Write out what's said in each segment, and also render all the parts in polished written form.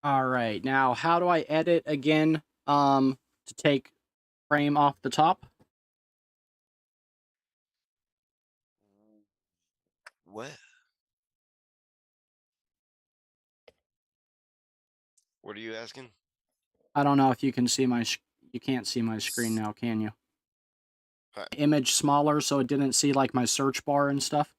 All right. Now, how do I edit again? To take frame off the top. What? What are you asking? I don't know if you can see you can't see my screen now, can you? Huh. Image smaller so it didn't see like my search bar and stuff.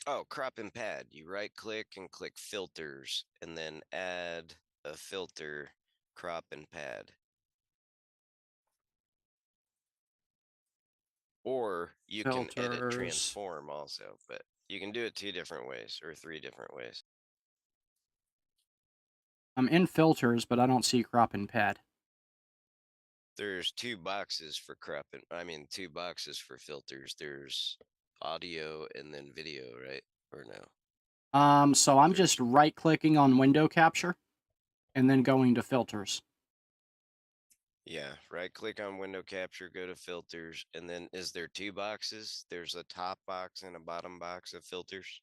Oh, crop and pad. You right click and click filters and then add a filter, crop and pad. Or you can edit Filters. transform also, but you can do it 2 different ways or 3 different ways. I'm in filters, but I don't see crop and pad. There's 2 boxes for two boxes for filters. There's audio and then video, right? Or no? So I'm There's just right clicking on window capture and then going to filters. Yeah, right click on window capture, go to filters, and then is there 2 boxes? There's a top box and a bottom box of filters.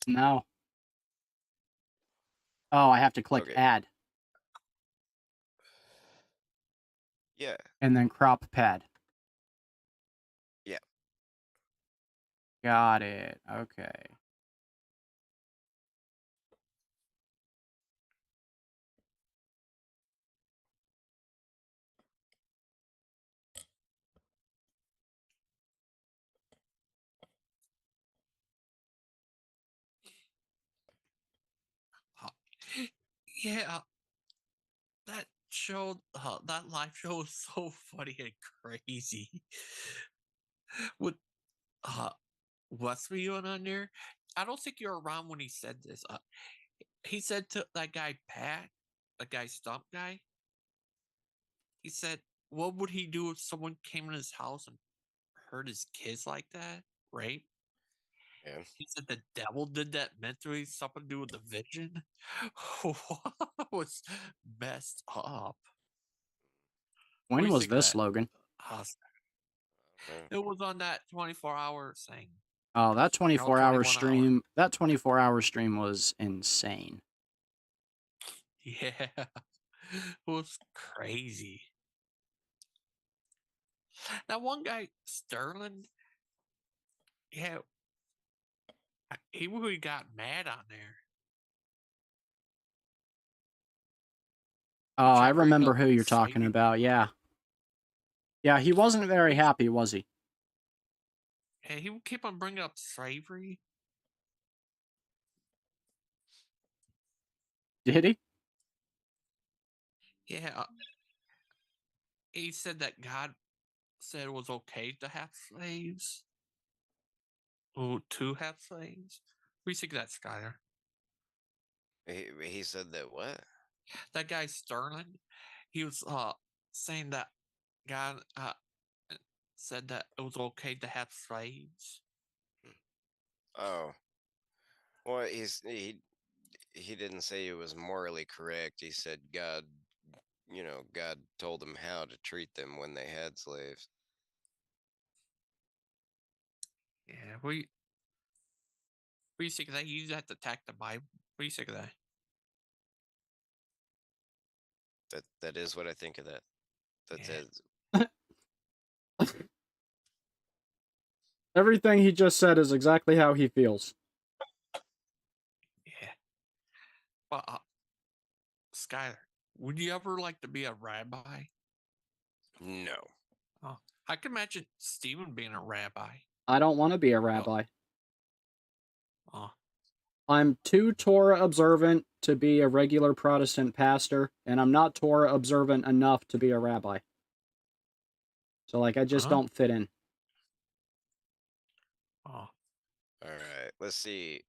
No. Oh, I have to click Okay. add Yeah. and then crop pad. Yeah. Got it. Okay. Uh, Yeah, that live show was so funny and crazy. With uh, Wesley went on there. I don't think you're around when he said this. He said to that guy Pat, the guy Stump guy. He said, "What would he do if someone came in his house and hurt his kids like that? Right?" Yeah. He said the devil did that mentally, something to do with the vision. What was messed up? What do When you was think of this, that? Logan? Uh, Uh, it was on that 24-hour thing. Oh, that You know, 24-hour 21 hour. stream. That 24-hour stream was insane. Yeah. It was crazy. That one guy, Sterling, yeah, he really got mad on there. Oh, He I tried bringing remember up who you're talking slavery. about. Yeah. Yeah, he wasn't very He's, happy, was he? yeah, he would keep on bringing up slavery. Did he? Yeah, he said that God said it was okay to have slaves. Oh, to have slaves. What do you think of that, Skyler? he said that what? That guy Sterling, he was saying that God said that it was okay to have slaves. Oh, well, he didn't say it was morally correct. He said God told them how to treat them when they had slaves. Yeah, what do you think of that? You use that to attack the Bible. What do you think of that? That is what I think of that. That's Yeah, it. Everything he just said is exactly how he feels. yeah. But Skyler, would you ever like to be a rabbi? No. Oh, I can imagine Stephen being a rabbi. I don't want to be a Oh, rabbi. oh, I'm too Torah observant to be a regular Protestant pastor, and I'm not Torah observant enough to be a rabbi. So, like, I just huh? don't fit in. Oh, All right. Let's see.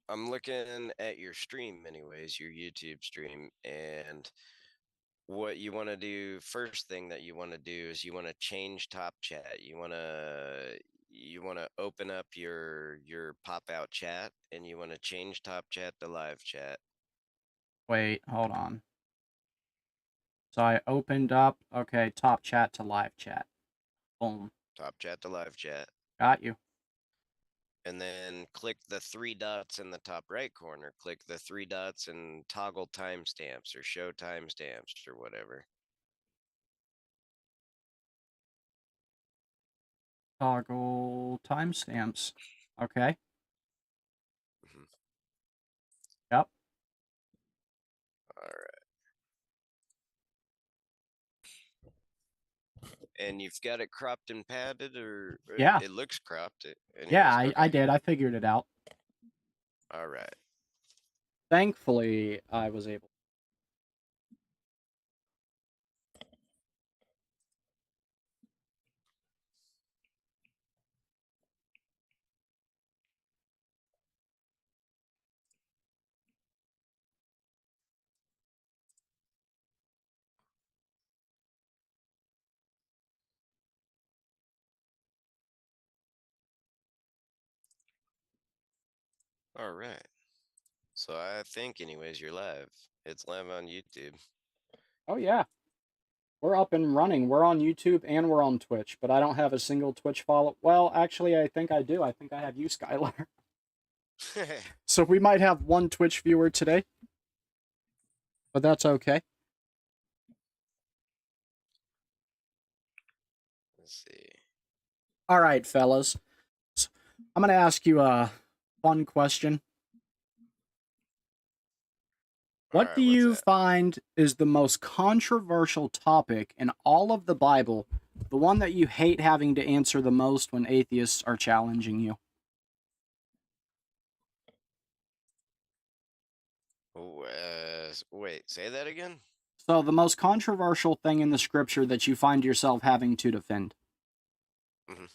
I'm looking at your stream, anyways, your YouTube stream, and what you want to do first thing that you want to do is you want to change top chat. You want to open up your pop out chat and you want to change top chat to live chat. Wait, hold on. So I opened up, okay, top chat to live chat. Boom. Top chat to live chat. Got you. and then click the 3 dots in the top right corner. Click the 3 dots and toggle timestamps or show timestamps or whatever. Toggle timestamps. Okay. Mhm. Yep. All right. And you've got it cropped and padded, or Yeah. it looks cropped. Yeah, Anyways, I okay. did. I figured it out. All right. Thankfully, I was able. All right. So I think, anyways, you're live. It's live on YouTube. Oh, yeah. We're up and running. We're on YouTube and we're on Twitch, but I don't have a single Twitch follow. Well, actually, I think I do. I think I have you, Skylar. So we might have one Twitch viewer today, but that's okay. Let's see. All right, fellas. I'm going to ask you a fun question. All What right, do what's you that? find is the most controversial topic in all of the Bible? The one that you hate having to answer the most when atheists are challenging you? Oh, wait, say that again? So, the most controversial thing in the scripture that you find yourself having to defend. Mm-hmm.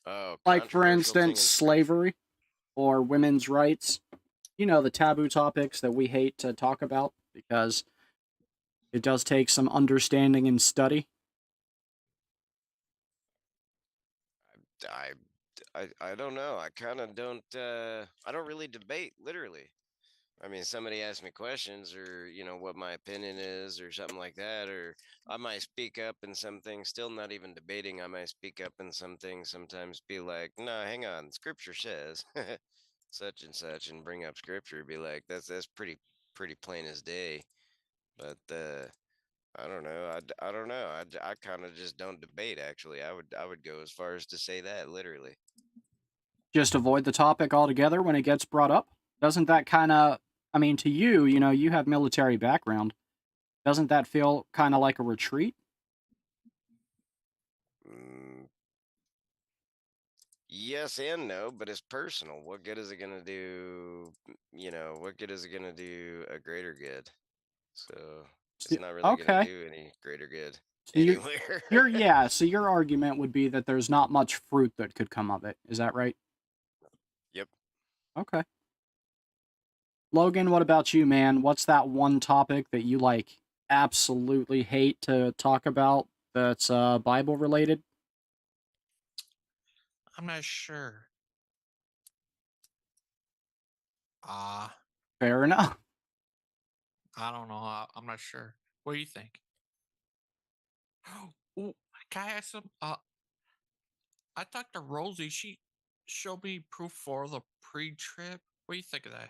Oh, Like, for controversial thing instance, in scripture. slavery or women's rights. You know, the taboo topics that we hate to talk about because it does take some understanding and study. I, I don't know. I kind of don't. I don't really debate, literally. I mean, somebody asks me questions, or what my opinion is, or something like that, or I might speak up in some things. Still, not even debating. I might speak up in some things. Sometimes be like, "No, hang on. Scripture says such and such," and bring up scripture. Be like, "That's pretty plain as day." But I don't know. I don't know. I kind of just don't debate. Actually, I would go as far as to say that, literally. Just avoid the topic altogether when it gets brought up? Doesn't that kind of, I mean, to you, you have military background. Doesn't that feel kind of like a retreat? Mm, yes and no, but it's personal. What good is it gonna do? What good is it gonna do a greater good? So it's not really gonna Okay. do any greater good So anywhere. yeah, so your argument would be that there's not much fruit that could come of it. Is that right? Yep. Okay. Logan, what about you, man? What's that one topic that you absolutely hate to talk about that's Bible related? I'm not sure. Uh, Fair enough. I don't know. I'm not sure. What do you think? Ooh, can I ask some? I talked to Rosie. She showed me proof for the pre-trip. What do you think of that?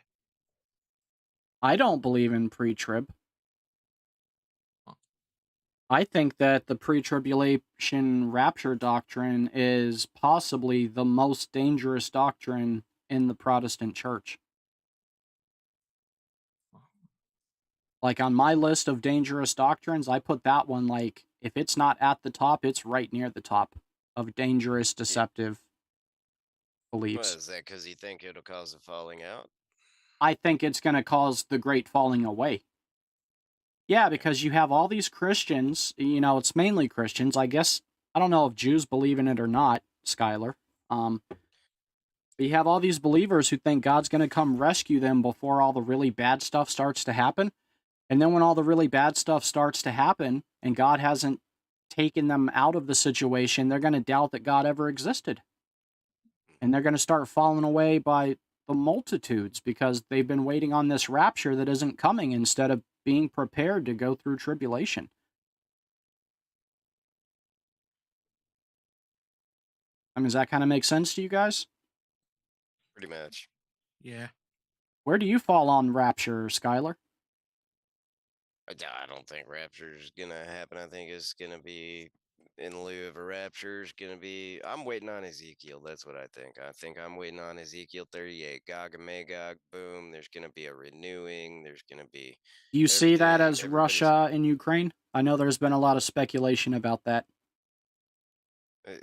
I don't believe in pre-trib. Huh. I think that the pre-tribulation rapture doctrine is possibly the most dangerous doctrine in the Protestant church. Like on my list of dangerous doctrines, I put that one if it's not at the top, it's right near the top of dangerous, Y- deceptive What beliefs. is that? Because you think it'll cause a falling out? I think it's going to cause the great falling away. Yeah, Okay. because you have all these Christians, it's mainly Christians. I guess I don't know if Jews believe in it or not, Skylar. But you have all these believers who think God's going to come rescue them before all the really bad stuff starts to happen. And then when all the really bad stuff starts to happen and God hasn't taken them out of the situation, they're going to doubt that God ever existed. And they're going to start falling away by the multitudes because they've been waiting on this rapture that isn't coming instead of being prepared to go through tribulation. I mean, does that kind of make sense to you guys? Pretty much. Yeah. Where do you fall on rapture, Skylar? I don't think rapture is gonna happen. I think it's gonna be in lieu of a rapture. Is gonna be. I'm waiting on Ezekiel. That's what I think. I think I'm waiting on Ezekiel 38. Gog and Magog. Boom. There's gonna be a renewing. There's gonna be Do you see that everything. as Everybody's. Russia and Ukraine? I know there's been a lot of speculation about that.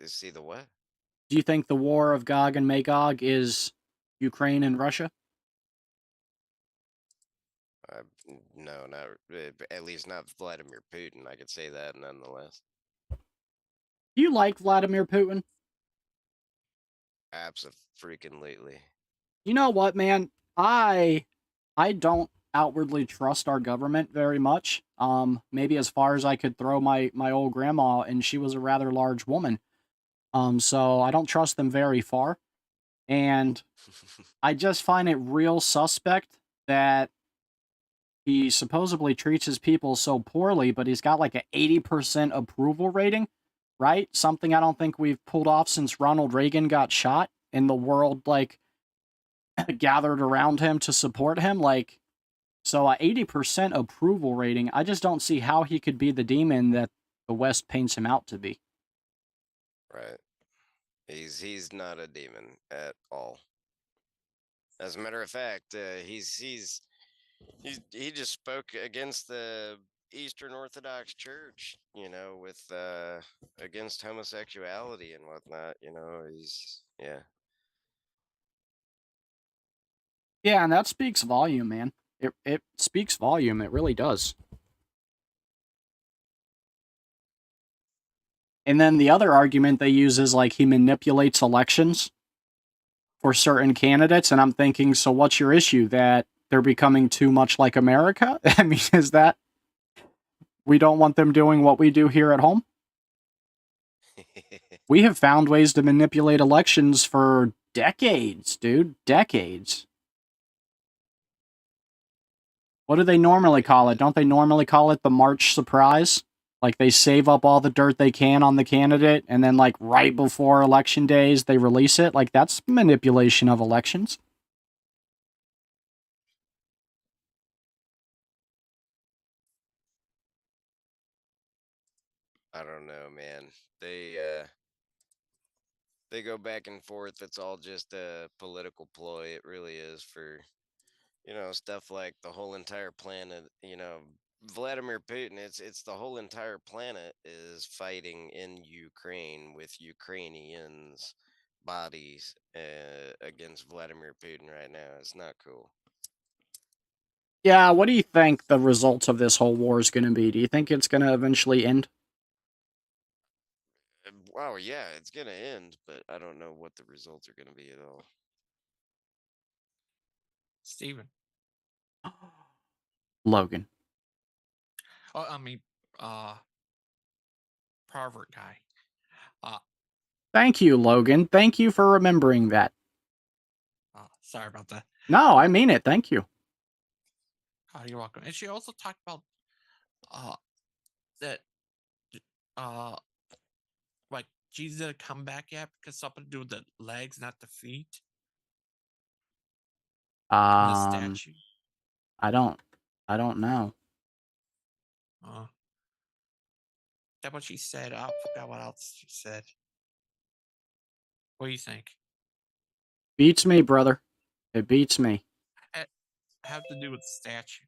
See the what? Do you think the war of Gog and Magog is Ukraine and Russia? No, not at least not Vladimir Putin. I could say that nonetheless. Do you like Vladimir Putin? Absolutely. You know what, man? I don't outwardly trust our government very much. Maybe as far as I could throw my old grandma, and she was a rather large woman. So I don't trust them very far. And I just find it real suspect that he supposedly treats his people so poorly, but he's got like an 80% approval rating, right? Something I don't think we've pulled off since Ronald Reagan got shot and the world like gathered around him to support him. Like, so a 80% approval rating, I just don't see how he could be the demon that the West paints him out to be. Right. He's not a demon at all. As a matter of fact, he just spoke against the Eastern Orthodox Church, with against homosexuality and whatnot. Yeah. Yeah, and that speaks volume, man. It speaks volume. It really does. And then the other argument they use is like he manipulates elections for certain candidates, and I'm thinking, so what's your issue? That they're becoming too much like America? I mean, is that we don't want them doing what we do here at home? We have found ways to manipulate elections for decades, dude. Decades. What do they normally call it? Don't they normally call it the March surprise? Like they save up all the dirt they can on the candidate and then like right before election days they release it. Like that's manipulation of elections. I don't know, man. They go back and forth. It's all just a political ploy. It really is for stuff like the whole entire planet. Vladimir Putin. It's the whole entire planet is fighting in Ukraine with Ukrainians' bodies against Vladimir Putin right now. It's not cool. Yeah, what do you think the results of this whole war is going to be? Do you think it's going to eventually end? Wow, yeah, it's gonna end, but I don't know what the results are gonna be at all. Steven. Logan. Oh, I mean, Proverb guy. Thank you, Logan. Thank you for remembering that. Sorry about that. No, I mean it. Thank you. You're welcome. And she also talked about that like Jesus didn't come back yet because something to do with the legs, not the feet. The statue. I don't know. That's what she said. I forgot what else she said. What do you think? Beats me, brother. It beats me. It have to do with the statue.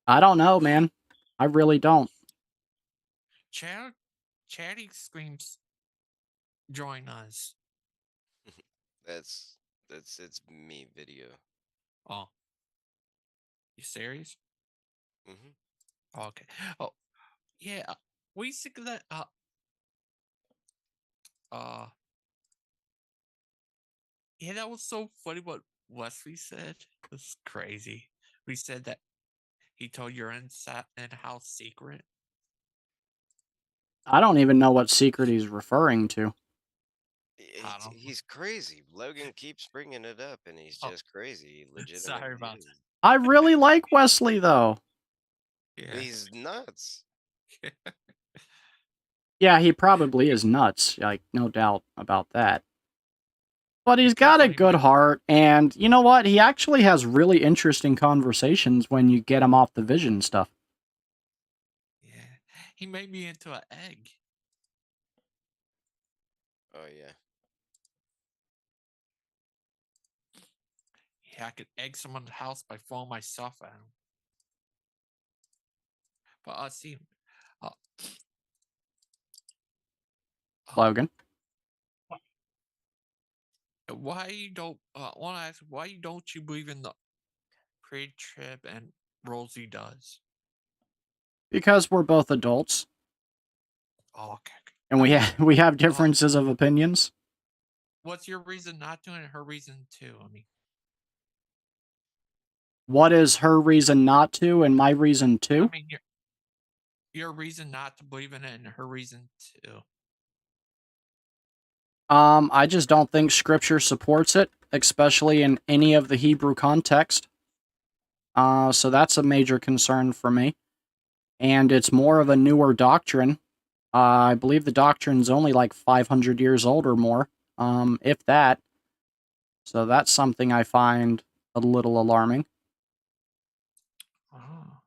I don't know, man. I really don't. Chatty screams, join us. It's me video. Oh. You serious? Mm-hmm. Okay. Oh, yeah. What do you think of that? Yeah, that was so funny what Wesley said. It's crazy. We said that he told your in-house secret. I don't even know what secret he's referring to. He's crazy. Logan keeps bringing it up, and he's just crazy. Legitimately. Sorry about that. I really like Wesley, though. Yeah. He's nuts. Yeah, he probably is nuts. Like, no doubt about that. But he's Be got a careful, he good might. heart, and you know what? He actually has really interesting conversations when you get him off the vision stuff. Yeah, he made me into an egg. Oh yeah. Yeah, I could egg someone's house by throwing myself at him. But see, uh, Logan. why you don't? Want to ask why don't you believe in the pre-trib and Rosie does? Because we're both adults Oh, okay. and I we mean, we have differences of opinions. what's your reason not to, and her reason to? I mean, What is her reason not to and my reason I to? mean your reason not to believe in it, and her reason to. I just don't think scripture supports it, especially in any of the Hebrew context. So that's a major concern for me. And it's more of a newer doctrine. I believe the doctrine's only like 500 years old or more, if that. So that's something I find a little alarming. Oh,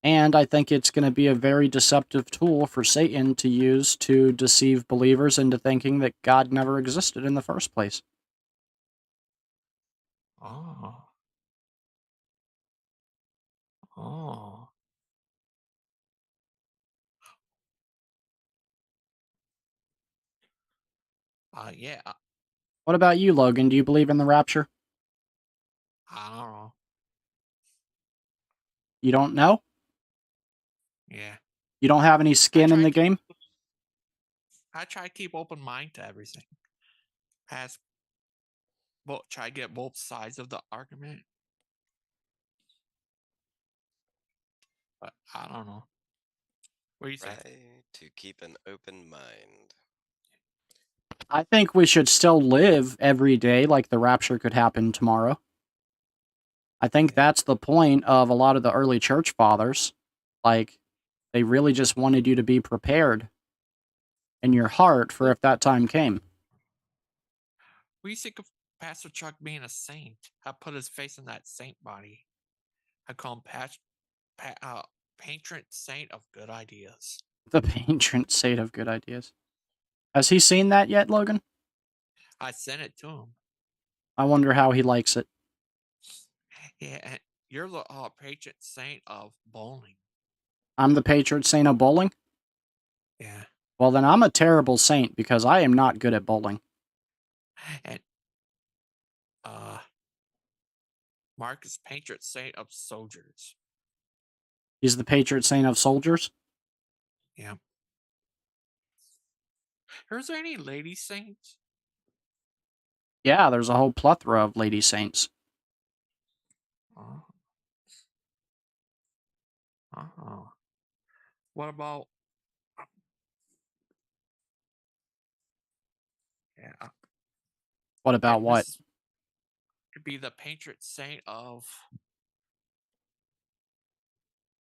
And I think it's going to be a very deceptive tool for Satan to use to deceive believers into thinking that God never existed in the first place. oh, oh. Yeah. What about you, Logan? Do you believe in the rapture? I don't know. You don't know? Yeah. You don't have any skin in the game? I try to keep open mind to everything. Ask, well, try to get both sides of the argument. But I don't know. What do you think? Right, to keep an open mind. I think we should still live every day like the rapture could happen tomorrow. I think Yeah. that's the point of a lot of the early church fathers. Like, they really just wanted you to be prepared in your heart for if that time came. What do you think of Pastor Chuck being a saint? I put his face in that saint body. I call him patron saint of good ideas. The patron saint of good ideas. Has he seen that yet, Logan? I sent it to him. I wonder how he likes it. Yeah, and you're the patron saint of bowling. I'm the patron saint of bowling? Yeah. Well, then I'm a terrible saint because I am not good at bowling. And Mark is patron saint of soldiers. He's the patron saint of soldiers? Yeah. Is there any lady saints? Yeah, there's a whole plethora of lady saints. Oh. Oh. What about? Yeah. What about what? This could be the patron saint of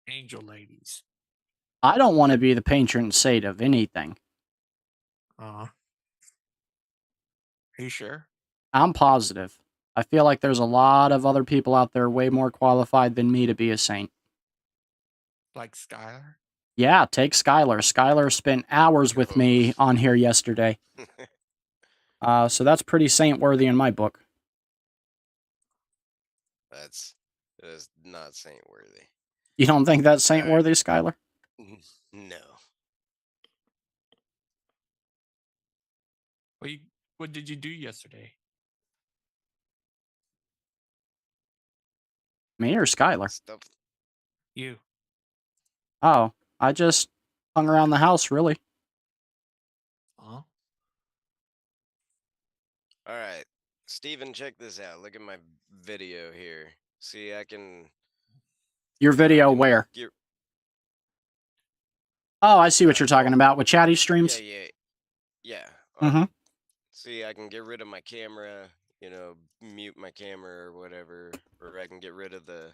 angel ladies. I don't want to be the patron saint of anything. Are you sure? I'm positive. I feel like there's a lot of other people out there way more qualified than me to be a saint. Like Skylar? Yeah, take Skylar. Skylar spent hours with me on here yesterday. So that's pretty saint worthy in my book. That is not saint worthy. You don't think that's saint worthy, Skylar? No. What did you do yesterday? Me or Skylar? Stuff. You. Oh, I just hung around the house, really. Huh? All right, Steven, check this out. Look at my video here. See, I can. Your video where? Oh, I see what you're talking about with chatty streams. Yeah. Mm-hmm. See, I can get rid of my camera, mute my camera or whatever, or I can get rid of the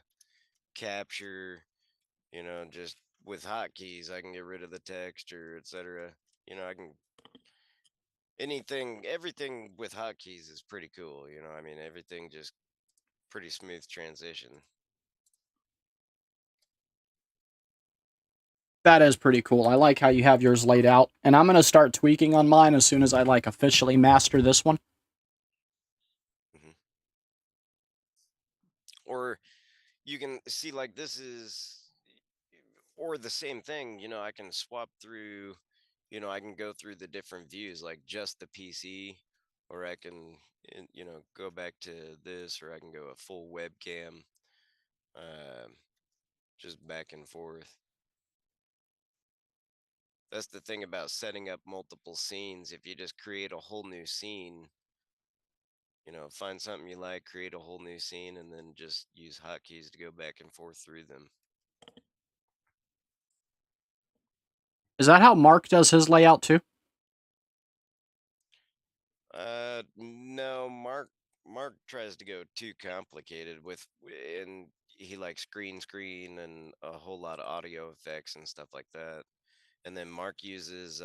capture, just with hotkeys. I can get rid of the text or etc. I can everything with hotkeys is pretty cool. You know, I mean, everything just pretty smooth transition. That is pretty cool. I like how you have yours laid out. And I'm going to start tweaking on mine as soon as I, like, officially master this one. Or you can see, like, this is, or the same thing, you know, I can swap through, you know, I can go through the different views, like just the PC, or I can, you know, go back to this, or I can go a full webcam, just back and forth. That's the thing about setting up multiple scenes. If you just create a whole new scene, you know, find something you like, create a whole new scene, and then just use hotkeys to go back and forth through them. Is that how Mark does his layout too? No, Mark tries to go too complicated and he likes green screen and a whole lot of audio effects and stuff like that. And then Mark uses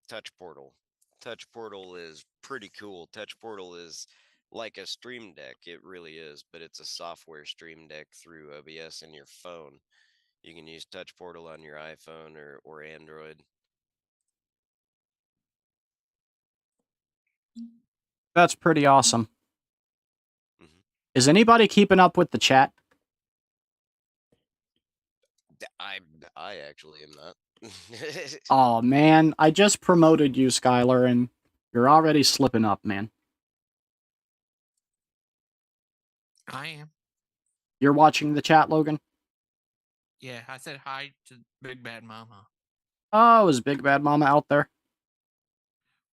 Touch Portal. Touch Portal is pretty cool. Touch Portal is like a Stream Deck. It really is, but it's a software Stream Deck through OBS in your phone. You can use Touch Portal on your iPhone or Android. That's pretty awesome. Mm-hmm. Is anybody keeping up with the chat? I actually am not. Oh, man. I just promoted you, Skylar, and you're already slipping up, man. I am. You're watching the chat, Logan? Yeah, I said hi to Big Bad Mama. Oh, is Big Bad Mama out there?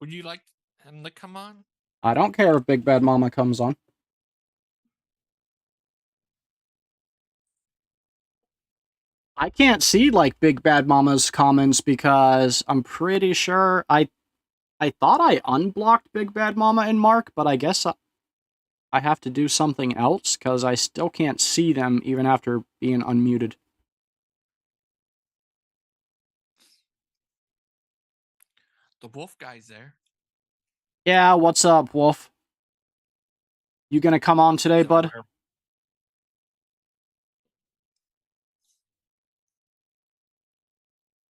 Would you like him to come on? I don't care if Big Bad Mama comes on. I can't see, like, Big Bad Mama's comments because I'm pretty sure I thought I unblocked Big Bad Mama and Mark, but I guess I have to do something else because I still can't see them even after being unmuted. The wolf guy's there. Yeah, what's up, Wolf? You gonna come on today, bud?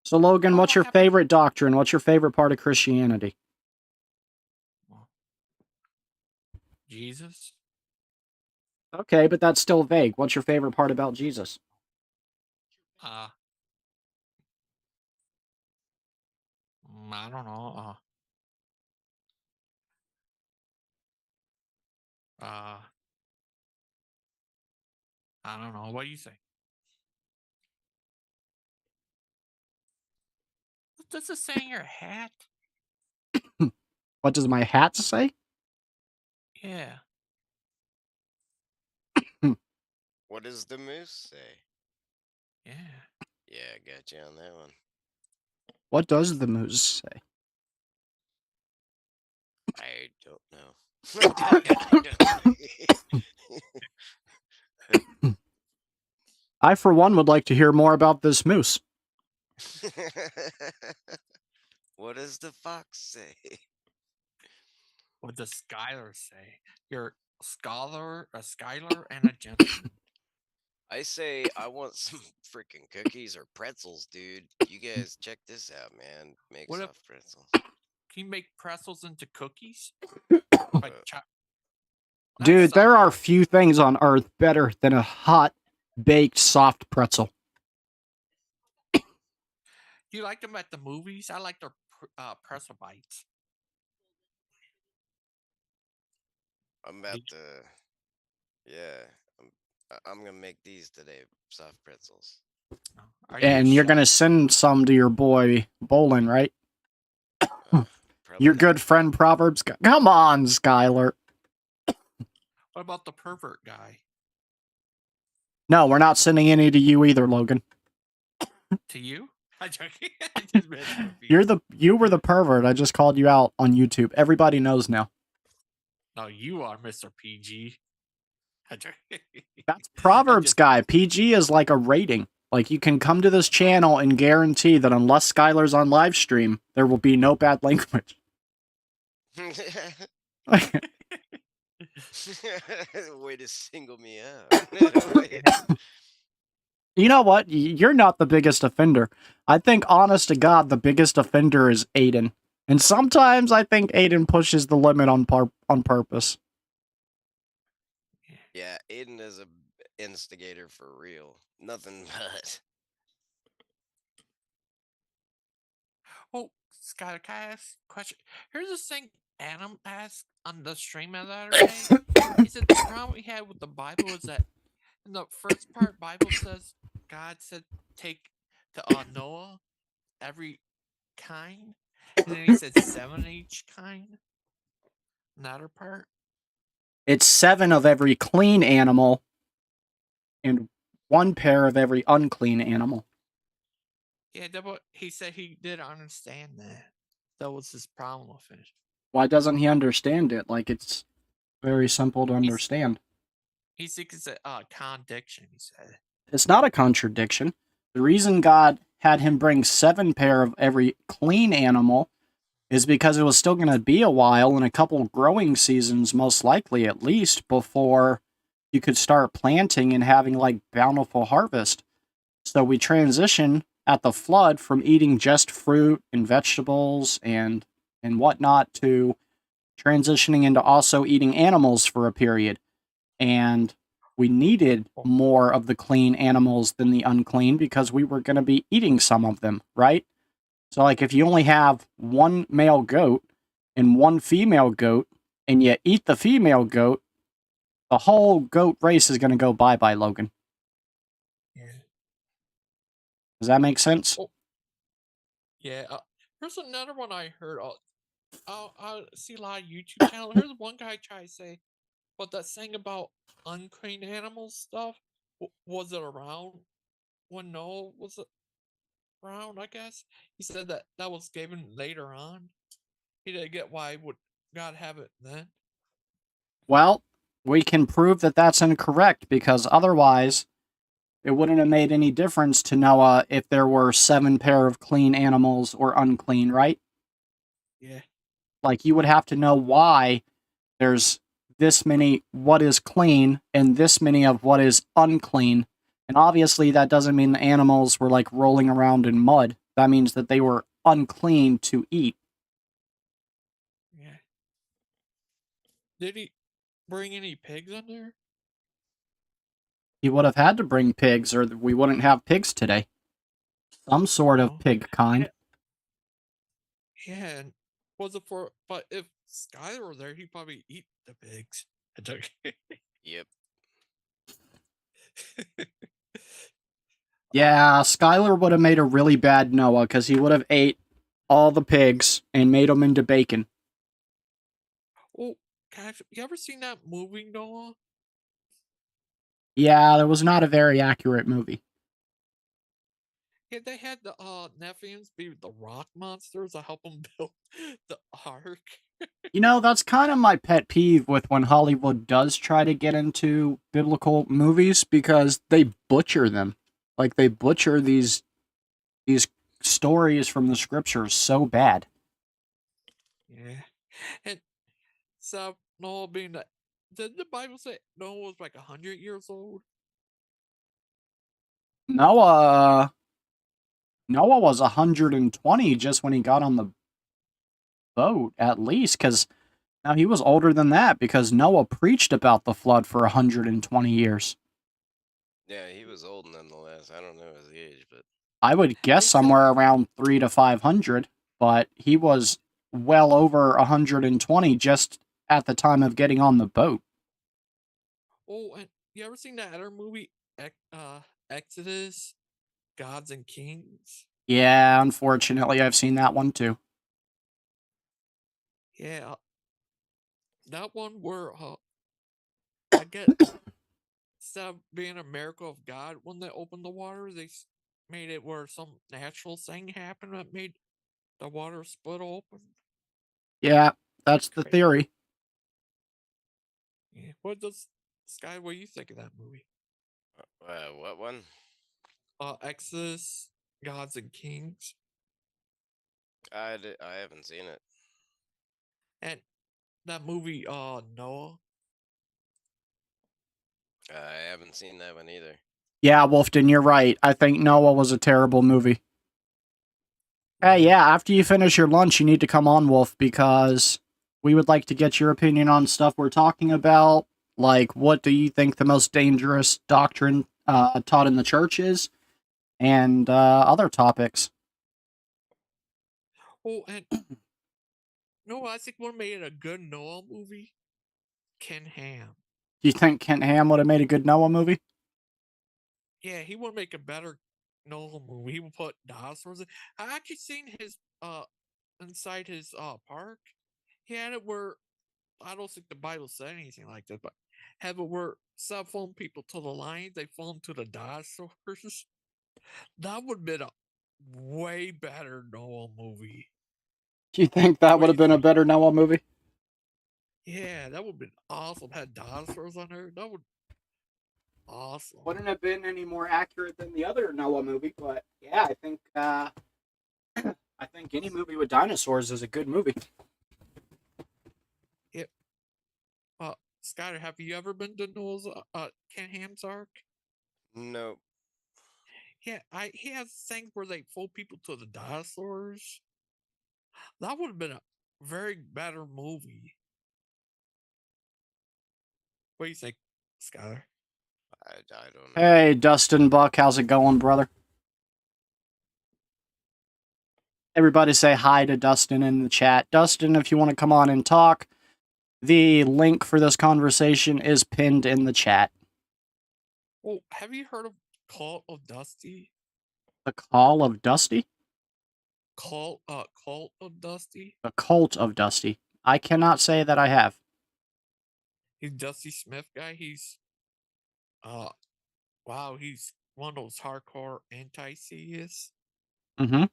So, Logan, what's your favorite doctrine? What's your favorite part of Christianity? Jesus. Okay, but that's still vague. What's your favorite part about Jesus? I don't know. I don't know. What do you say? What does it say in your hat? What does my hat say? Yeah. What does the moose say? Yeah. Yeah, I got you on that one. What does the moose say? I don't know. I, for one, would like to hear more about this moose. What does the fox say? What does Skylar say? You're a Skylar, and a gentleman. I say I want some freaking cookies or pretzels, dude. You guys check this out, man. Make soft pretzels. Can you make pretzels into cookies? Dude, there are few things on earth better than a hot, baked, soft pretzel. Do you like them at the movies? I like their pretzel bites. I'm about to, yeah, I'm gonna make these today, soft pretzels. And you're gonna send some to your boy Bolin, right? Your good friend Proverbs. Come on, Skylar. What about the pervert guy? No, we're not sending any to you either, Logan. To you? You were the pervert. I just called you out on YouTube. Everybody knows now. No, you are Mr. PG. That's Proverbs Guy. PG is like a rating. Like, you can come to this channel and guarantee that unless Skylar's on live stream, there will be no bad language. Way to single me out. Wait. You know what? You're not the biggest offender. I think, honest to God, the biggest offender is Aiden. And sometimes I think Aiden pushes the limit on purpose. Yeah, Aiden is a instigator for real. Nothing but. Oh, Scott, can I ask a question? Here's this thing Adam asked on the stream the other day. He said the problem we had with the Bible is that in the first part, Bible says God said take to Noah every kind, and then he said 7 each kind. Another part. It's 7 of every clean animal and 1 pair of every unclean animal. Yeah, but he said he didn't understand that. That was his problem with it. Why doesn't he understand it? Like, it's very simple to understand. He thinks it's a contradiction, he said. It's not a contradiction. The reason God had him bring 7 pair of every clean animal is because it was still going to be a while and a couple growing seasons, most likely at least, before you could start planting and having like bountiful harvest. So we transition at the flood from eating just fruit and vegetables and whatnot to transitioning into also eating animals for a period. And we needed more of the clean animals than the unclean because we were going to be eating some of them, right? So, like, if you only have 1 male goat and 1 female goat, and you eat the female goat, the whole goat race is going to go bye-bye, Logan. Yeah. Does that make sense? Oh. Yeah. Here's another one I heard. I see a lot of YouTube channels. Here's one guy try to say, but that thing about unclean animals stuff, was it around when Noah was around, I guess? He said that was given later on. He didn't get why would God have it then. Well, we can prove that that's incorrect because otherwise it wouldn't have made any difference to Noah if there were 7 pair of clean animals or unclean, right? Yeah. Like, you would have to know why there's this many what is clean and this many of what is unclean. And obviously that doesn't mean the animals were like rolling around in mud. That means that they were unclean to eat. Yeah. Did he bring any pigs on there? He would have had to bring pigs or we wouldn't have pigs today. Some sort of pig kind. Yeah, and was it for? But if Skyler were there, he'd probably eat the pigs. Yep. Yeah, Skylar would have made a really bad Noah because he would have ate all the pigs and made them into bacon. Oh, gosh, you ever seen that movie, Noah? Yeah, that was not a very accurate movie. Yeah, they had the Nephians be the rock monsters to help them build the ark. You know, that's kind of my pet peeve with when Hollywood does try to get into biblical movies because they butcher them. Like, they butcher these stories from the scriptures so bad. Yeah. And so Noah being that, did the Bible say Noah was like 100 years old? Noah was 120 just when he got on the boat, at least, because now he was older than that because Noah preached about the flood for 120 years. Yeah, he was old nonetheless. I don't know his age, but I would guess somewhere around 300 to 500, but he was well over 120 just at the time of getting on the boat. Oh, and you ever seen that other movie, Exodus, Gods and Kings? Yeah, unfortunately, I've seen that one too. Yeah, that one where I get instead of being a miracle of God when they opened the water, they made it where some natural thing happened that made the water split open. Yeah, that's the theory. Yeah. What does Sky? What do you think of that movie? What one? Exodus, Gods and Kings. I haven't seen it. And that movie, Noah. I haven't seen that one either. Yeah, Wolfton, you're right. I think Noah was a terrible movie. Hey, yeah, after you finish your lunch, you need to come on, Wolf, because we would like to get your opinion on stuff we're talking about. Like, what do you think the most dangerous doctrine taught in the church is? And other topics. Oh, and no, I think one made a good Noah movie. Ken Ham. Do you think Kent Ham would have made a good Noah movie? Yeah, he would make a better Noah movie. He would put dinosaurs in. I actually seen his inside his park. He had it where I don't think the Bible said anything like that, but have it where instead of following people to the lions, they follow them to the dinosaurs. That would have been a way better Noah movie. Do you think that What would do have you been a think? better Noah movie? Yeah, that would have been awesome. Had dinosaurs on there. That would awesome. Wouldn't have been any more accurate than the other Noah movie, but yeah, I think I think any movie with dinosaurs is a good movie. Yeah. Skyler, have you ever been to Noah's Ken Ham's Ark? Nope. Yeah, he has things where they fold people to the dinosaurs. That would have been a very better movie. What do you think, Skyler? I don't know. Hey, Dustin Buck, how's it going, brother? Everybody say hi to Dustin in the chat. Dustin, if you want to come on and talk, the link for this conversation is pinned in the chat. Well, have you heard of Cult of Dusty? The Call of Dusty? Cult of Dusty? The Cult of Dusty. I cannot say that I have. He's Dusty Smith guy. He's wow, he's one of those hardcore anti-theists. Mm-hmm.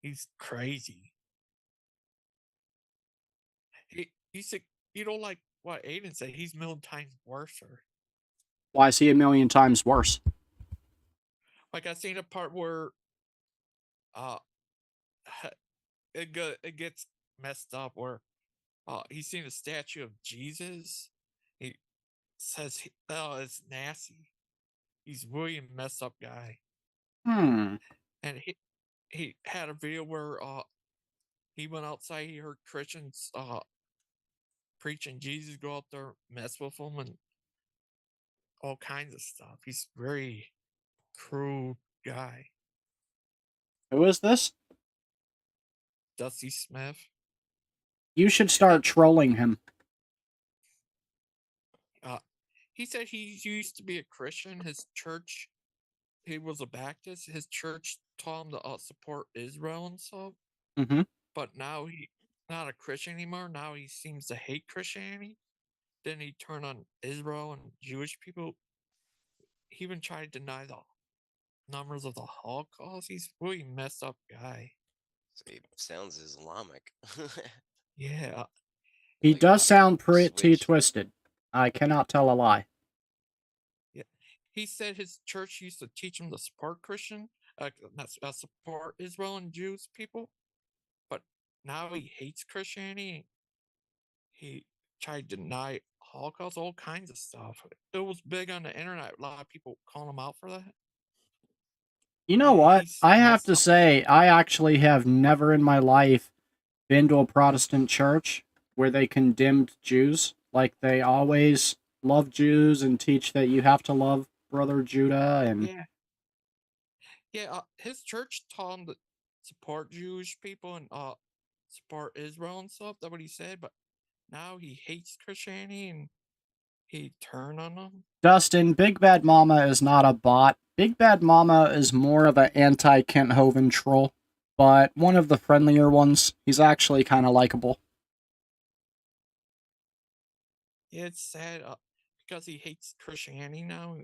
He's crazy. He's you know, like what Aiden said, he's a million times worse. Why is he a million times worse? Like I seen a part where uh it gets messed up where he's seen a statue of Jesus. He says oh it's nasty. He's really a messed up guy. Hmm. And he had a video where he went outside, he heard Christians preaching Jesus, go out there, mess with them and all kinds of stuff. He's very cruel guy. Who is this? Dusty Smith. You should start trolling him. He said he used to be a Christian. His church, he was a Baptist. His church taught him to support Israel and stuff. Mm-hmm. But now he's not a Christian anymore. Now he seems to hate Christianity. Then he turned on Israel and Jewish people. He even tried to deny the numbers of the Holocaust. He's a really messed up guy. So he sounds Islamic. Yeah. He Like, does sound pretty switch. twisted. I cannot tell a lie. Yeah. He said his church used to teach him to support Christian, not support Israel and Jews people. But now he hates Christianity. He tried to deny Holocaust, all kinds of stuff. It was big on the internet. A lot of people calling him out for that. You know Yeah, what? he's I have messed to up. say, I actually have never in my life been to a Protestant church where they condemned Jews. Like, they always love Jews and teach that you have to love Brother Judah and... Yeah. Yeah, his church taught him to support Jewish people and support Israel and stuff. That's what he said. But now he hates Christianity and he turned on them. Dustin, Big Bad Mama is not a bot. Big Bad Mama is more of an anti-Kent Hovind troll, but one of the friendlier ones. He's actually kind of likable. Yeah, it's sad because he hates Christianity now.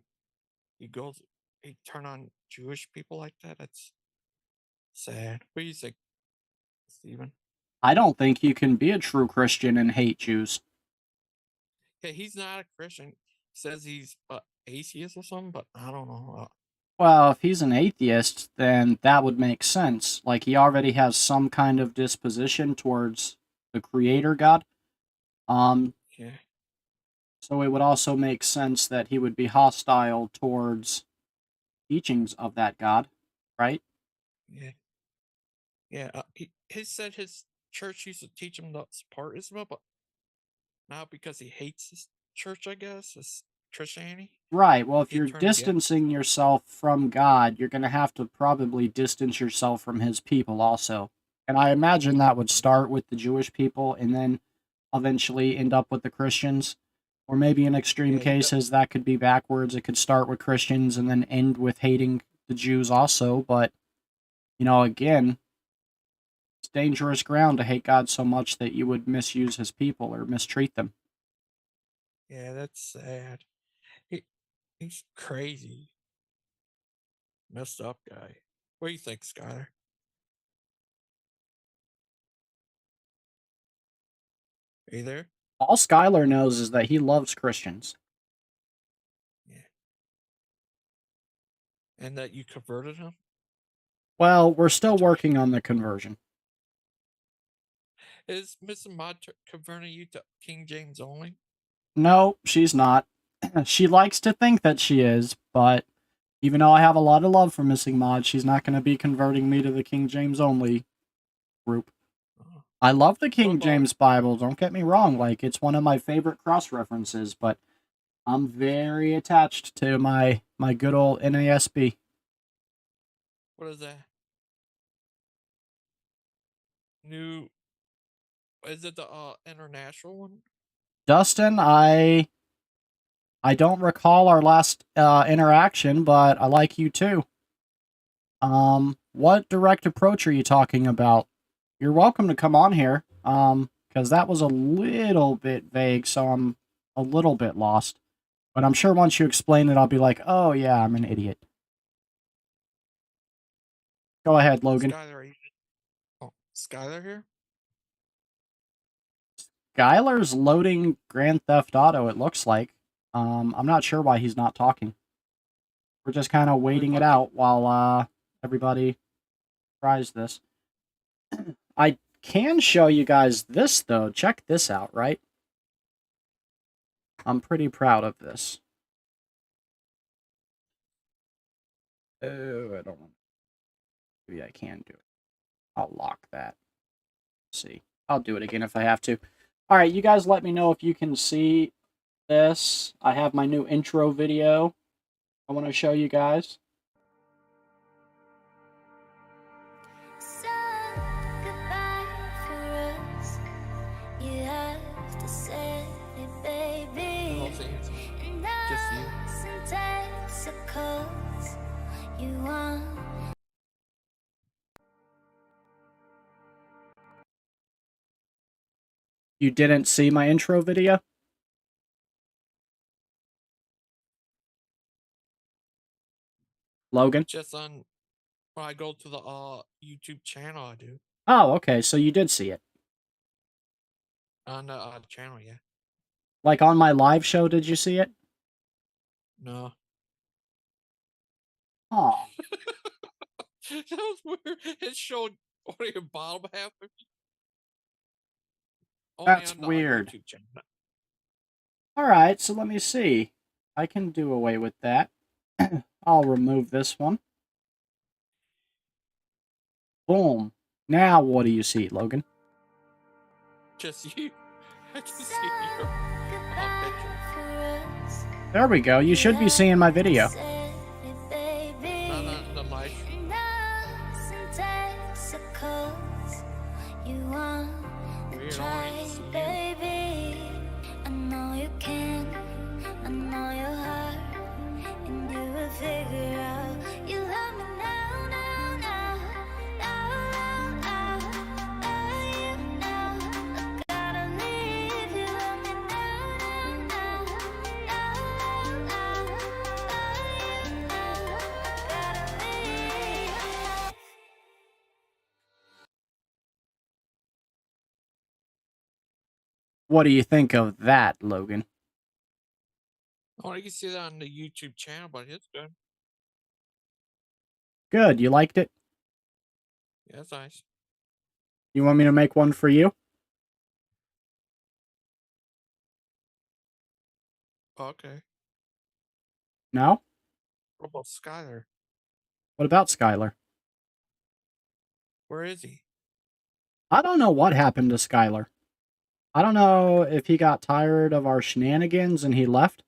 He turn on Jewish people like that. It's sad. What do you think, Stephen? I don't think you can be a true Christian and hate Jews. Yeah, he's not a Christian. He says he's atheist or something, but I don't know. Well, if he's an atheist, then that would make sense. Like, he already has some kind of disposition towards the Creator God. Yeah. So it would also make sense that he would be hostile towards teachings of that God, right? Yeah. Yeah. He said his church used to teach him to support Islam, but now because he hates his church, I guess, it's Christianity. Right. Well, if He you're turned against. distancing yourself from God, you're going to have to probably distance yourself from his people also. And I imagine that would start with the Jewish people and then eventually end up with the Christians. Or maybe in extreme Yeah, he does. cases, that could be backwards. It could start with Christians and then end with hating the Jews also. But, again, it's dangerous ground to hate God so much that you would misuse his people or mistreat them. Yeah, that's sad. He's crazy. Messed up guy. What do you think, Skyler? Are you there? All Skylar knows is that he loves Christians. Yeah. And that you converted him? Well, we're still To working on the conversion. Is Miss Mod converting you to King James only? No, she's not. She likes to think that she is, but even though I have a lot of love for Missing Mod, she's not going to be converting me to the King James only group. Oh. I love the King about- James Bible, don't get me wrong. Like, it's one of my favorite cross references, but I'm very attached to my good old NASB. What is that? New. Is it the international one? Dustin, I don't recall our last interaction, but I like you too. What direct approach are you talking about? You're welcome to come on here. Because that was a little bit vague, so I'm a little bit lost. But I'm sure once you explain it, I'll be like, oh yeah, I'm an idiot. Go ahead, Logan. Skyler, are you? Oh, Skyler here? Skylar's loading Grand Theft Auto, it looks like. I'm not sure why he's not talking. We're just kind of waiting it out while everybody tries this. I can show you guys this, though. Check this out, right? I'm pretty proud of this. Oh, I don't want. Maybe I can do it. I'll lock that. Let's see. I'll do it again if I have to. All right, you guys let me know if you can see this. I have my new intro video I want to show you guys. So goodbye for us. You have to say it, baby. I'll say it's And just you. us and testicles. You want. You didn't see my intro video? Logan? Just on when I go to the YouTube channel, I do. Oh, okay, so you did see it. On the channel, yeah. Like on my live show, did you see it? No. Oh, That was weird. It showed only the bottom half of it. Only that's on the weird. YouTube channel. Alright, so let me see. I can do away with that. I'll remove this one. Boom. Now what do you see, Logan? Just you. I can see your picture. There we go. You should be seeing my video. Not on the live stream. Weird, only to see you. I know you can, I know your heart, and you will figure out you love me now, now, now, now, now, now, you know I gotta leave. You love me now, now, now, now, now, you know I gotta leave. What do you think of that, Logan? Oh, you can see that on the YouTube channel, but it's good. Good. You liked it? Yeah, it's nice. You want me to make one for you? Okay. No? What about Skyler? What about Skylar? Where is he? I don't know what happened to Skylar. I don't know if he got tired of our shenanigans and he left.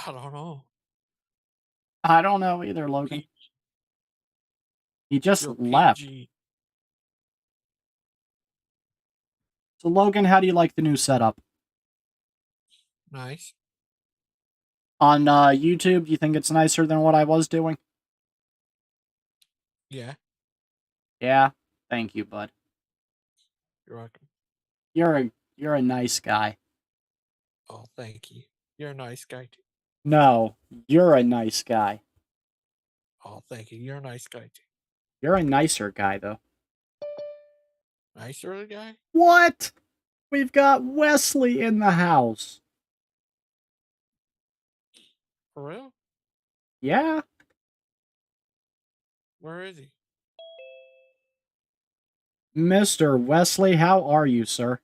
I don't know. I don't know either, Logan. He just You're left. PG. So, Logan, how do you like the new setup? Nice. On YouTube, do you think it's nicer than what I was doing? Yeah. Yeah. Thank you, bud. You're welcome. You're a nice guy. Oh, thank you. You're a nice guy too. No, you're a nice guy. Oh, thank you. You're a nice guy too. You're a nicer guy, though. Nicer guy? What? We've got Wesley in the house. For real? Yeah. Where is he? Mr. Wesley, how are you, sir?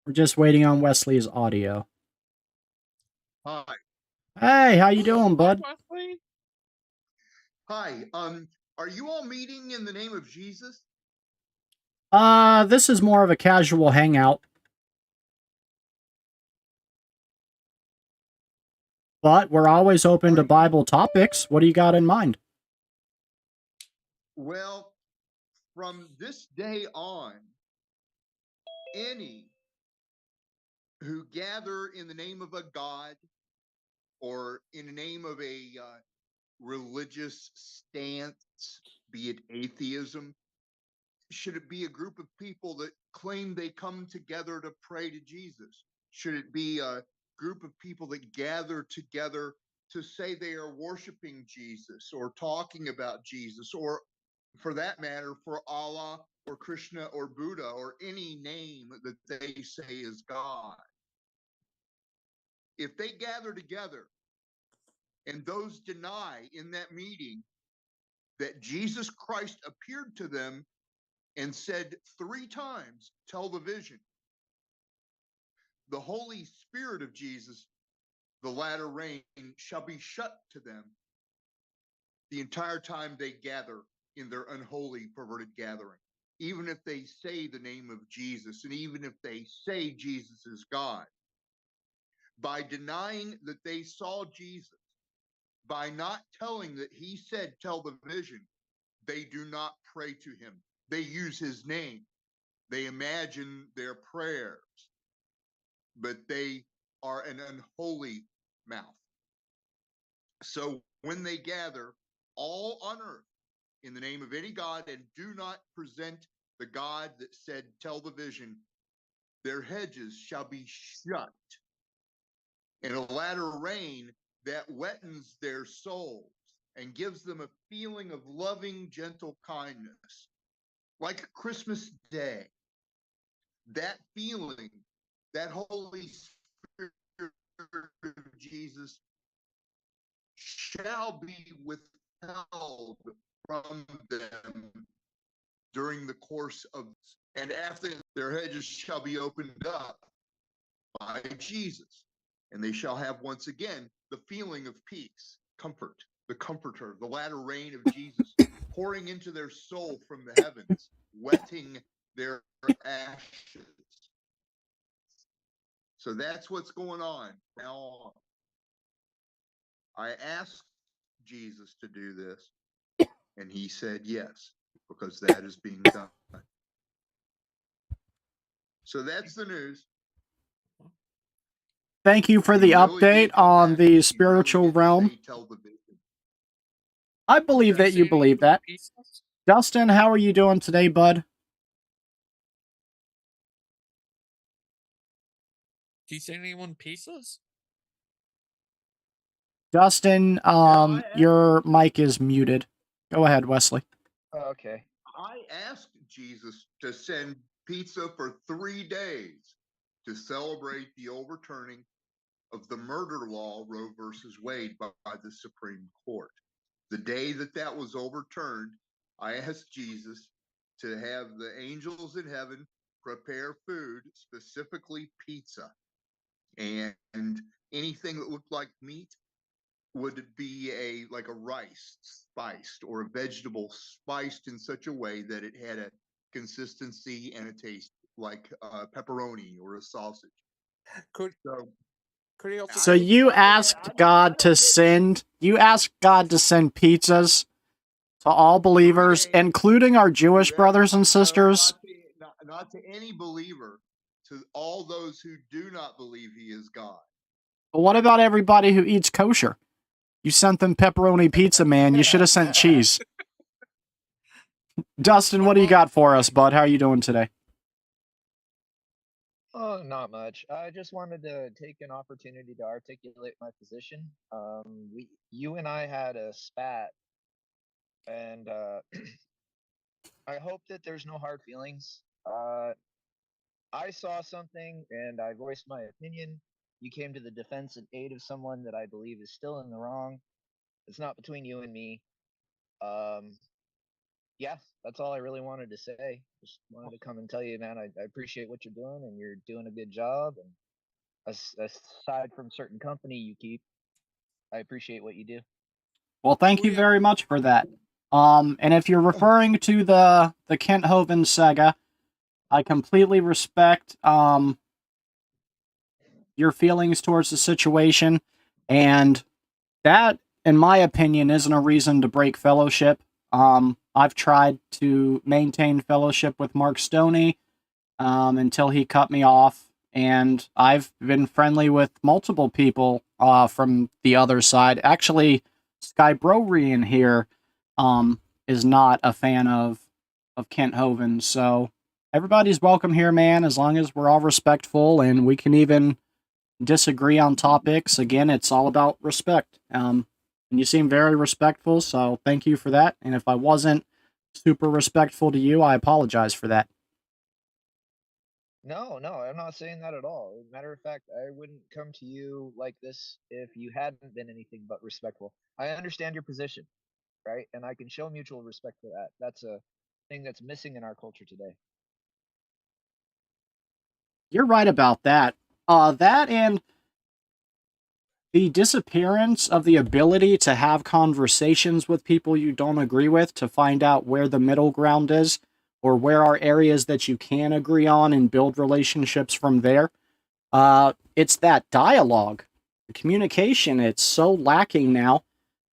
We're just waiting on Wesley's audio. Hi. Hey, how you doing, bud? Hi, Wesley. Hi. Are you all meeting in the name of Jesus? This is more of a casual hangout. But we're always open to Bible topics. What do you got in mind? Well, from this day on, any who gather in the name of a god or in the name of a religious stance, be it atheism, should it be a group of people that claim they come together to pray to Jesus? Should it be a group of people that gather together to say they are worshiping Jesus or talking about Jesus, or for that matter, for Allah or Krishna or Buddha or any name that they say is God? If they gather together and those deny in that meeting that Jesus Christ appeared to them and said 3 times, tell the vision, the Holy Spirit of Jesus, the latter rain, shall be shut to them the entire time they gather in their unholy, perverted gathering. Even if they say the name of Jesus, and even if they say Jesus is God, by denying that they saw Jesus, by not telling that he said, tell the vision, they do not pray to him. They use his name. They imagine their prayers, but they are an unholy mouth. So when they gather all on earth in the name of any God and do not present the God that said, tell the vision, their hedges shall be shut, and a latter rain that wettens their souls and gives them a feeling of loving, gentle kindness, like Christmas Day. That feeling, that Holy Spirit of Jesus shall be withheld from them during the course of, and after their hedges shall be opened up by Jesus, and they shall have once again the feeling of peace, comfort, the comforter, the latter rain of Jesus pouring into their soul from the heavens, wetting their ashes. So that's what's going on now on. I asked Jesus to do this, and he said yes, because that is being done. So that's the news. Thank you for He the really update did come on back. the He really spiritual did realm. say, tell the vision. I believe Did he that say you anything believe about that. pieces? Dustin, how are you doing today, bud? Did he say anyone pieces? Dustin, I your mic is muted. Go ahead, Wesley. Oh, okay. I asked Jesus to send pizza for 3 days to celebrate the overturning of the murder law, Roe versus Wade, by the Supreme Court. The day that was overturned, I asked Jesus to have the angels in heaven prepare food, specifically pizza, and anything that looked like meat would be like a rice spiced, or a vegetable spiced in such a way that it had a consistency and a taste like pepperoni or a sausage. Could So could he also So you asked God to send pizzas to all believers, including our Jewish brothers and sisters? Not to any believer, to all those who do not believe he is God. But what about everybody who eats kosher? You sent them pepperoni pizza, man. You should have sent cheese. Dustin, what do you got for us, bud? How are you doing today? Oh, not much. I just wanted to take an opportunity to articulate my position. You and I had a spat, and I hope that there's no hard feelings. I saw something and I voiced my opinion. You came to the defense and aid of someone that I believe is still in the wrong. It's not between you and me. Yeah, that's all I really wanted to say. Just wanted to come and tell you, man, I appreciate what you're doing, and you're doing a good job. And aside from certain company you keep, I appreciate what you do. Well, thank you very much for that. And if you're referring to the Kent Hovind saga, I completely respect your feelings towards the situation, and that, in my opinion, isn't a reason to break fellowship. I've tried to maintain fellowship with Mark Stoney until he cut me off, and I've been friendly with multiple people from the other side. Actually, Sky Brorian here is not a fan of Kent Hovind, so everybody's welcome here, man, as long as we're all respectful and we can even disagree on topics. Again, it's all about respect. And you seem very respectful, so thank you for that. And if I wasn't super respectful to you, I apologize for that. No, I'm not saying that at all. Matter of fact, I wouldn't come to you like this if you hadn't been anything but respectful. I understand your position, right? And I can show mutual respect for that. That's a thing that's missing in our culture today. You're right about that. That and the disappearance of the ability to have conversations with people you don't agree with to find out where the middle ground is, or where are areas that you can agree on and build relationships from there. It's that dialogue, the communication. It's so lacking now,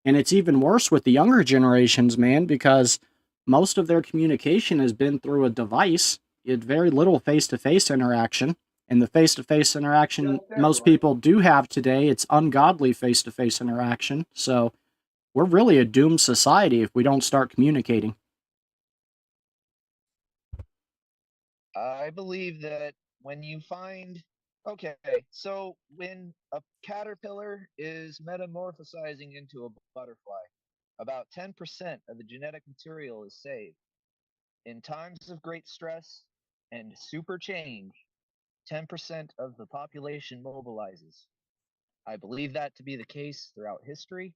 and it's even worse with the younger generations, man, because most of their communication has been through a device. You had very little face-to-face interaction. And the face-to-face interaction most people do have today, it's ungodly face-to-face interaction. So we're really a doomed society if we don't start communicating. I believe that when you find, okay, so when a caterpillar is metamorphosizing into a butterfly, about 10% of the genetic material is saved. In times of great stress and super change, 10% of the population mobilizes. I believe that to be the case throughout history,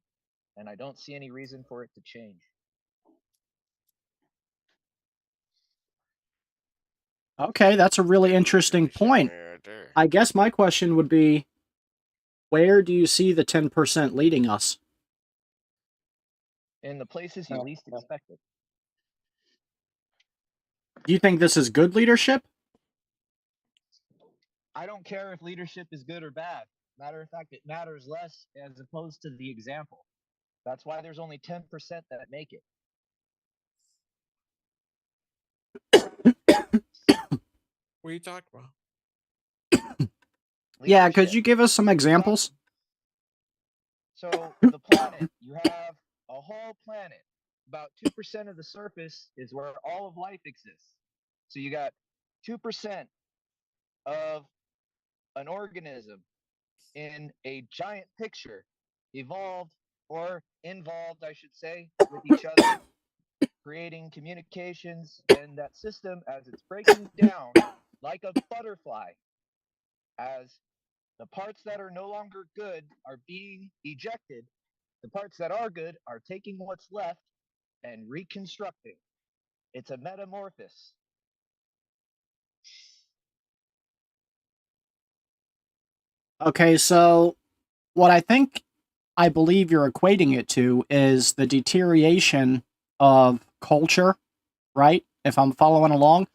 and I don't see any reason for it to change. Okay, that's a really interesting point. I guess my question would be, where do you see the 10% leading us? In the places you least expect it. Do you think this is good leadership? I don't care if leadership is good or bad. Matter of fact, it matters less as opposed to the example. That's why there's only 10% that make it. What are you talking about? Yeah, could you give us some examples? So the planet, you have a whole planet. About 2% of the surface is where all of life exists. So you got 2% of an organism in a giant picture, evolved or involved, I should say, with each other. creating communications, and that system, as it's breaking down like a butterfly, as the parts that are no longer good are being ejected, the parts that are good are taking what's left and reconstructing. It's a metamorphosis. Okay, so what I believe you're equating it to is the deterioration of culture, right? If I'm following along,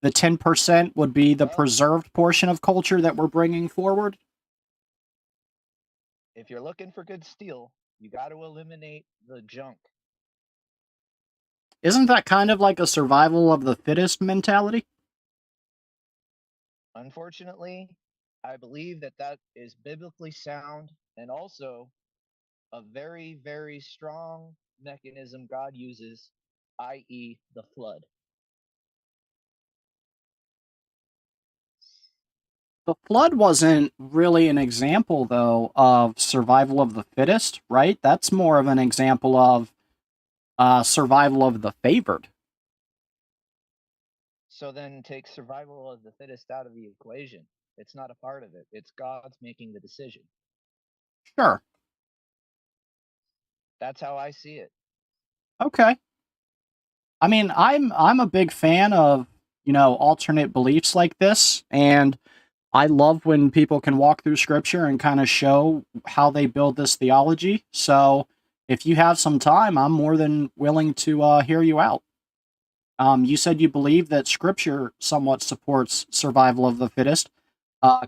the 10% would be the Well, preserved portion of culture that we're bringing forward. if you're looking for good steel, you got to eliminate the junk. Isn't that kind of like a survival of the fittest mentality? Unfortunately, I believe that that is biblically sound and also a very, very strong mechanism God uses, i.e., the flood. The flood wasn't really an example, though, of survival of the fittest, right? That's more of an example of survival of the favored. So then take survival of the fittest out of the equation. It's not a part of it. It's God's making the decision. Sure. That's how I see it. Okay. I mean, I'm a big fan of, alternate beliefs like this, and I love when people can walk through scripture and kind of show how they build this theology. So, if you have some time, I'm more than willing to hear you out. You said you believe that scripture somewhat supports survival of the fittest.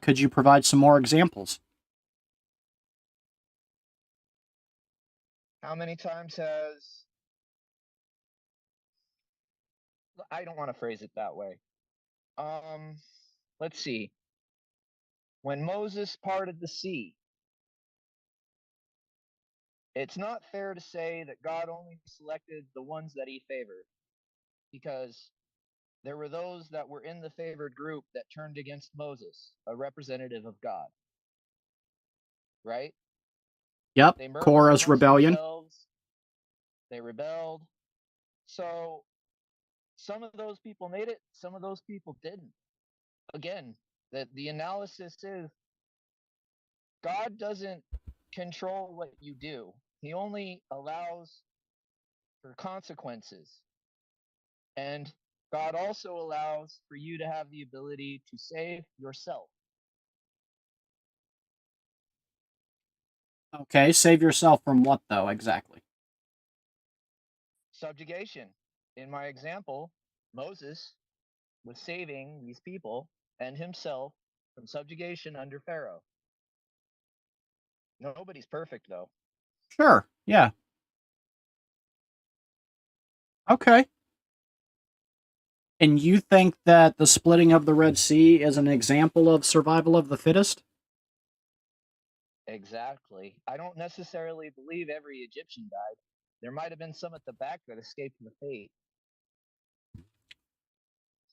Could you provide some more examples? How many times has. I don't want to phrase it that way. Let's see. When Moses parted the sea, it's not fair to say that God only selected the ones that he favored, because there were those that were in the favored group that turned against Moses, a representative of God, right? Yep, They murmured Korah's amongst rebellion. themselves, they rebelled. So some of those people made it, some of those people didn't. Again, the analysis is God doesn't control what you do, he only allows for consequences. And God also allows for you to have the ability to save yourself. Okay, save yourself from what, though, exactly? Subjugation. In my example, Moses was saving these people and himself from subjugation under Pharaoh. Nobody's perfect, though. Sure, yeah. Okay. And you think that the splitting of the Red Sea is an example of survival of the fittest? Exactly. I don't necessarily believe every Egyptian died. There might have been some at the back that escaped the fate.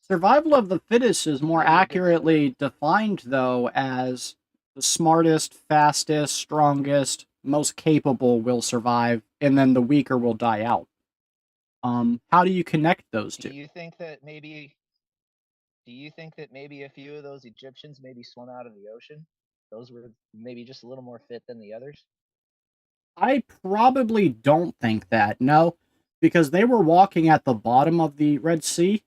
Survival of the fittest is more Really good story. accurately defined, though, as the smartest, fastest, strongest, most capable will survive, and then the weaker will die out. How do you connect those Do two? you think that maybe a few of those Egyptians maybe swum out of the ocean? Those were maybe just a little more fit than the others? I probably don't think that, no, because they were walking at the bottom of the Red Sea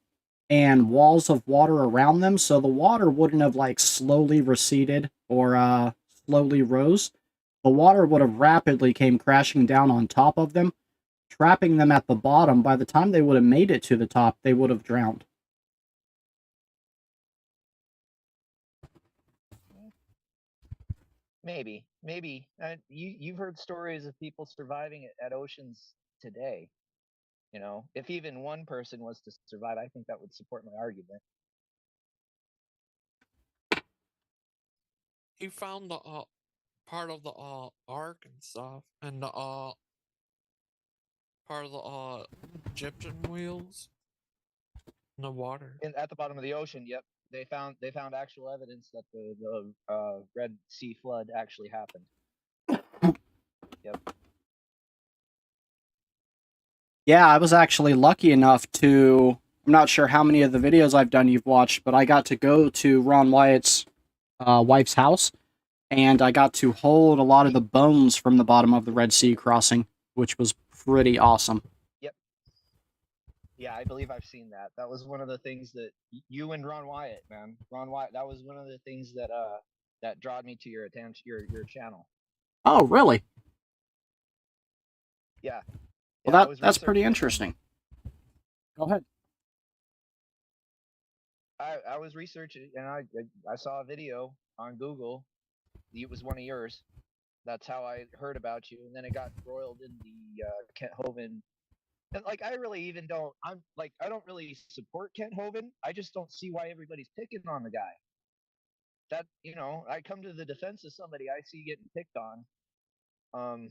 and walls of water around them, so the water wouldn't have like slowly receded or slowly rose. The water would have rapidly came crashing down on top of them, trapping them at the bottom. By the time they would have made it to the top, they would have drowned. Maybe. You've heard stories of people surviving at oceans today. You know, if even one person was to survive, I think that would support my argument. He found the part of the ark and stuff, and the part of the Egyptian wheels in the water. At the bottom of the ocean, yep, they found actual evidence that the Red Sea flood actually happened. Yep. Yeah, I was actually lucky enough to. I'm not sure how many of the videos I've done you've watched, but I got to go to Ron Wyatt's wife's house, and I got to hold a lot of the bones from the bottom of the Red Sea crossing, which was pretty awesome. Yep. Yeah, I believe I've seen that. That was one of the things that you and Ron Wyatt, man. Ron Wyatt, that was one of the things that that drawed me to your attention, your channel. Oh, really? Yeah. Well, Yeah, I was that's pretty researching them. interesting. Go ahead. I was researching and I saw a video on Google. It was one of yours. That's how I heard about you, and then it got broiled in the Kent Hovind. And like, I really even don't. I'm like, I don't really support Kent Hovind. I just don't see why everybody's picking on the guy. That, you know, I come to the defense of somebody I see getting picked on.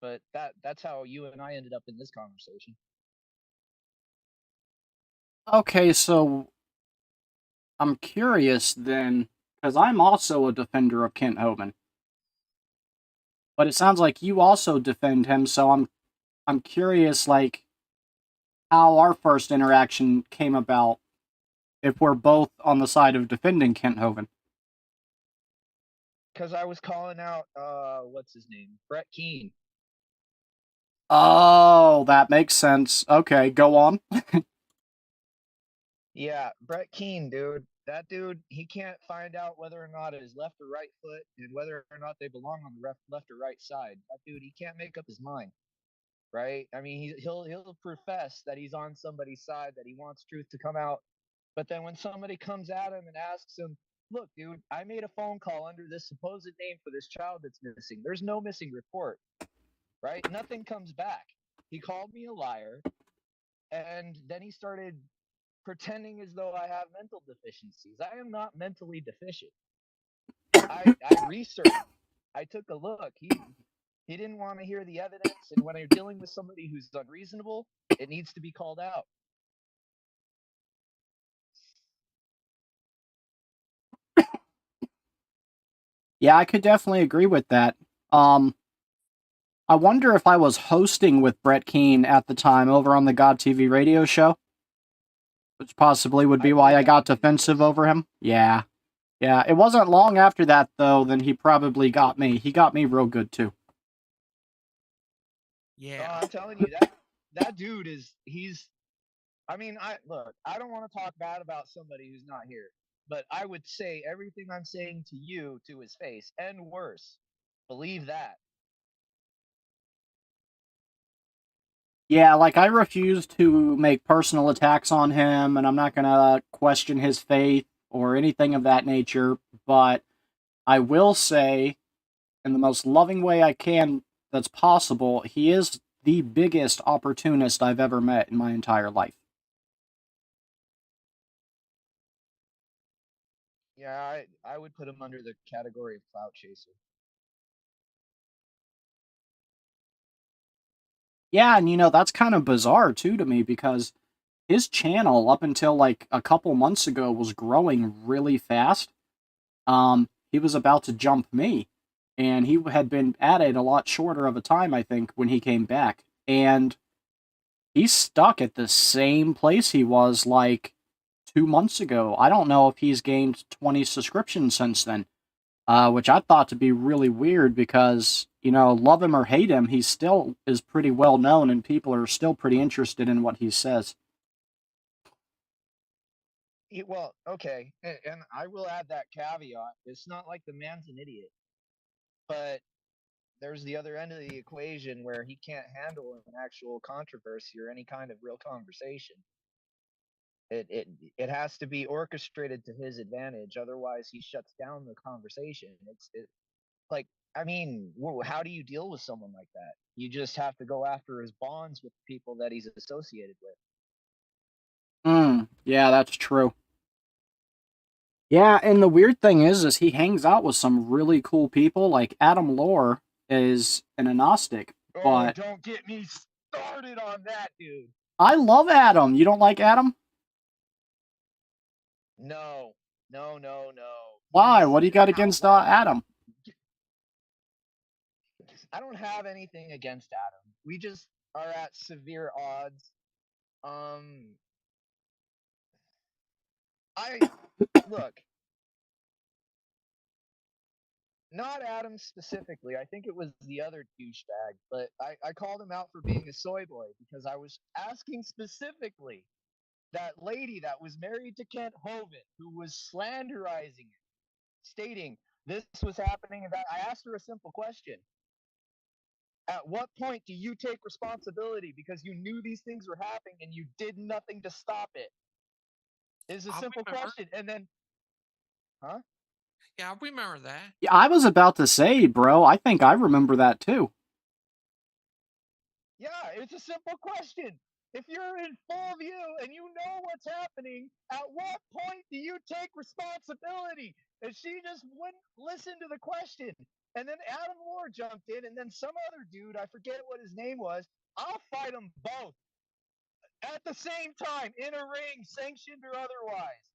But that's how you and I ended up in this conversation. Okay, so I'm curious then, because I'm also a defender of Kent Hovind, but it sounds like you also defend him. So I'm curious, like, how our first interaction came about. If we're both on the side of defending Kent Hovind. Because I was calling out, what's his name, Brett Keane. Oh, that makes sense. Okay, go on. Yeah, Brett Keane, dude. That dude, he can't find out whether or not it is left or right foot and whether or not they belong on the left or right side. That dude, he can't make up his mind, right? I mean, he'll profess that he's on somebody's side, that he wants truth to come out, but then when somebody comes at him and asks him, "Look, dude, I made a phone call under this supposed name for this child that's missing. There's no missing report, right? Nothing comes back. He called me a liar, and then he started pretending as though I have mental deficiencies. I am not mentally deficient. I researched. I took a look. He didn't want to hear the evidence, and when you're dealing with somebody who's unreasonable, it needs to be called out. Yeah, I could definitely agree with that. I wonder if I was hosting with Brett Keane at the time over on the God TV radio show, which possibly would be why I got defensive over him. Yeah. Yeah, it wasn't long after that, though, then he probably got me. He got me real good, too. Yeah. I'm telling you, that dude I mean, I don't want to talk bad about somebody who's not here, but I would say everything I'm saying to you to his face and worse. Believe that. Yeah, like, I refuse to make personal attacks on him, and I'm not gonna question his faith or anything of that nature, but I will say, in the most loving way I can that's possible, he is the biggest opportunist I've ever met in my entire life. Yeah, I would put him under the category of clout chaser. Yeah, and that's kind of bizarre too to me because his channel up until like a couple months ago was growing really fast. He was about to jump me, and he had been at it a lot shorter of a time, I think, when he came back. And he's stuck at the same place he was like 2 months ago. I don't know if he's gained 20 subscriptions since then, which I thought to be really weird because, love him or hate him, he still is pretty well known and people are still pretty interested in what he says. Well, okay, and I will add that caveat. It's not like the man's an idiot, but there's the other end of the equation where he can't handle an actual controversy or any kind of real conversation. It has to be orchestrated to his advantage, otherwise he shuts down the conversation. Like, I mean, how do you deal with someone like that? You just have to go after his bonds with the people that he's associated with. Yeah, that's true. Yeah, and the weird thing is he hangs out with some really cool people. Like Adam Lore is an agnostic, Oh, but don't get me started on that, dude. I love Adam. You don't like Adam? No, no, no, no. Why? What do you got against Adam? I don't have anything against Adam. are at severe odds. I look, not Adam specifically. I think it was the other douchebag, but I called him out for being a soy boy because I was asking specifically that lady that was married to Kent Hovind, who was slanderizing it, stating this was happening and that. I asked her a simple question. At what point do you take responsibility because you knew these things were happening and you did nothing to stop it? It's a I simple remember. question. And then, huh? Yeah, I remember that. Yeah, I was about to say, bro, I think I remember that too. Yeah, it's a simple question. If you're in full view and you know what's happening, at what point do you take responsibility? And she just wouldn't listen to the question. And then Adam Moore jumped in, and then some other dude, I forget what his name was. I'll fight them both at the same time in a ring, sanctioned or otherwise.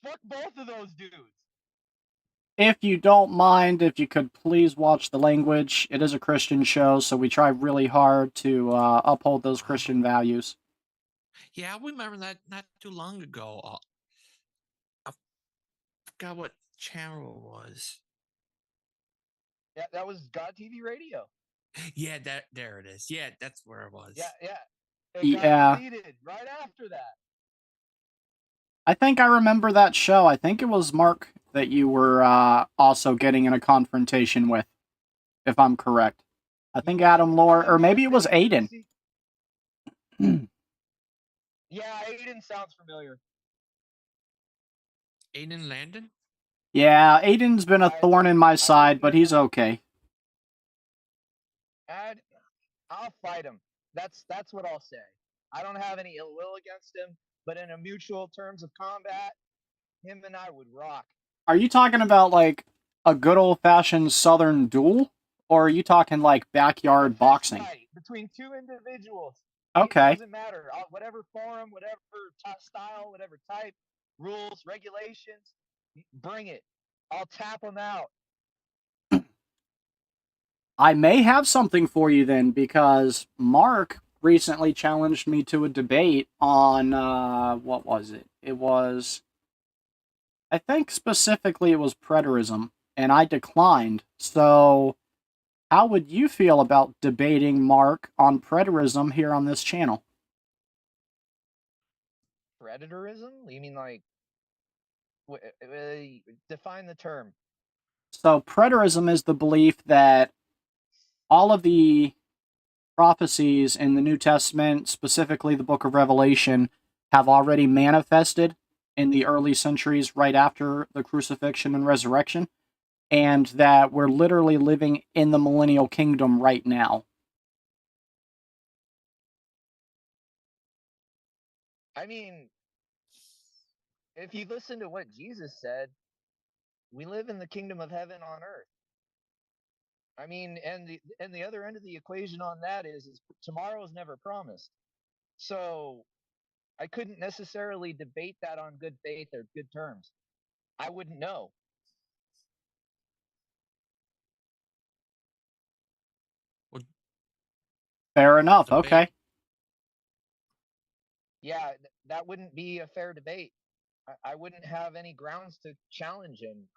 Fuck both of those dudes. If you don't mind, if you could please watch the language. It is a Christian show, so we try really hard to uphold those Christian values. Yeah, I remember that not too long ago. I forgot what channel it was. Yeah, that was God TV Radio. Yeah, there it is. Yeah, that's where it was. Yeah. It Yeah. got deleted right after that. I think I remember that show. I think it was Mark that you were also getting in a confrontation with, if I'm correct. I think Adam Lore, or maybe it was Aiden. Yeah, Aiden sounds familiar. Aiden Landon? Yeah, Aiden's been a thorn in my side, but he's okay. And I'll fight him. That's what I'll say. I don't have any ill will against him, but in a mutual terms of combat, him and I would rock. Are you talking about like a good old fashioned Southern duel, or are you talking like backyard boxing? Fight between two individuals. Okay. It doesn't matter. Whatever form, whatever style, whatever type, rules, regulations, bring it. I'll tap them out. I may have something for you then, because Mark recently challenged me to a debate on, what was it? It was, I think specifically it was preterism, and I declined. So, how would you feel about debating Mark on preterism here on this channel? Predatorism? You mean like, define the term. So, preterism is the belief that all of the prophecies in the New Testament, specifically the book of Revelation, have already manifested in the early centuries right after the crucifixion and resurrection, and that we're literally living in the millennial kingdom right now. I mean, if you listen to what Jesus said, we live in the kingdom of heaven on earth. I mean, and the other end of the equation on that is tomorrow is never promised. So I couldn't necessarily debate that on good faith or good terms. I wouldn't know. Fair enough. Debate. Okay. Yeah, that wouldn't be a fair debate. I wouldn't have any grounds to challenge him.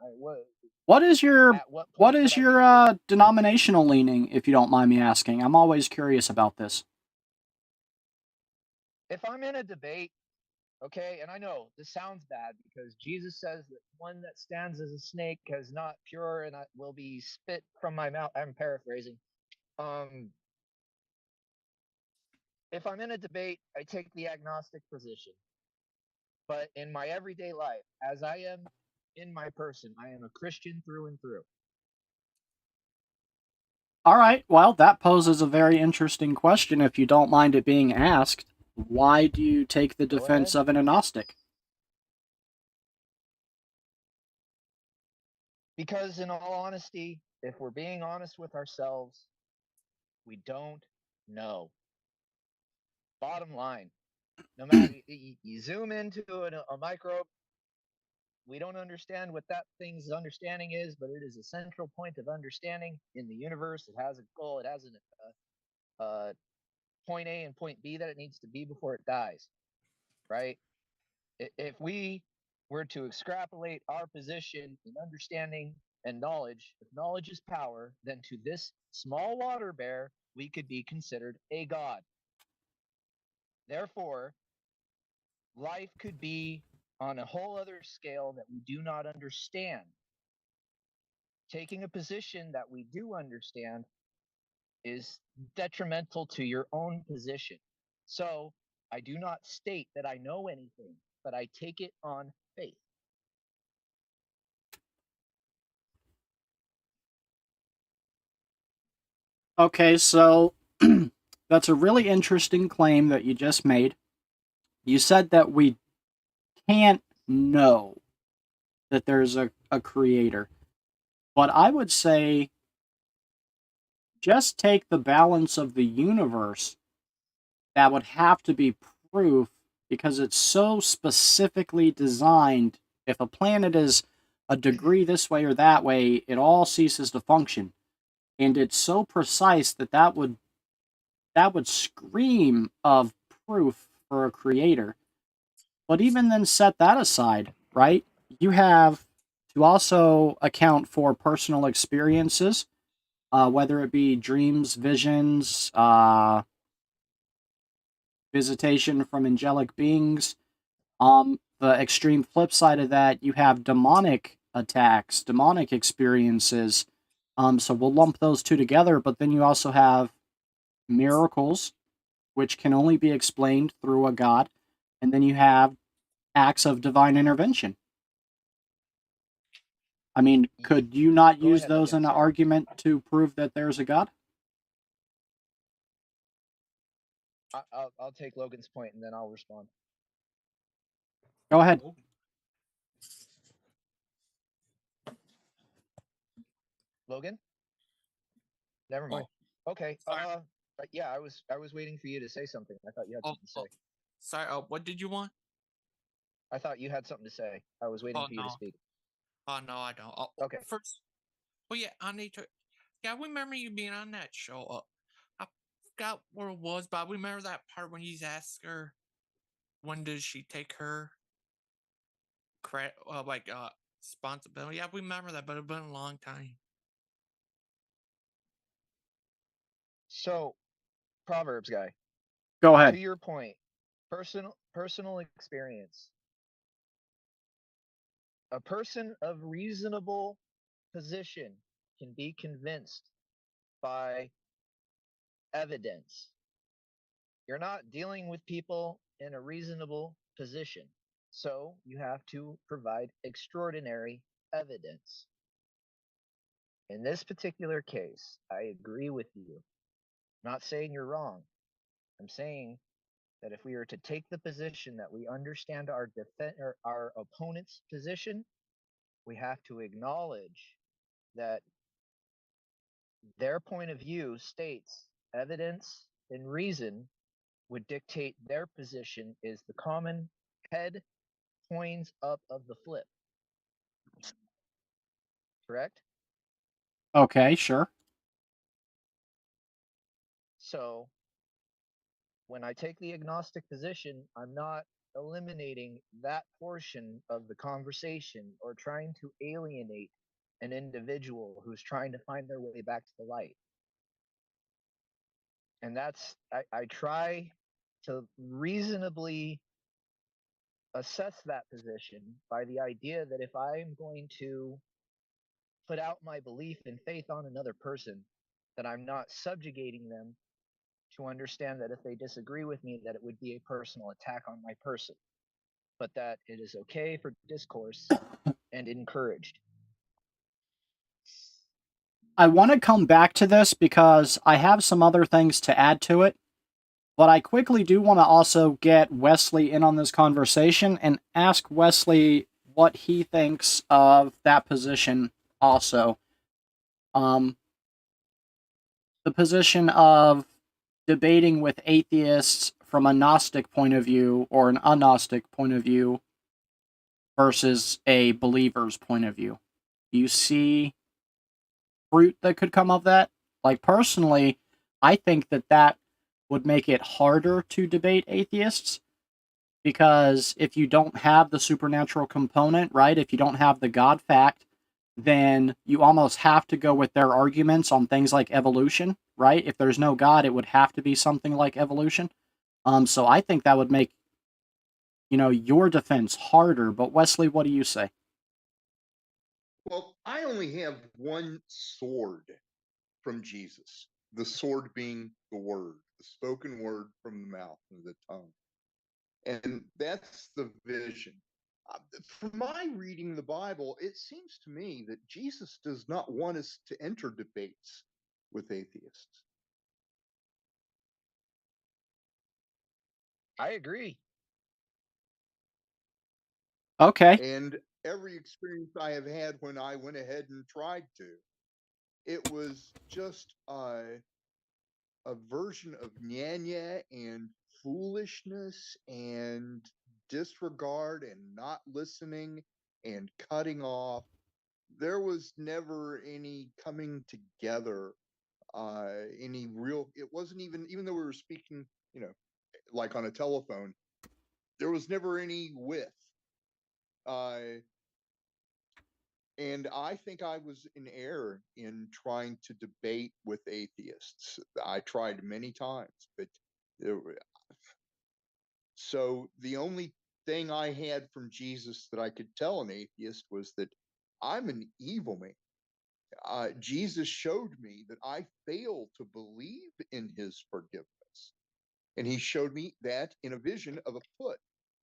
What is your at what point what would is I be your denominational leaning, if you don't mind me asking? I'm always curious about this. If I'm in a debate, okay, and I know this sounds bad because Jesus says that one that stands as a snake is not pure and will be spit from my mouth. I'm paraphrasing. If I'm in a debate, I take the agnostic position. But in my everyday life, as I am in my person, I am a Christian through and through. All right, well, that poses a very interesting question, if you don't mind it being asked. Why do you take the defense of an agnostic? Because, in all honesty, if we're being honest with ourselves, we don't know. Bottom line, no matter you zoom into a microbe, we don't understand what that thing's understanding is, but it is a central point of understanding in the universe. It has a goal. It has point A and point B that it needs to be before it dies, right? If we were to extrapolate our position in understanding and knowledge, if knowledge is power, then to this small water bear, we could be considered a god. Therefore, life could be on a whole other scale that we do not understand. Taking a position that we do understand is detrimental to your own position. So I do not state that I know anything, but I take it on faith. Okay, so that's a really interesting claim that you just made. You said that we can't know that there's a creator. But I would say just take the balance of the universe. That would have to be proof because it's so specifically designed. If a planet is a degree this way or that way, it all ceases to function. And it's so precise that that would scream of proof for a creator. But even then, set that aside, right? You have to also account for personal experiences, whether it be dreams, visions, visitation from angelic beings. The extreme flip side of that, you have demonic attacks, demonic experiences. So we'll lump those two together, but then you also have miracles, which can only be explained through a god, and then you have acts of divine intervention. I mean, could you not Go use ahead, those Logan, in an sorry. argument to prove that there's a god? I'll take Logan's point and then I'll respond. Go ahead. Logan? Never mind. Okay. sorry. Yeah, I was waiting for you to say something. I thought you had something to say. Sorry, what did you want? I thought you had something to say. I was waiting for you to no. speak. Oh, no, I don't. Okay. First, yeah, I need to. Yeah, I remember you being on that show. I forgot where it was, but I remember that part when he's asked her, when does she take her credit, responsibility. Yeah, I remember that, but it's been a long time. So, Proverbs guy, Go to ahead. your point, personal experience. A person of reasonable position can be convinced by evidence. You're not dealing with people in a reasonable position, so you have to provide extraordinary evidence. In this particular case, I agree with you. I'm not saying you're wrong. I'm saying that if we are to take the position that we understand our opponent's position, we have to acknowledge that their point of view states evidence and reason would dictate their position is the common head coins up of the flip. Correct? Okay, sure. So when I take the agnostic position, I'm not eliminating that portion of the conversation or trying to alienate an individual who's trying to find their way back to the light. And I try to reasonably assess that position by the idea that if I'm going to put out my belief and faith on another person, that I'm not subjugating them to understand that if they disagree with me, that it would be a personal attack on my person, but that it is okay for discourse and encouraged. I want to come back to this because I have some other things to add to it, but I quickly do want to also get Wesley in on this conversation and ask Wesley what he thinks of that position also. The position of debating with atheists from a Gnostic point of view or an agnostic point of view versus a believer's point of view. Do you see fruit that could come of that? Like, personally, I think that that would make it harder to debate atheists, because if you don't have the supernatural component, right, if you don't have the God fact, then you almost have to go with their arguments on things like evolution, right? If there's no God, it would have to be something like evolution. So I think that would make, your defense harder. But Wesley, what do you say? Well, I only have one sword from Jesus, the sword being the word, the spoken word from the mouth and the tongue. And that's the vision. From my reading the Bible, it seems to me that Jesus does not want us to enter debates with atheists. I agree. Okay. And every experience I have had when I went ahead and tried to, it was just a version of nyanya and foolishness and disregard and not listening and cutting off. There was never any coming together, any real, it wasn't even though we were speaking, like on a telephone, there was never any width. And I think I was in error in trying to debate with atheists. I tried many times, but so the only thing I had from Jesus that I could tell an atheist was that I'm an evil man. Jesus showed me that I fail to believe in his forgiveness. And he showed me that in a vision of a foot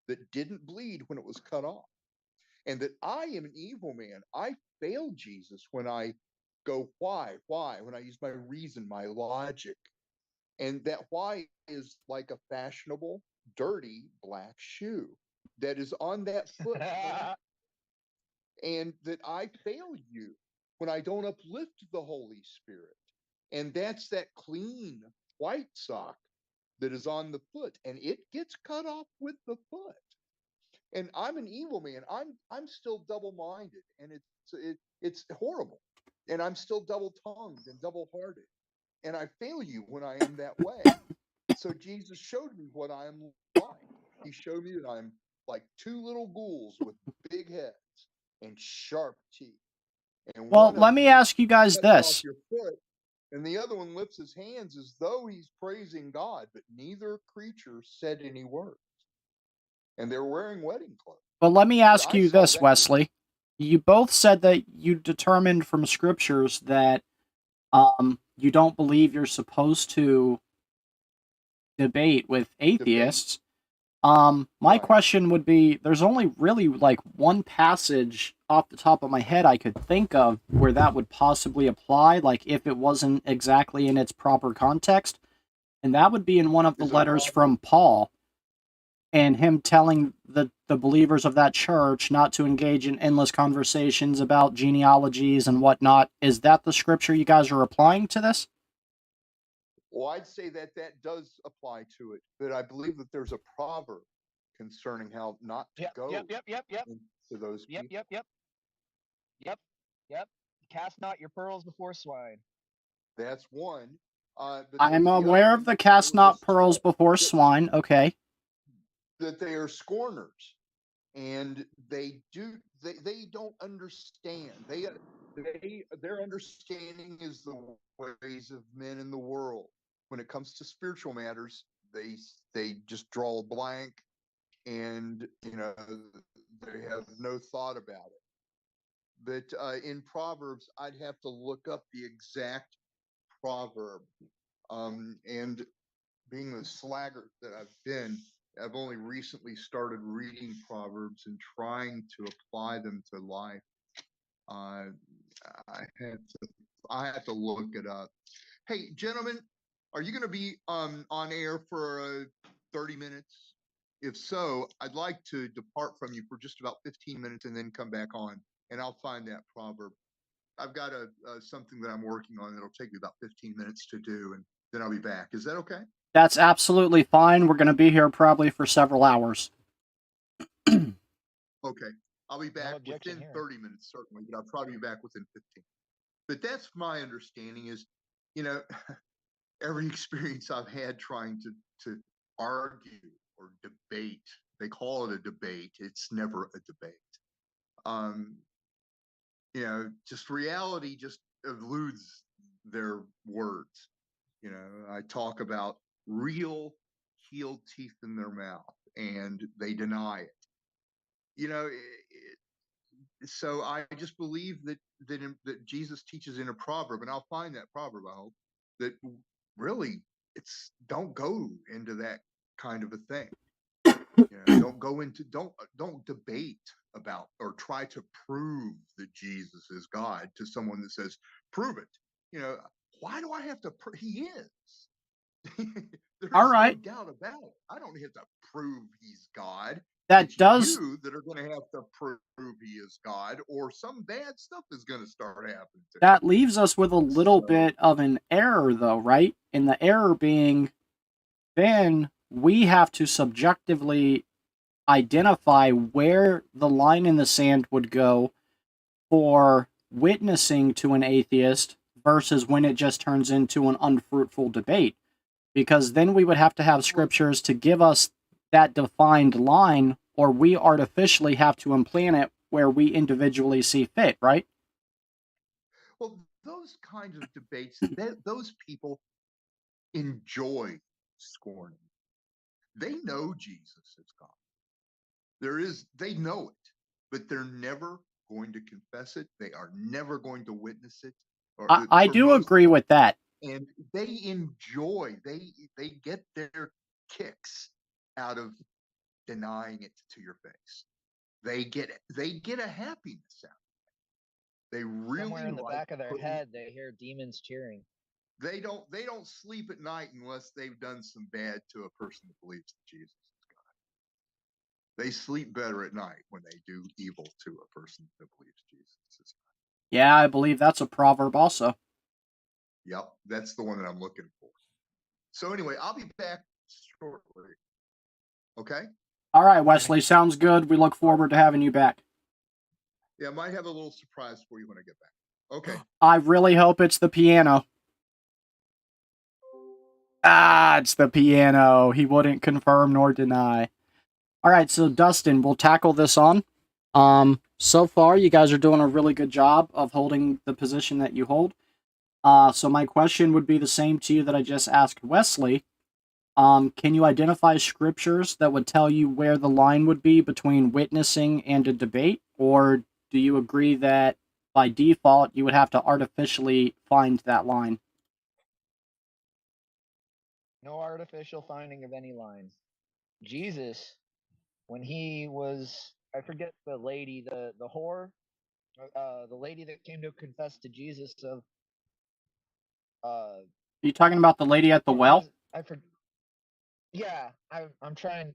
that didn't bleed when it was cut off. And that I am an evil man. I fail Jesus when I go, why, when I use my reason, my logic. And that why is like a fashionable, dirty black shoe that is on that foot. And that I fail you when I don't uplift the Holy Spirit. And that's that clean white sock that is on the foot, and it gets cut off with the foot. And I'm an evil man. I'm still double-minded, and it's horrible. And I'm still double-tongued and double-hearted. And I fail you when I am that way. So Jesus showed me what I am like. He showed me that I'm like two little ghouls with big heads and sharp teeth. And Well, one let of me them ask you guys cuts off this. your foot, and the other one lifts his hands as though he's praising God, but neither creature said any words. And they're wearing wedding clothes. But let me ask I you saw this, that. Wesley. You both said that you determined from scriptures that you don't believe you're supposed to debate with atheists. My Right. question would be, there's only really like one passage off the top of my head I could think of where that would possibly apply, like if it wasn't exactly in its proper context, and that would be in one of the Is it letters Proverbs? from Paul, and him telling the believers of that church not to engage in endless conversations about genealogies and whatnot. Is that the scripture you guys are applying to this? Well, I'd say that does apply to it, but I believe that there's a proverb concerning how not to go to those people. Yep. Cast not your pearls before swine. That's one. But I'm there's the other aware one, of the cast not pearls before swine. Okay. that they are scorners, and they don't understand. Their understanding is the ways of men in the world. When it comes to spiritual matters, they just draw a blank, and they have no thought about it. But in Proverbs, I'd have to look up the exact proverb. And being the slaggart that I've been, I've only recently started reading Proverbs and trying to apply them to life. I have to look it up. Hey, gentlemen, are you going to be on air for 30 minutes? If so, I'd like to depart from you for just about 15 minutes and then come back on, and I'll find that proverb. I've got something that I'm working on that'll take me about 15 minutes to do, and then I'll be back. Is that okay? That's absolutely fine. We're going to be here probably for several hours. Okay. I'll be back within 30 minutes, certainly, but I'll probably be back within 15. But that's my understanding is, every experience I've had trying to argue or debate, they call it a debate. It's never a debate. Just reality just eludes their words. I talk about real healed teeth in their mouth, and they deny it. So I just believe that Jesus teaches in a proverb, and I'll find that proverb, I hope, that really it's don't go into that kind of a thing. Don't go into don't debate about or try to prove that Jesus is God to someone that says prove it. Why do I have to he is. There's All right. no doubt about it. I don't have to prove he's God. That It's does you that are going to have to prove he is God, or some bad stuff is going to start happening to that leaves us with a little So- bit of an error, though, right? And the error being, then we have to subjectively identify where the line in the sand would go for witnessing to an atheist versus when it just turns into an unfruitful debate. Because then we would have to have scriptures to give us that defined line, or we artificially have to implant it where we individually see fit, right? Well, those kinds of debates, those people enjoy scorning. They know Jesus is God. They know it, but they're never going to confess it. They are never going to witness it. I do agree with that. And they enjoy, they get their kicks out of denying it to your face. They get a happiness out of it. They really Somewhere in the like back of their putting- head, they hear demons cheering. They don't sleep at night unless they've done some bad to a person that believes that Jesus is God. They sleep better at night when they do evil to a person that believes Jesus is God. Yeah, I believe that's a proverb also. Yep, that's the one that I'm looking for. So anyway, I'll be back shortly. Okay? All right, Wesley, sounds good. We look forward to having you back. Yeah, I might have a little surprise for you when I get back. Okay. I really hope it's the piano. Ah, it's the piano. He wouldn't confirm nor deny. All right, so Dustin, we'll tackle this on. So far, you guys are doing a really good job of holding the position that you hold. So my question would be the same to you that I just asked Wesley. Can you identify scriptures that would tell you where the line would be between witnessing and a debate? Or do you agree that by default you would have to artificially find that line? No artificial finding of any lines. Jesus, when he was, I forget the lady, the whore, the lady that came to confess to Jesus of, Are you talking about the lady at the well? I forget. Yeah, I'm trying.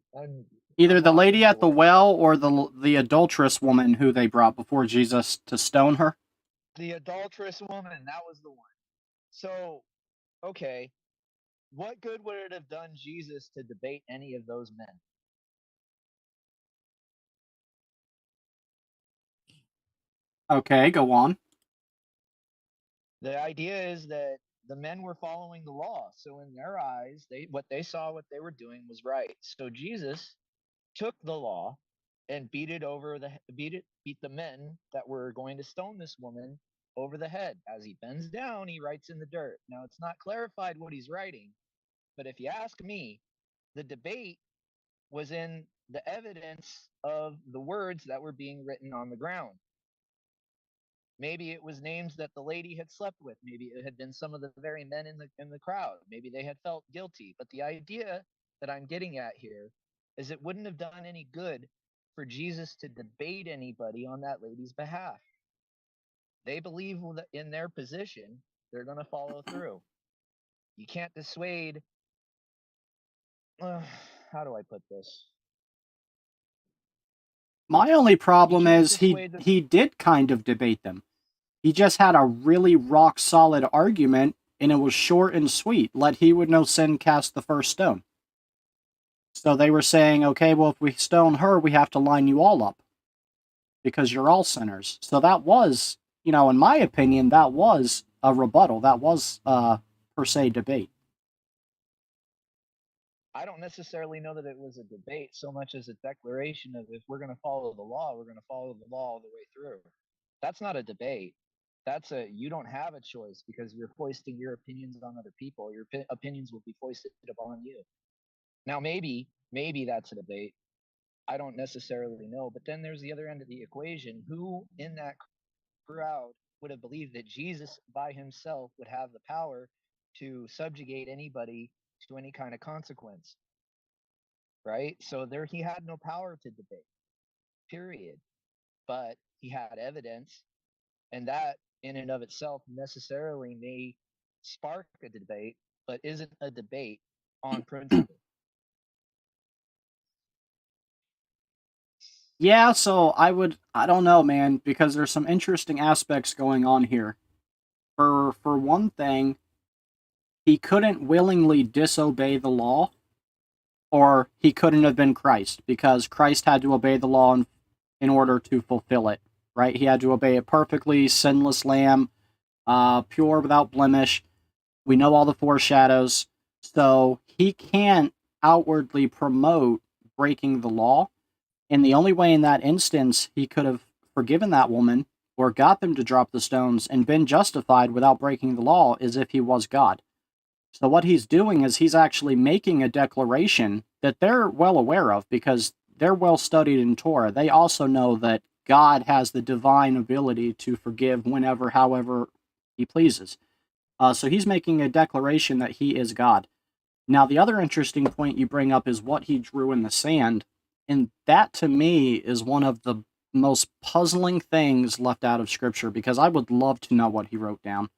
Either I'm the lost lady with at the words. well or the adulterous woman who they brought before Jesus to stone her. The adulterous woman, that was the one. So, okay, what good would it have done Jesus to debate any of those men? Okay, go on. The idea is that the men were following the law, so in their eyes, what they saw, what they were doing was right. So Jesus took the law and beat the men that were going to stone this woman over the head. As he bends down, he writes in the dirt. Now it's not clarified what he's writing, but if you ask me, the debate was in the evidence of the words that were being written on the ground. Maybe it was names that the lady had slept with. Maybe it had been some of the very men in the crowd. Maybe they had felt guilty. But the idea that I'm getting at here is it wouldn't have done any good for Jesus to debate anybody on that lady's behalf. They believe in their position, they're going to follow through. You can't dissuade. How do I put this? My only problem can't is he dissuade the- he did kind of debate them. He just had a really rock solid argument, and it was short and sweet. Let he with no sin cast the first stone. So they were saying, okay, well, if we stone her, we have to line you all up because you're all sinners. So that was, in my opinion, that was a rebuttal. That was per se debate. I don't necessarily know that it was a debate so much as a declaration of if we're going to follow the law, we're going to follow the law all the way through. That's not a debate. That's you don't have a choice because you're foisting your opinions on other people. Your opinions will be foisted upon you. Now, maybe that's a debate. I don't necessarily know. But then there's the other end of the equation. Who in that crowd would have believed that Jesus by himself would have the power to subjugate anybody to any kind of consequence? Right? So there he had no power to debate, period. But he had evidence, and that in and of itself necessarily may spark a debate, but isn't a debate on principle. Yeah, so I don't know, man, because there's some interesting aspects going on here. For one thing, he couldn't willingly disobey the law, or he couldn't have been Christ, because Christ had to obey the law in order to fulfill it, right? He had to obey a perfectly sinless lamb, pure without blemish. We know all the foreshadows, so he can't outwardly promote breaking the law. And the only way in that instance he could have forgiven that woman or got them to drop the stones and been justified without breaking the law is if he was God. So what he's doing is he's actually making a declaration that they're well aware of because they're well studied in Torah. They also know that God has the divine ability to forgive whenever, however he pleases. So he's making a declaration that he is God. Now, the other interesting point you bring up is what he drew in the sand. And that, to me, is one of the most puzzling things left out of Scripture because I would love to know what he wrote down.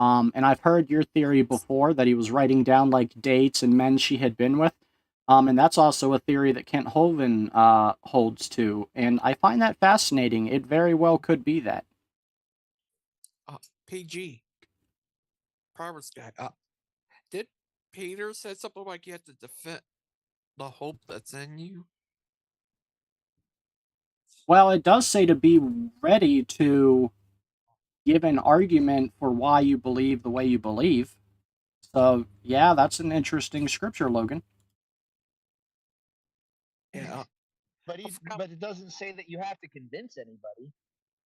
And I've heard your theory before that he was writing down like dates and men she had been with. And that's also a theory that Kent Hovind holds to. And I find that fascinating. It very well could be that. PG. ProverbsGuy. Did Peter say something like you have to defend the hope that's in you? Well, it does say to be ready to give an argument for why you believe the way you believe. So, yeah, that's an interesting scripture, Logan. Yeah. But it doesn't say that you have to convince anybody.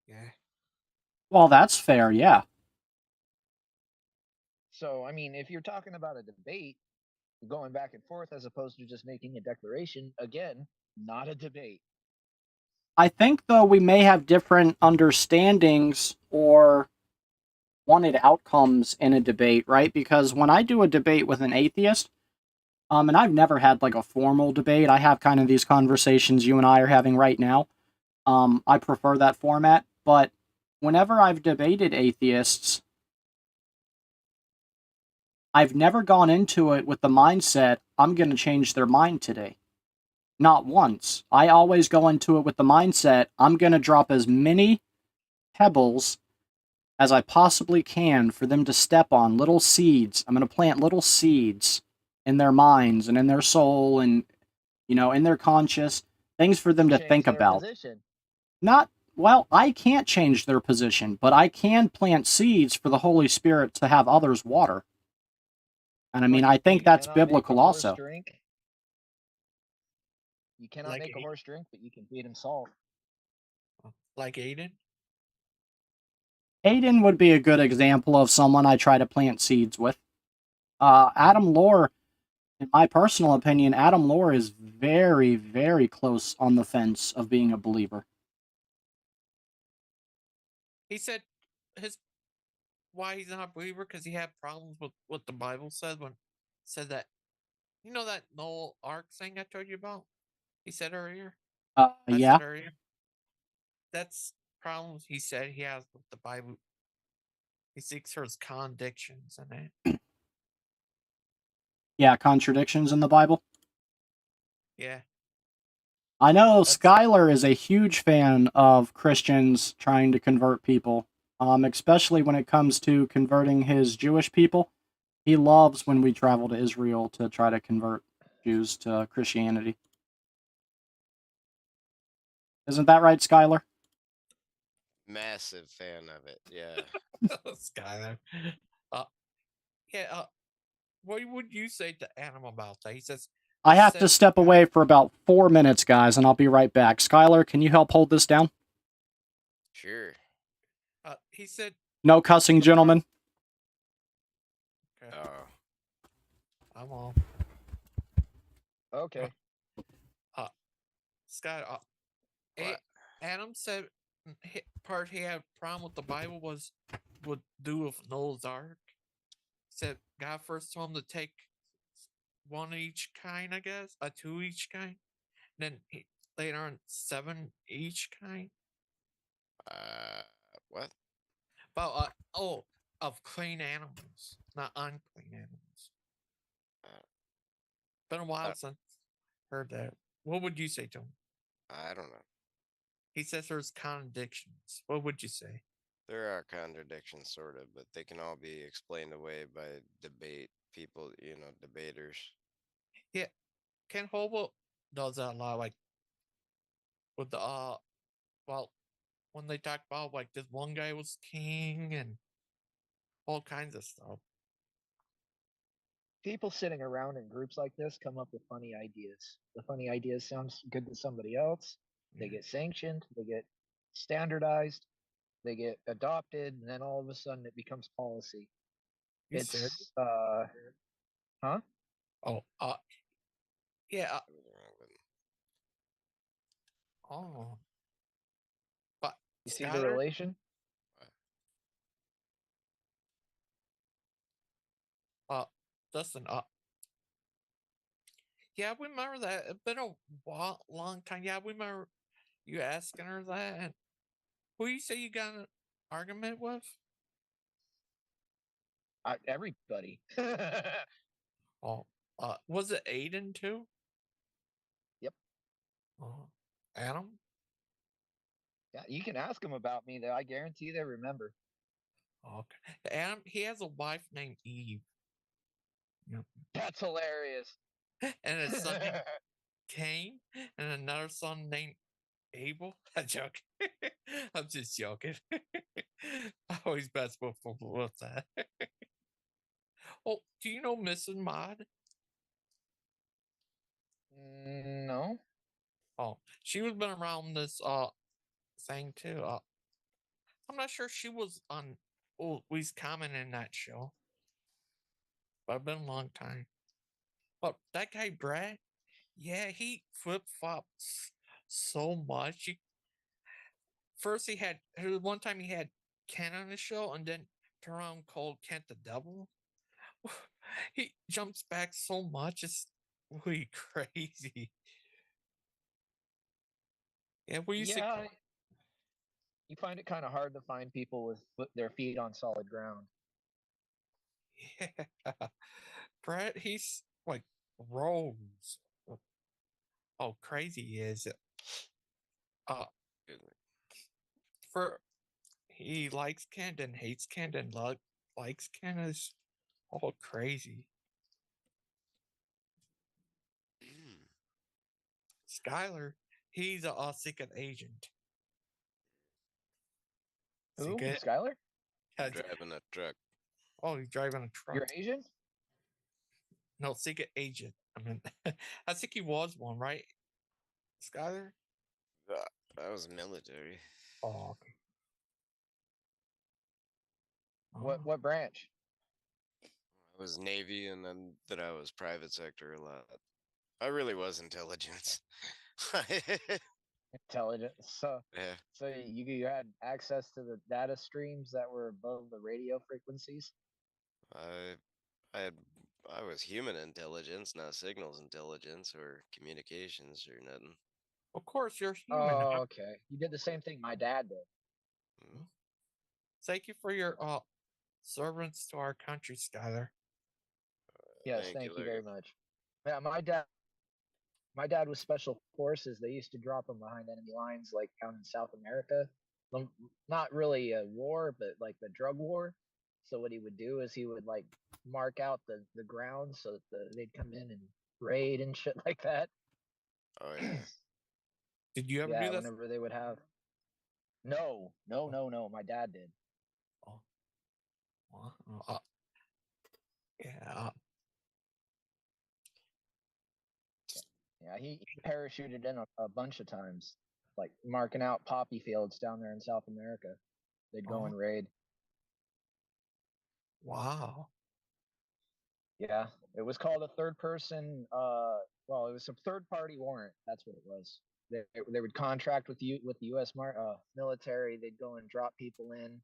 Yeah. Well, that's fair, yeah. So, I mean, if you're talking about a debate, going back and forth as opposed to just making a declaration, again, not a debate. I think, though, we may have different understandings or wanted outcomes in a debate, right? Because when I do a debate with an atheist, and I've never had like a formal debate, I have kind of these conversations you and I are having right now. I prefer that format, but whenever I've debated atheists, I've never gone into it with the mindset, I'm going to change their mind today. Not once. I always go into it with the mindset, I'm going to drop as many pebbles as I possibly can for them to step on, little seeds. I'm going to plant little seeds in their minds and in their soul and, in their conscious, things for them to think about. Position. Not, well, I can't change their position, but I can plant seeds for the Holy Spirit to have others water. And I mean, I think that's biblical also. You cannot make a horse drink, but you can feed him salt. Like Aiden? Aiden would be a good example of someone I try to plant seeds with. Adam Lore, in my personal opinion, Adam Lore is very, very close on the fence of being a believer. He said why he's not a believer because he had problems with what the Bible said when it said that. You know that Noel Ark thing I told you about? He said earlier? Yeah. Said earlier. That's problems he said he has with the Bible. He seeks for his contradictions in it. Yeah, contradictions in the Bible. Yeah. I know Skylar is a huge fan of Christians trying to convert people, especially when it comes to converting his Jewish people. He loves when we travel to Israel to try to convert Jews to Christianity. Isn't that right, Skylar? Massive fan of it, yeah. Skylar. what would you say to Adam about that? He says, I have to said step God- away for about 4 minutes, guys, and I'll be right back. Skylar, can you help hold this down? Sure. He said, No cussing, gentlemen. okay, Oh, I'm on. Okay. Scott, what? Adam said part he had problem with the Bible was would do with Noah's Ark. Said God first told him to take one each kind, I guess, two each kind. Then later on 7 each kind. What? But of clean animals, not unclean animals. Been a while since heard that. What would you say to him? I don't know. He says there's contradictions. What would you say? There are contradictions, sort of, but they can all be explained away by people, debaters. Yeah, Ken Hobo does that a lot, like with the well, when they talk about like this one guy was king and all kinds of stuff. People sitting around in groups like this come up with funny ideas. The funny ideas sounds good to somebody else. They Yeah. get sanctioned, they get standardized, they get adopted, and then all of a sudden it becomes policy. You It's serious? huh? Oh, yeah. Everything wrong with 'em. Oh, but You see the Skylar, relation? Dustin, yeah, we remember that. It's been a long time. Yeah, we remember you asking her that. And who you say you got an argument with? Everybody. Oh, was it Aiden too? Yep. Oh, Adam? Yeah, you can ask them about me. Though I guarantee they remember. Okay. Adam, he has a wife named Eve. Yep. That's hilarious. And a son named Cain, and another son named Abel. I'm joking. I'm just joking. I always best with that. Oh, do you know Mrs. Mod? No. Oh, she was been around this thing too. I'm not sure she was on We's Common in that show, but it's been a long time. But that guy Brad, yeah, he flip flops so much. First, one time he had Ken on the show, and then turn around called Kent the Devil. He jumps back so much, it's really crazy. Yeah, we used Yeah, you find it kind of hard to find people with their feet on solid ground. yeah. Brett, he's like Rose. Oh, crazy he is. Uh, for he likes Ken, hates Ken, likes Ken is all crazy. Mm. Skyler, he's a secret agent. Who? Secret? Skylar? Driving a truck. Oh, he's driving a truck. You're Asian? No, secret agent. I mean, I think he was one, right? Skyler? I was military. Oh, okay. What branch? I was Navy, and then that I was private sector a lot. I really was intelligence. Intelligent. Yeah. So you had access to the data streams that were above the radio frequencies? I was human intelligence, not signals intelligence or communications or nothing. Of course, you're human. Oh, okay. You did the same thing my dad did. Mm. Thank you for your servants to our country, Skyler. Yes, thank you very much. Yeah, my dad was special forces. They used to drop him behind enemy lines, like down in South America. Not really a war, but like the drug war. So what he would do is he would like mark out the ground so that they'd come in and raid and shit like that. Oh yeah. Did you ever Yeah, do that? whenever they would have. No. My dad did. Oh. Yeah. Yeah, he parachuted in a bunch of times, like marking out poppy fields down there in South America. They'd go and raid. Wow. Yeah, it was called a third person. Well, it was a third party warrant. That's what it was. They would contract with the U.S. military. They'd go and drop people in,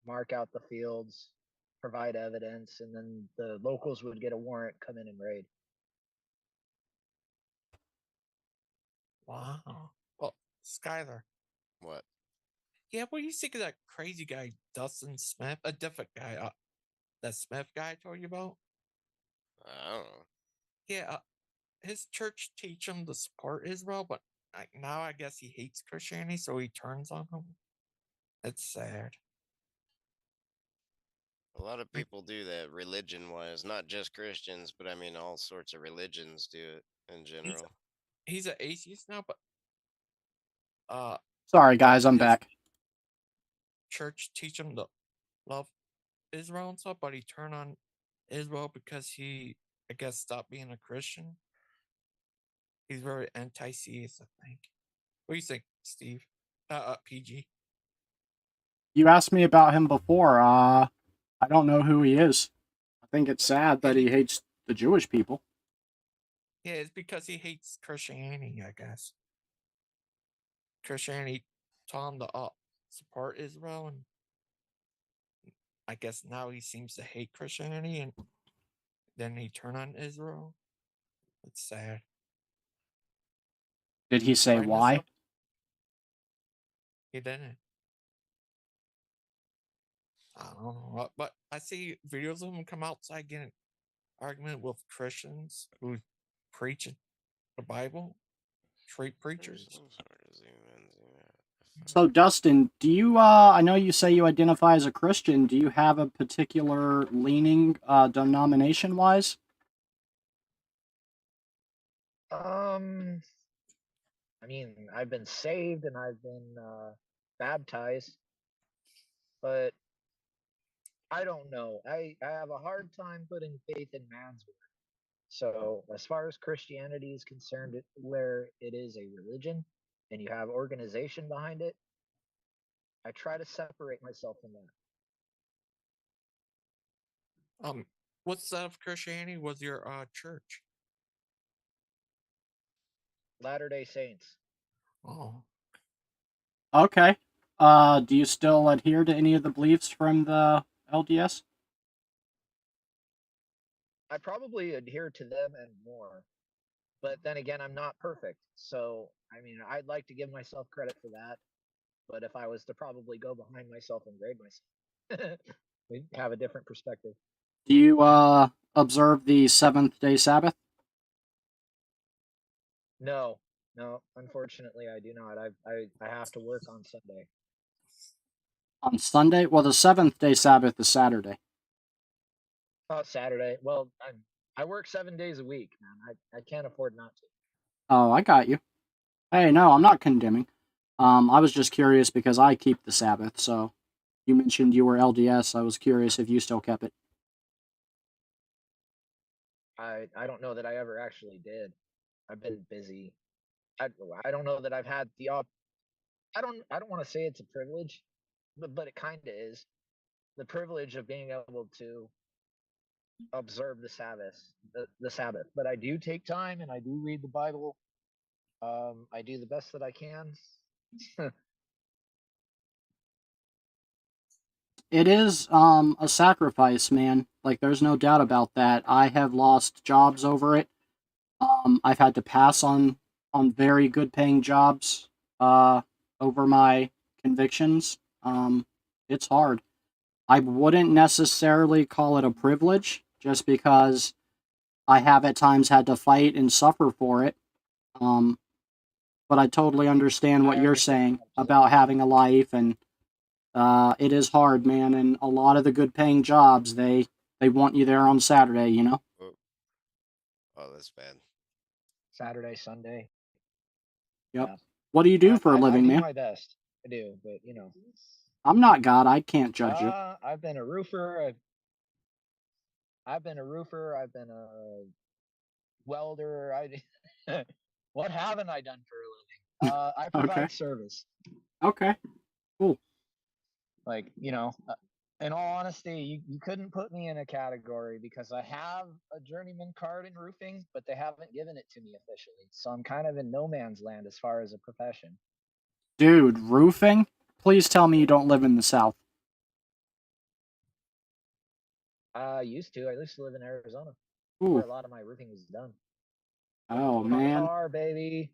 mark out the fields, provide evidence, and then the locals would get a warrant, come in and raid. Wow. Well, Skylar. What? Yeah, what do you think of that crazy guy, Dustin Smith? A different guy. That Smith guy I told you about? I don't know. Yeah, his church teach him to support Israel, but now I guess he hates Christianity, so he turns on him. It's sad. A lot of people do that religion-wise, not just Christians, but I mean all sorts of religions do it in general. He's an atheist now, but Sorry, guys, I'm back. church teach him to love Israel and stuff, but he turned on Israel because he, I guess, stopped being a Christian. He's very anti-theist, I think. What do you think, Steve? PG. You asked me about him before. I don't know who he is. I think it's sad that he hates the Jewish people. Yeah, it's because he hates Christianity, I guess. Christianity told him to support Israel, and I guess now he seems to hate Christianity, and then he turned on Israel. It's sad. Did he say why? He didn't. I don't know, but I see videos of him come outside getting an argument with Christians who preach the Bible, straight preachers. So, Dustin, do you, I know you say you identify as a Christian. Do you have a particular leaning, denomination-wise? I mean, I've been saved and I've been baptized, but I don't know. I have a hard time putting faith in man's word. So, as far as Christianity is concerned, where it is a religion and you have organization behind it, I try to separate myself from that. What side of Christianity was your church? Latter-day Saints. Oh. Okay. Do you still adhere to any of the beliefs from the LDS? I probably adhere to them and more. But then again, I'm not perfect. So, I mean, I'd like to give myself credit for that. But if I was to probably go behind myself and grade myself, we'd have a different perspective. Do you, observe the seventh-day Sabbath? No, unfortunately, I do not. I have to work on Sunday. On Sunday? Well, the seventh-day Sabbath is Saturday. Oh, Saturday. Well, I work 7 days a week, man. I can't afford not to. Oh, I got you. Hey, no, I'm not condemning. I was just curious because I keep the Sabbath, so you mentioned you were LDS. I was curious if you still kept it. I don't know that I ever actually did. I've been busy. I don't know that I've had the I don't want to say it's a privilege, but it kind of is. The privilege of being able to observe the Sabbath. But I do take time and I do read the Bible. I do the best that I can. It is a sacrifice, man. Like, there's no doubt about that. I have lost jobs over it. I've had to pass on very good paying jobs over my convictions. It's hard. I wouldn't necessarily call it a privilege just because I have at times had to fight and suffer for it. But I totally understand what you're saying about having a life, and it is hard, man. And a lot of the good paying jobs, they want you there on Saturday, you know? Oh, that's bad. Saturday, Sunday. Yep. Yeah. What do you do for a living, I do man? my best. I do, but you know. I'm not God. I can't judge you. I've been a roofer. I've been a roofer. I've been a welder. What haven't I done for a living? I provide Okay. service. Okay. Cool. Like, in all honesty, you couldn't put me in a category because I have a journeyman card in roofing, but they haven't given it to me officially. So I'm kind of in no man's land as far as a profession. Dude, roofing? Please tell me you don't live in the South. I used to live in Arizona, Ooh. where a lot of my roofing is done. Oh, man. Tar, baby.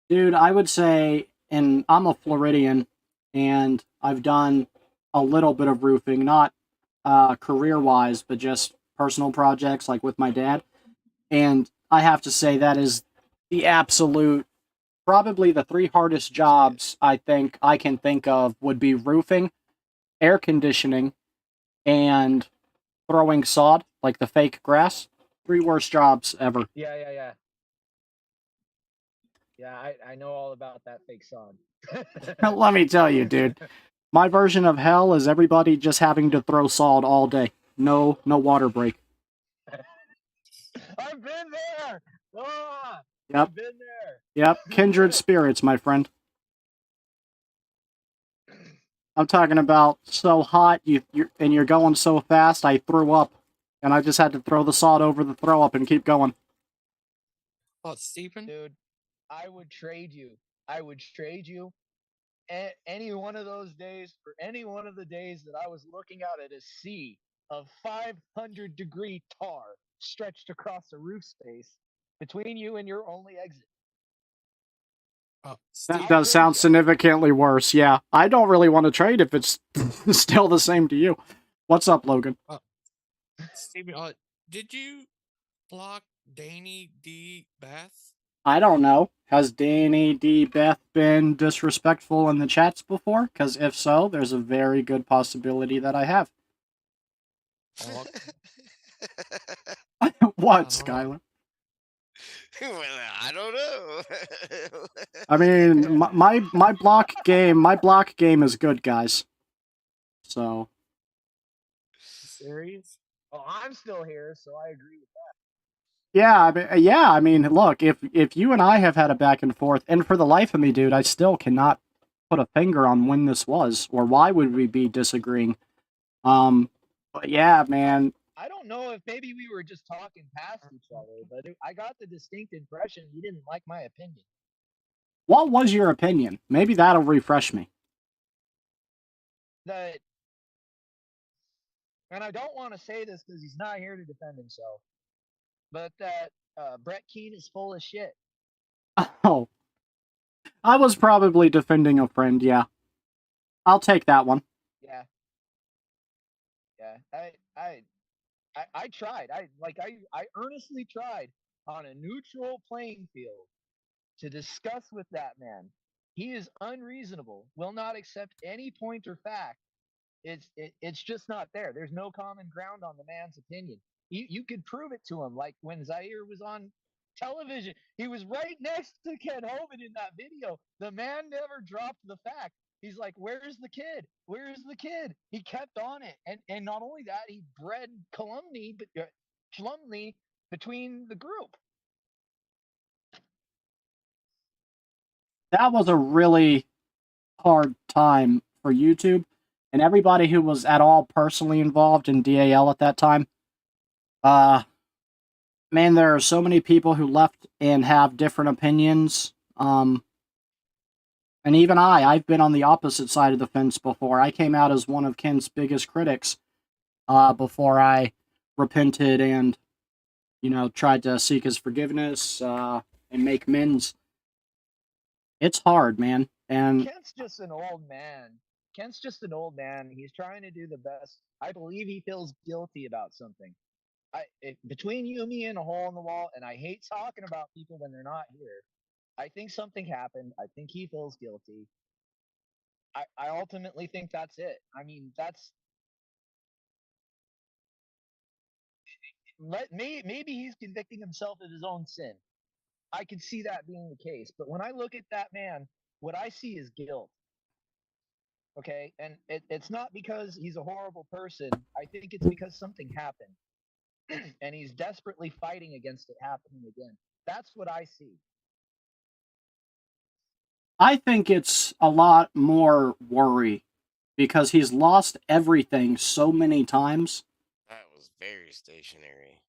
Dude, I would say, and I'm a Floridian, and I've done a little bit of roofing, not career-wise, but just personal projects, like with my dad. And I have to say that is the absolute, probably the three hardest jobs I think I can think of would be roofing, air conditioning, and throwing sod, like the fake grass. Three worst jobs ever. Yeah. Yeah, I know all about that fake sod. Let me tell you, dude. My version of hell is everybody just having to throw salt all day. No water break. I've been there. Yep. I've been there. Yep. Kindred spirits, my friend. I'm talking about so hot, you're going so fast. I threw up, and I just had to throw the salt over the throw up and keep going. Oh, Stephen? Dude, I would trade you. Any one of those days for any one of the days that I was looking out at a sea of 500-degree tar stretched across a roof space between you and your only exit. Oh, That Stephen? does sound significantly worse. Yeah, I don't really want to trade if it's still the same to you. What's up, Logan? Stephen, did you block Danny D. Beth? I don't know. Has Danny D. Beth been disrespectful in the chats before? Because if so, there's a very good possibility that I have. Oh, What, Uh, Skylar? Well, I don't know. I mean, my block game is good, guys. So serious? Oh, I'm still here, so I agree with that. yeah, I mean, look, if you and I have had a back and forth, and for the life of me, dude, I still cannot put a finger on when this was or why would we be disagreeing. But yeah, man, I don't know if maybe we were just talking past each other, but I got the distinct impression you didn't like my opinion. what was your opinion? Maybe that'll refresh me. That, and I don't want to say this because he's not here to defend himself, but that Brett Keane is full of shit. Oh, I was probably defending a friend. Yeah, I'll take that one. Yeah. I tried. I earnestly tried on a neutral playing field to discuss with that man. He is unreasonable, will not accept any point or fact. It's just not there. There's no common ground on the man's opinion. You could prove it to him, like when Zaire was on television. He was right next to Ken Hovind in that video. The man never dropped the fact. He's like, "Where's the kid? Where's the kid?" He kept on it, and not only that, he bred calumny between the group. That was a really hard time for YouTube and everybody who was at all personally involved in DAL at that time. Man, there are so many people who left and have different opinions. And even I've been on the opposite side of the fence before. I came out as one of Ken's biggest critics before I repented and, tried to seek his forgiveness and make amends. It's hard, man. And Kent's just an old man. He's trying to do the best. I believe he feels guilty about something. Between you and me and a hole in the wall, and I hate talking about people when they're not here. I think something happened. I think he feels guilty. I ultimately think that's it. I mean, maybe he's convicting himself of his own sin. I can see that being the case. But when I look at that man, what I see is guilt. Okay, and it's not because he's a horrible person. I think it's because something happened, and he's desperately fighting against it happening again. That's what I see. I think it's a lot more worry because he's lost everything so many times. That was very stationary.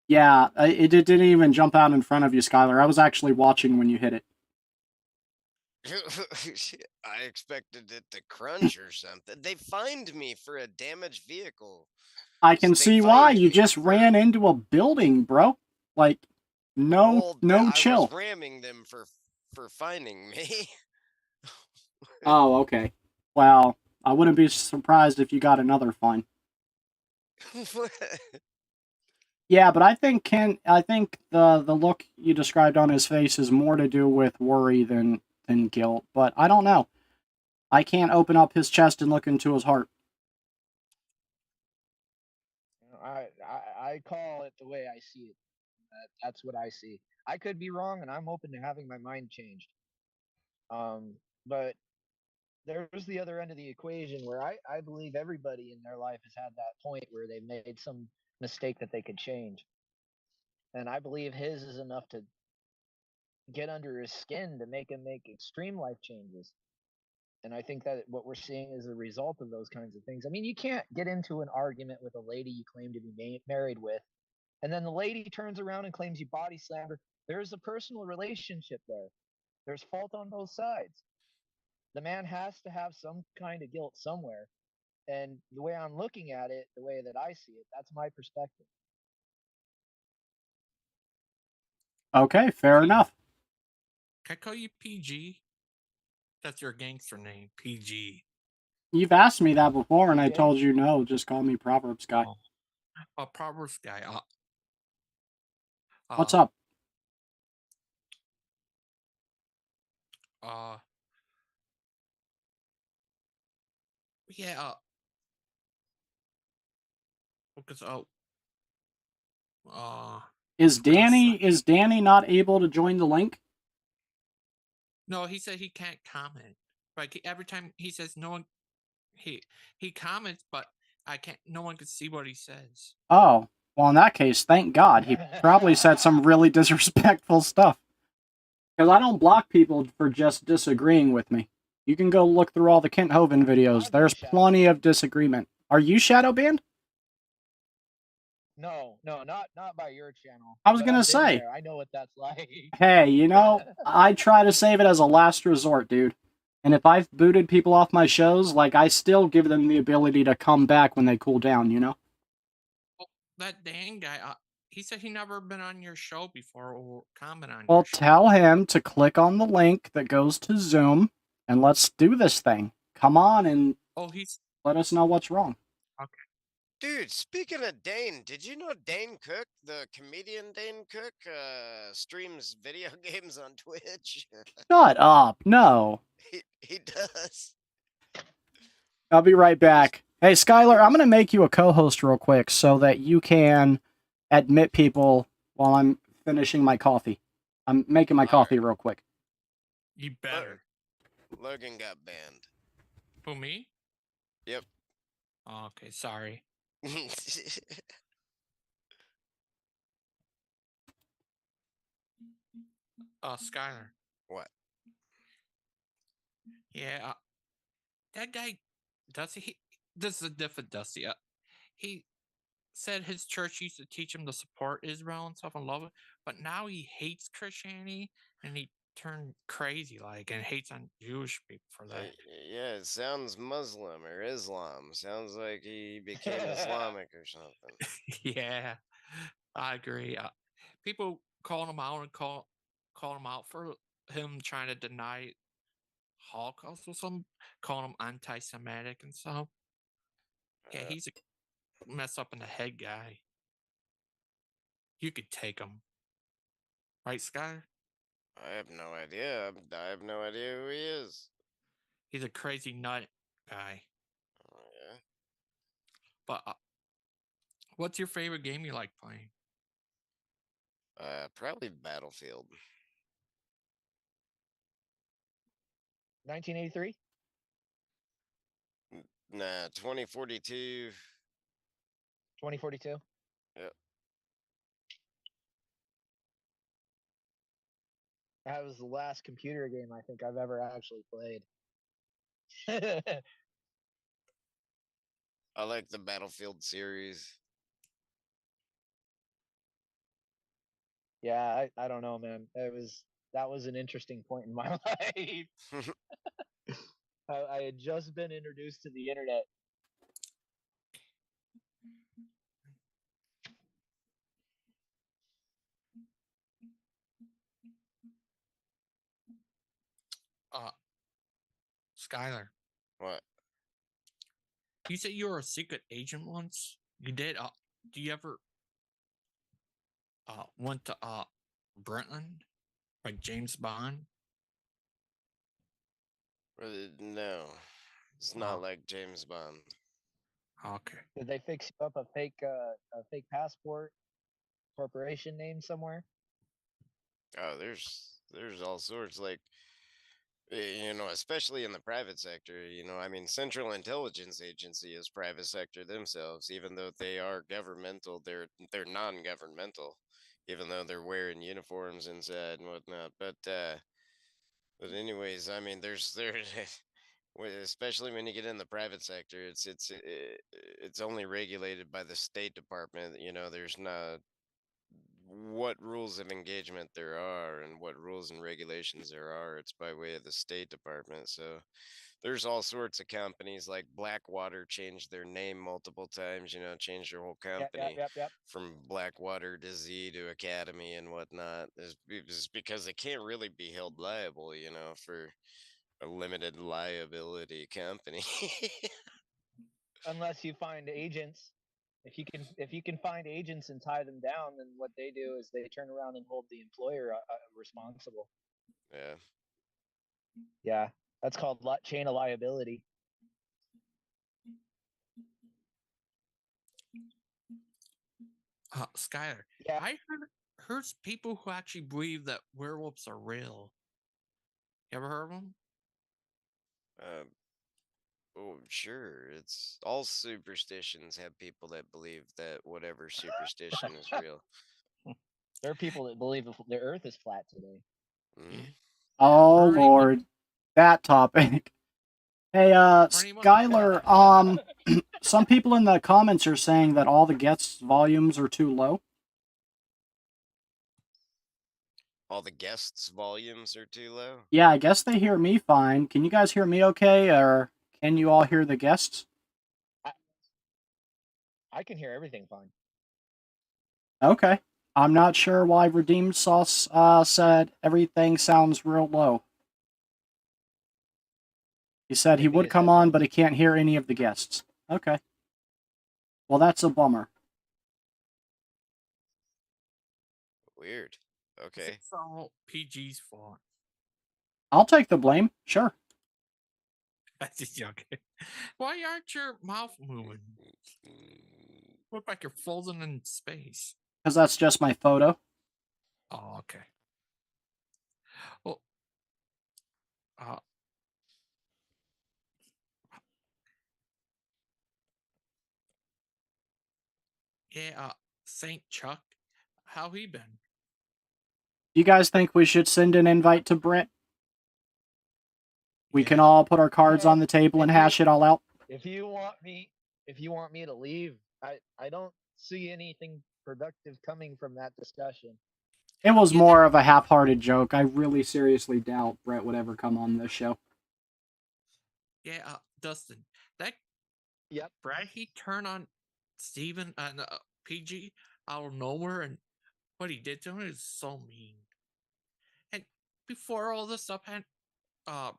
Yeah, it didn't even jump out in front of you, Skylar. I was actually watching when you hit it. I expected it to crunch or something. They fined me for a damaged vehicle. I can They see why. fined You me just for- ran into a building, bro. Like, no I chill. was ramming them for finding me. Oh, okay. Well, I wouldn't be surprised if you got another fine. Yeah, but I think the look you described on his face is more to do with worry than guilt. But I don't know. I can't open up his chest and look into his heart. I call it the way I see it. That's what I see. I could be wrong, and I'm open to having my mind changed. But there's the other end of the equation where I believe everybody in their life has had that point where they made some mistake that they could change. And I believe his is enough to get under his skin to make him make extreme life changes. And I think that what we're seeing is a result of those kinds of things. I mean, you can't get into an argument with a lady you claim to be married with, and then the lady turns around and claims you body slammed her. There's a personal relationship there. There's fault on both sides. The man has to have some kind of guilt somewhere. And the way I'm looking at it, the way that I see it, that's my perspective. Okay, fair enough. Can I call you PG? That's your gangster name, PG. You've asked me that before, and I PJ? told you no. Just call me Proverbs Guy. Proverbs Guy. What's up? Yeah. Because Is Danny not able to join the link? no, he said he can't comment. Like every time he says no one, he comments, but I can't. No one can see what he says. Oh, well, in that case, thank God. He probably said some really disrespectful stuff. Because I don't block people for just disagreeing with me. You can go look through all the Kent Hovind videos. I've There's been plenty of disagreement. Are you shadow banned? No, not by your channel. I was But gonna I've been say. there. I know what that's like. Hey, I try to save it as a last resort, dude. And if I've booted people off my shows, like, I still give them the ability to come back when they cool down, Well, that Dan guy, he said he never been on your show before or comment on your Well, show. tell him to click on the link that goes to Zoom, and let's do this thing. Come on and let us know what's wrong. Okay. Dude, speaking of Dane, did you know Dane Cook, the comedian Dane Cook, streams video games on Twitch? Shut up. No. He does. I'll be right back. Hey, Skylar, I'm going to make you a co-host real quick so that you can admit people while I'm finishing my coffee. I'm making my coffee real quick. You better. Logan got banned. Who, me? Yep. Oh, okay, sorry. Skylar. What? Yeah, that guy, Dusty, this is a different Dusty. He said his church used to teach him to support Israel and stuff and love it, but now he hates Christianity and he turned crazy, like, and hates on Jewish people for that. Yeah, it sounds Muslim or Islam. Sounds like he became Islamic or something. Yeah, I agree. People calling him out and call him out for him trying to deny Holocaust or something, calling him anti-Semitic and stuff. Yeah, he's a mess up in the head guy. You could take him, right, Sky? I have no idea. I have no idea who he is. He's a crazy nut guy. Oh, yeah. But what's your favorite game you like playing? Probably Battlefield. 1983? Nah, 2042. 2042? Yep. That was the last computer game I think I've ever actually played. I like the Battlefield series. Yeah, I don't know, man. That was an interesting point in my life. I had just been introduced to the internet. Skylar, What? you said you were a secret agent once. You did. Do you ever went to Brentland, like James Bond? No, it's not like James Bond. Okay. Did they fix you up a fake passport, corporation name somewhere? Oh, there's all sorts. Like, you know, especially in the private sector. You know, I mean, Central Intelligence Agency is private sector themselves, even though they are governmental. They're non-governmental, even though they're wearing uniforms inside and whatnot. But anyways, I mean, there, especially when you get in the private sector, it's only regulated by the State Department. You know, there's not what rules of engagement there are and what rules and regulations there are. It's by way of the State Department. So there's all sorts of companies like Blackwater changed their name multiple times, you know, changed their whole company Yep. from Blackwater to Z to Academy and whatnot. Is because they can't really be held liable, you know, for a limited liability company. Unless you find agents. If you can find agents and tie them down, then what they do is they turn around and hold the employer responsible. Yeah. Yeah, that's called chain of liability. Skylar, Yeah. I heard people who actually believe that werewolves are real. You ever heard of them? Oh, sure. It's all superstitions have people that believe that whatever superstition is real. There are people that believe the Earth is flat today. Mhm. Oh Pretty Lord, that topic. Hey, Pretty much. Skylar, some people in the comments are saying that all the guests' volumes are too low. All the guests' volumes are too low. Yeah, I guess they hear me fine. Can you guys hear me okay, or can you all hear the guests? I can hear everything fine. Okay. I'm not sure why Redeemed Sauce said everything sounds real low. He said he Maybe would his come on, headphones. but he can't hear any of the guests. Okay. Well, that's a bummer. Weird. Okay. It's all PG's fault. I'll take the blame. Sure. That's just joking. Why aren't your mouth moving? Look like you're floating in space. Because that's just my photo. Oh, okay. Well, yeah, Saint Chuck, how he been? Do you guys think we should send an invite to Brett? We can all put our cards on the table and hash it all out. If you want me to leave, I don't see anything productive coming from that discussion. It was more of a half-hearted joke. I really seriously doubt Brett would ever come on this show. Yeah, Dustin, that Yep. Brad, he turned on Steven and PG out of nowhere, and what he did to him is so mean. And before all this stuff happened,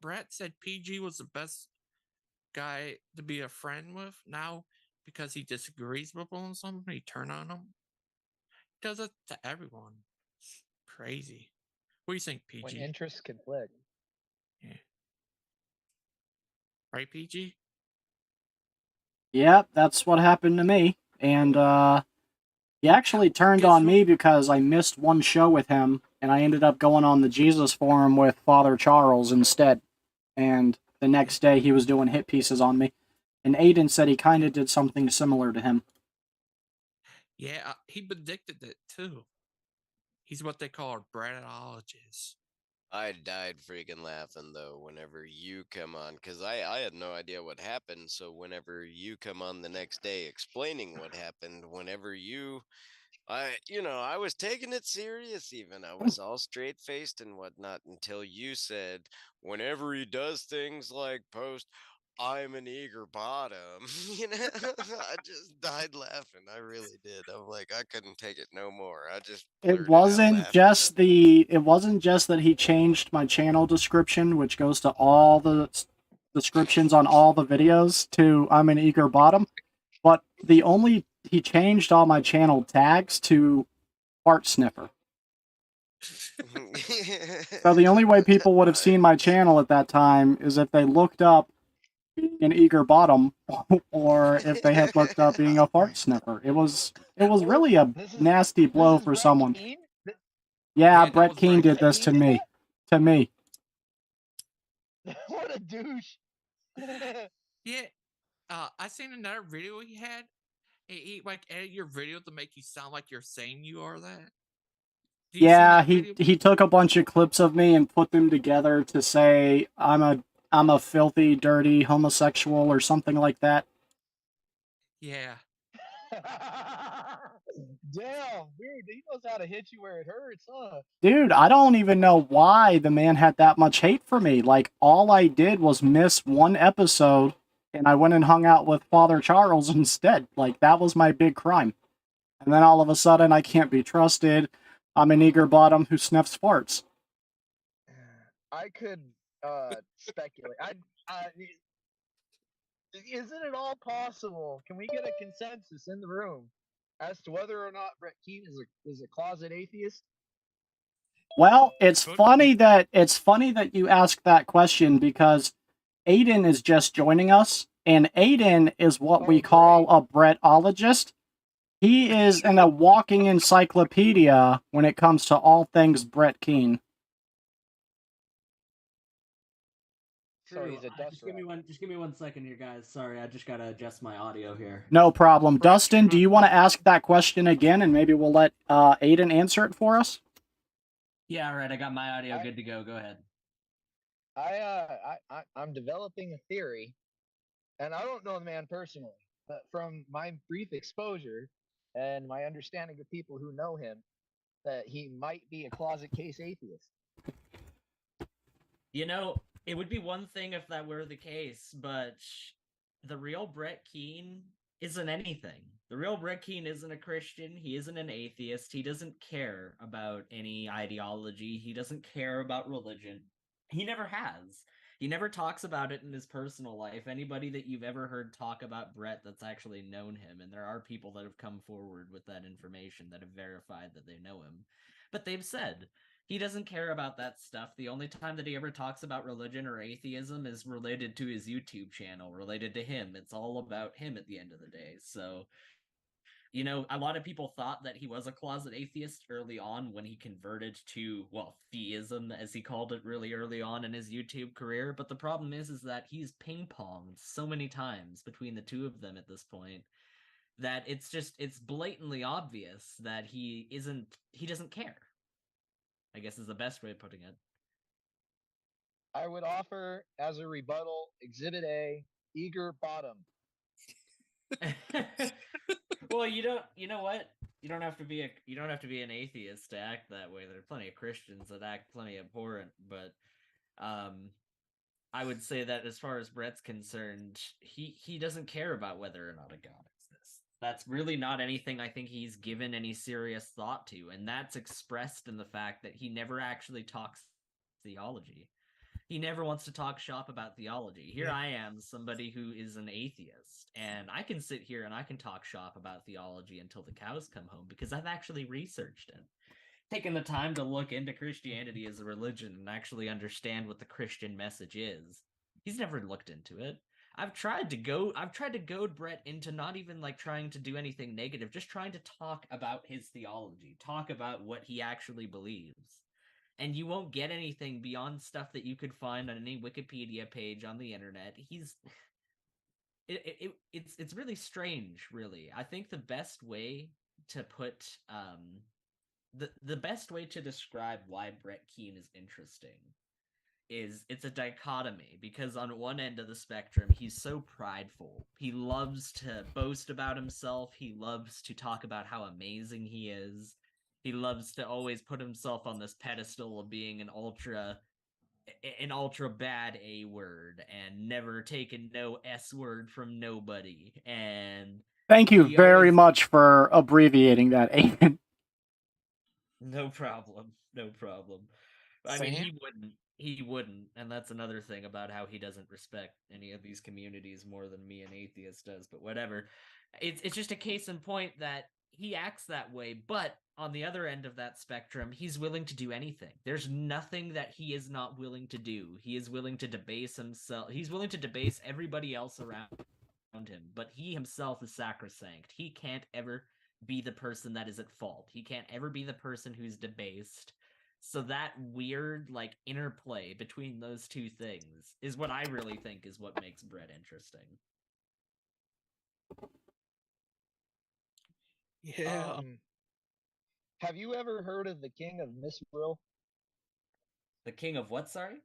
Brett said PG was the best guy to be a friend with. Now, because he disagrees with him or something, he turned on him. He does it to everyone. It's crazy. What do you think, PG? When interests conflict. Yeah. Right, PG? Yep, that's what happened to me. And he actually turned on me because I missed one show with him, and I ended up going on the Jesus Forum with Father Charles instead. And the next day he was doing hit pieces on me. And Aiden said he kind of did something similar to him. Yeah, he predicted it too. He's what they call a Bradologist. I died freaking laughing though whenever you come on, because I had no idea what happened. So whenever you come on the next day explaining what happened, I was taking it serious even. I was all straight faced and whatnot until you said, whenever he does things like post, I'm an eager bottom. I just died laughing. I really did. I'm like, I couldn't take it no more. I just It blurted out laughing. it wasn't just that he changed my channel description, which goes to all the descriptions on all the videos, to I'm an eager bottom, but he changed all my channel tags to fart sniffer. So the only way people would have seen my channel at that time is if they looked up being an eager bottom, or if they had looked up being a fart sniffer. It was really a nasty blow for someone. Yeah, that Brett was Keane Brett did this to Keane did me. To me. What a douche. Yeah. I seen another video he had. He like edit your video to make you sound like you're saying you are that. Do you see Yeah, that video? he took a bunch of clips of me and put them together to say I'm a filthy, dirty homosexual or something like that. Yeah. Damn, dude, he knows how to hit you where it hurts, huh? Dude, I don't even know why the man had that much hate for me. Like, all I did was miss one episode, and I went and hung out with Father Charles instead. Like, that was my big crime. And then all of a sudden, I can't be trusted. I'm an eager bottom who sniffs farts. I could speculate. Isn't it all possible? Can we get a consensus in the room as to whether or not Brett Keane is a closet atheist? Well, it's Good. funny that you ask that question, because Aiden is just joining us, and Aiden is what we Oh, call great. a Brettologist. He is a walking encyclopedia when it comes to all things Brett Keane. So he's a dust just give me rat. just give me 1 second here, guys. Sorry, I just gotta adjust my audio here. No problem. Brett, Dustin, do you want to ask that question again, and maybe we'll let Aiden answer it for us? Yeah, all right. I got my audio I- good to go. Go ahead. I'm developing a theory, and I don't know the man personally, but from my brief exposure and my understanding of people who know him, that he might be a closet case atheist. You know, it would be one thing if that were the case, but the real Brett Keane isn't anything. The real Brett Keane isn't a Christian. He isn't an atheist. He doesn't care about any ideology. He doesn't care about religion. He never has. He never talks about it in his personal life. Anybody that you've ever heard talk about Brett that's actually known him, and there are people that have come forward with that information that have verified that they know him, but they've said he doesn't care about that stuff. The only time that he ever talks about religion or atheism is related to his YouTube channel, related to him. It's all about him at the end of the day. So, a lot of people thought that he was a closet atheist early on when he converted to, well, theism, as he called it really early on in his YouTube career. But the problem is that he's ping-ponged so many times between the two of them at this point that it's blatantly obvious that he doesn't care, I guess, is the best way of putting it. I would offer as a rebuttal Exhibit A, eager bottom. Well, you know what? You don't have to be an atheist to act that way. There are plenty of Christians that act plenty abhorrent, but I would say that as far as Brett's concerned, he doesn't care about whether or not a god exists. That's really not anything I think he's given any serious thought to, and that's expressed in the fact that he never actually talks theology. He never wants to talk shop about theology. Here I am, somebody who is an atheist, and I can sit here and I can talk shop about theology until the cows come home because I've actually researched it. Taken the time to look into Christianity as a religion and actually understand what the Christian message is. He's never looked into it. I've tried to goad Brett into not even like trying to do anything negative, just trying to talk about his theology, talk about what he actually believes. And you won't get anything beyond stuff that you could find on any Wikipedia page on the internet. It's really strange, really. I think the best way to put the best way to describe why Brett Keane is interesting is it's a dichotomy, because on one end of the spectrum he's so prideful. He loves to boast about himself. He loves to talk about how amazing he is. He loves to always put himself on this pedestal of being an ultra bad A word and never taken no S word from nobody. And Thank you he very always much for abbreviating that, Aiden. no problem. No problem. I mean, he wouldn't, and that's another thing about how he doesn't respect any of these communities more than me, an atheist, does. But whatever, it's just a case in point that he acts that way. But on the other end of that spectrum, he's willing to do anything. There's nothing that he is not willing to do. He is willing to debase himself. He's willing to debase everybody else around him, but he himself is sacrosanct. He can't ever be the person that is at fault. He can't ever be the person who's debased. So that weird, like, interplay between those two things is what I really think is what makes Brett interesting. Yeah. Have you ever heard of the King of Misrule? The king of what, sorry?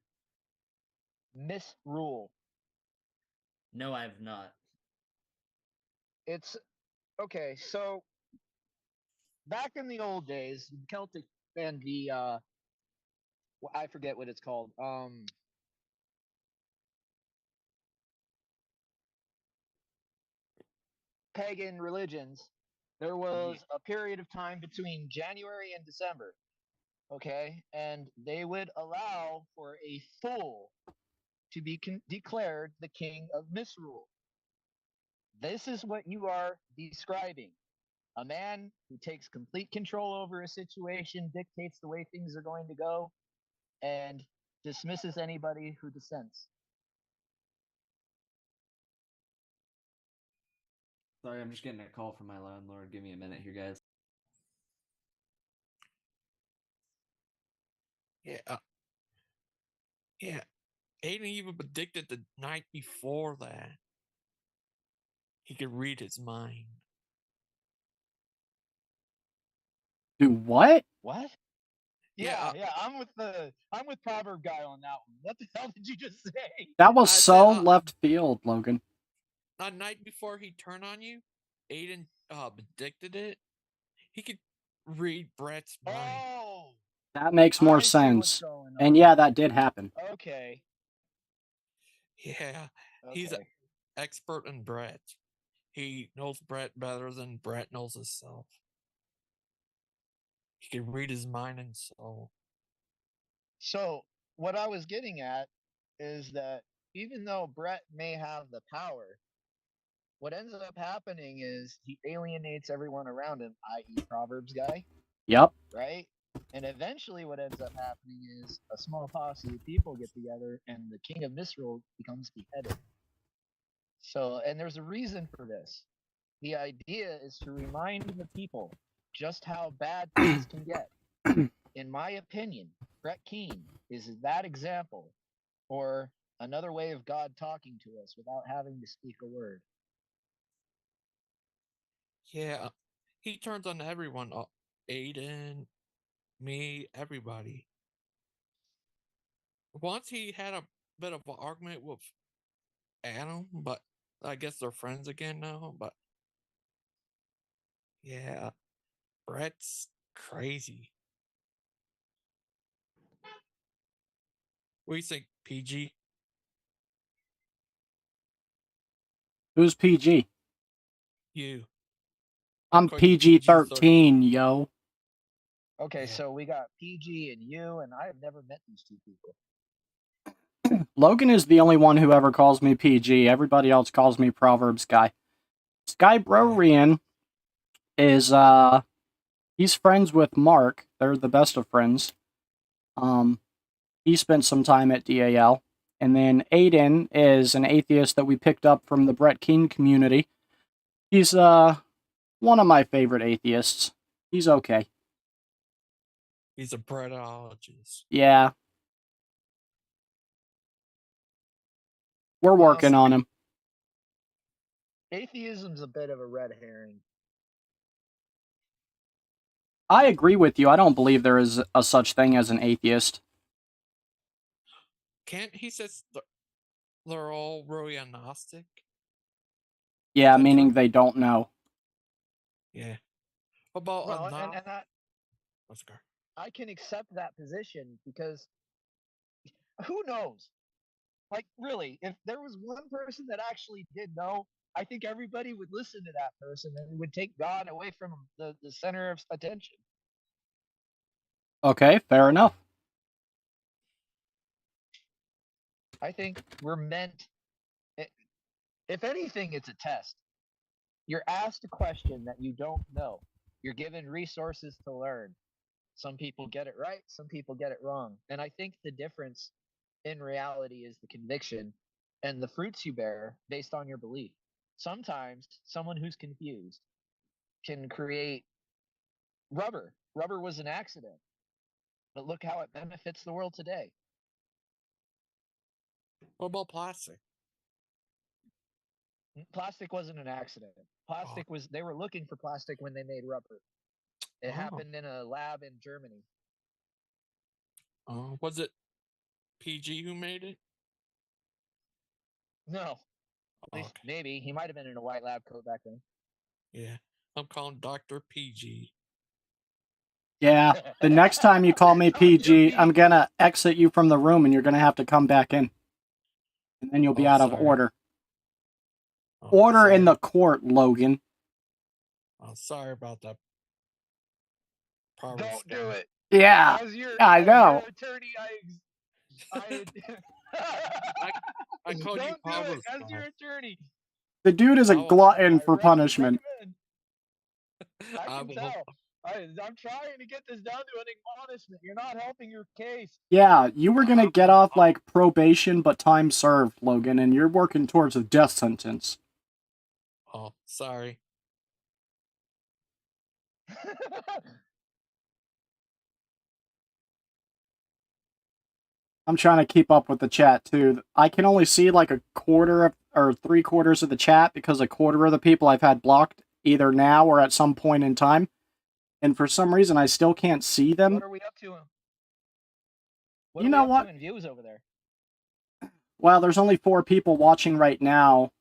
Misrule. No, I've not. It's okay. So back in the old days, the Celtic and the I forget what it's called. Pagan religions. There was a period of time between January and December. Okay, and they would allow for a fool to be declared the king of misrule. This is what you are describing. A man who takes complete control over a situation, dictates the way things are going to go, and dismisses anybody who dissents. Sorry, I'm just getting a call from my landlord. Give me a minute here, guys. Yeah. Yeah. Aiden even predicted the night before that he could read his mind. Do what? What? Yeah, Yeah, I'm with Proverb Guy on that one. What the hell did you just say? That was I so said, left field, Logan. the night before he turned on you, Aiden predicted it. He could read Brett's mind. Oh, That makes more I see what's sense. going on. And yeah, that did happen. Okay. Yeah, he's an Okay. expert in Brett. He knows Brett better than Brett knows himself. He can read his mind and soul. So what I was getting at is that even though Brett may have the power, what ends up happening is he alienates everyone around him, i.e., Proverbs Guy, Yep. right? And eventually, what ends up happening is a small posse of people get together, and the king of Misrule becomes beheaded. So, and there's a reason for this. The idea is to remind the people just how bad things can get. In my opinion, Brett Keane is that example, or another way of God talking to us without having to speak a word. Yeah, he turns on everyone. Aiden, me, everybody. Once he had a bit of an argument with Adam, but I guess they're friends again now. But yeah, Brett's crazy. What do you think, PG? Who's PG? You. I'm According to PG-13, yo. Okay, Yeah. so we got PG and you, and I have never met these two people. Logan is the only one who ever calls me PG. Everybody else calls me Proverbs Guy. Skybrorian is, he's friends with Mark. They're the best of friends. He spent some time at DAL. And then Aiden is an atheist that we picked up from the Brett Keane community. He's, one of my favorite atheists. He's okay. He's a Brettologist. Yeah. We're working on him. Atheism's a bit of a red herring. I agree with you. I don't believe there is a such thing as an atheist. Can't he says they're all really agnostic? Yeah, Is that meaning true? they don't know. Yeah. What about Well, agnostic? and Let's go. I can accept that position because who knows? Like, really, if there was one person that actually did know, I think everybody would listen to that person and it would take God away from the center of attention. Okay, fair enough. I think we're meant, if anything, it's a test. You're asked a question that you don't know. You're given resources to learn. Some people get it right, some people get it wrong. And I think the difference in reality is the conviction and the fruits you bear based on your belief. Sometimes someone who's confused can create rubber. Rubber was an accident, but look how it benefits the world today. What about plastic? Plastic wasn't an accident. Plastic was, they were looking for plastic when they made rubber. It happened in a lab in Germany. Was it PG who made it? No, at least maybe. He might have been in a white lab coat back then. Yeah. I'm calling Dr. PG. Yeah, the next time you call me PG, I'm gonna exit you from the room and you're gonna have to come back in. And then you'll be out of order. Order in the court, Logan. Sorry about that. Don't do it. Yeah, I know. As your attorney, I called you don't do it. As ProverbsGuy. your attorney. The dude is a glutton for punishment. I can tell. I'm trying to get this down to an admonishment. You're not helping your case. Yeah, you were gonna get off like probation but time served, Logan, and you're working towards a death sentence. Oh, sorry. I'm trying to keep up with the chat too. I can only see like a quarter of, or 3/4 of the chat because a quarter of the people I've had blocked either now or at some point in time. And for some reason I still can't see them. What are we up to? You know what? In views over there? Well, there's only 4 people watching right now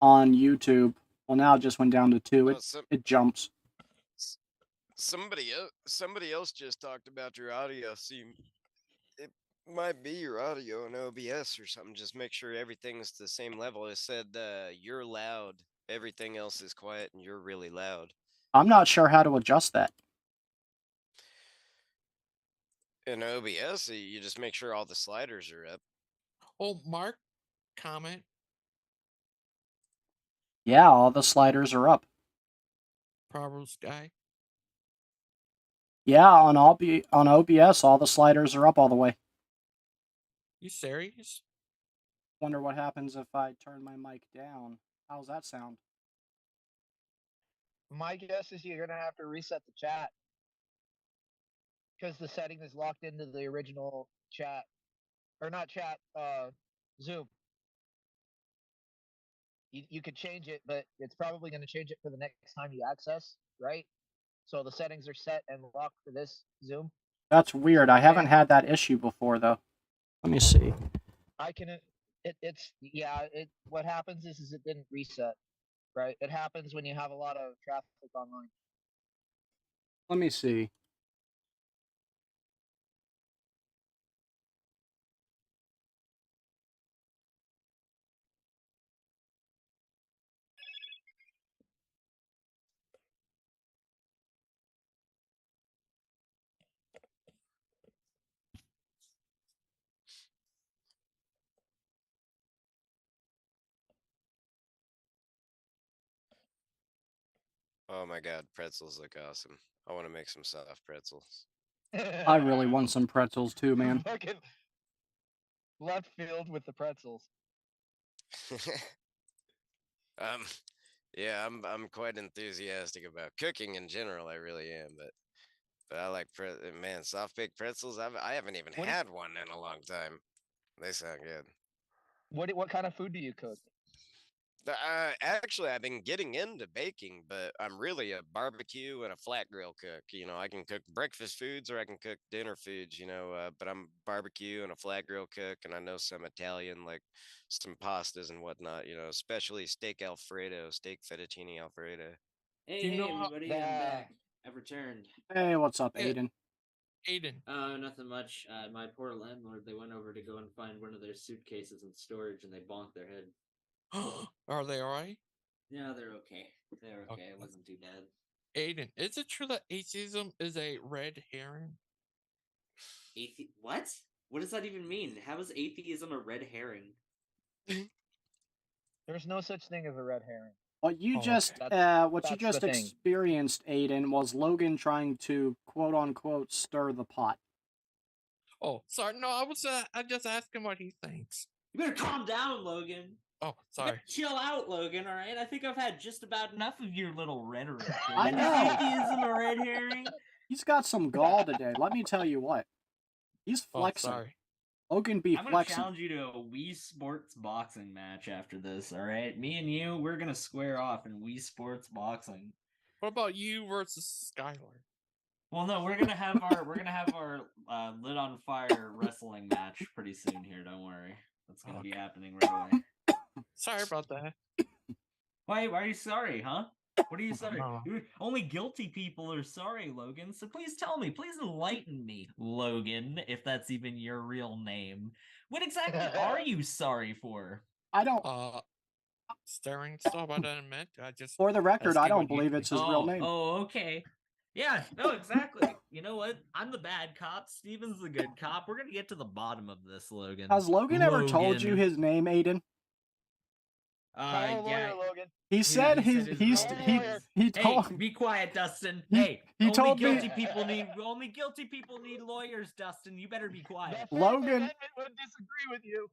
on YouTube. Well, now it just went down to 2. It jumps. Somebody else just talked about your audio. See, it might be your audio in OBS or something. Just make sure everything's the same level. It said you're loud, everything else is quiet, and you're really loud. I'm not sure how to adjust that. In OBS, you just make sure all the sliders are up. Oh, Mark, comment. Yeah, all the sliders are up. ProverbsGuy. Yeah, on OBS, all the sliders are up all the way. You serious? Wonder what happens if I turn my mic down. How's that sound? My guess is you're gonna have to reset the chat because the setting is locked into the original chat, or not chat, Zoom. You could change it, but it's probably going to change it for the next time you access, right? So the settings are set and locked for this Zoom. That's weird. I haven't had that issue before, though. Let me see. I can. What happens is it didn't reset, right? It happens when you have a lot of traffic online. Let me see. Oh my god, pretzels look awesome. I want to make some soft pretzels. I really want some pretzels too, man. Fucking left field with the pretzels. Yeah, I'm quite enthusiastic about cooking in general. I really am, but I like man, soft baked pretzels. I haven't even had one in a long time. They sound good. What kind of food do you cook? Actually, I've been getting into baking, but I'm really a barbecue and a flat grill cook. You know, I can cook breakfast foods or I can cook dinner foods, but I'm barbecue and a flat grill cook, and I know some Italian, like some pastas and whatnot, especially steak Alfredo, steak fettuccine Alfredo. Hey, You know hey, how- everybody, I'm That- back. I've returned. Hey, what's up, Yeah. Aiden? Aiden. Nothing much. My poor landlord, they went over to go and find one of their suitcases in storage, and they bonked their head. Are they alright? Yeah, they're okay. They're okay. Okay. It wasn't too bad. Aiden, is it true that atheism is a red herring? What? What does that even mean? How is atheism a red herring? There's no such thing as a red herring. What you Oh, just okay. what you That's just the thing. experienced, Aiden, was Logan trying to quote unquote stir the pot. Oh, sorry. No, I just asking what he thinks. You better calm down, Logan. Oh, You sorry. better chill out, Logan, alright? I think I've had just about enough of your little rhetoric. I Is know. atheism a red herring? He's got some gall today. Let me tell you what. He's Oh, flexing. sorry. Logan be I'm gonna flexing. challenge you to a Wii Sports boxing match after this, alright? Me and you, we're gonna square off in Wii Sports boxing. What about you versus Skylar? Well, no, we're gonna have our lit on fire wrestling match pretty soon here. Don't worry, that's gonna be Okay. happening right away. Sorry about that. Why are you sorry, huh? What are you sorry? No. Only guilty people are sorry, Logan. So please tell me, please enlighten me, Logan, if that's even your real name. What exactly are you sorry for? I don't. Staring stuff I didn't meant. I just For the record, I asking don't what you believe think. it's his real name. Oh, okay. Yeah, no, exactly. You know what? I'm the bad cop. Steven's the good cop. We're gonna get to the bottom of this, Logan. Has Logan ever told you Logan. his name, Aiden? Call a lawyer, Yeah. Logan. He said he his said his he's real he name is- he Hey, told be quiet, Dustin. He- Hey, he only told me- guilty people need lawyers, Dustin. You better be The quiet. Fifth Logan- Amendment would disagree with you.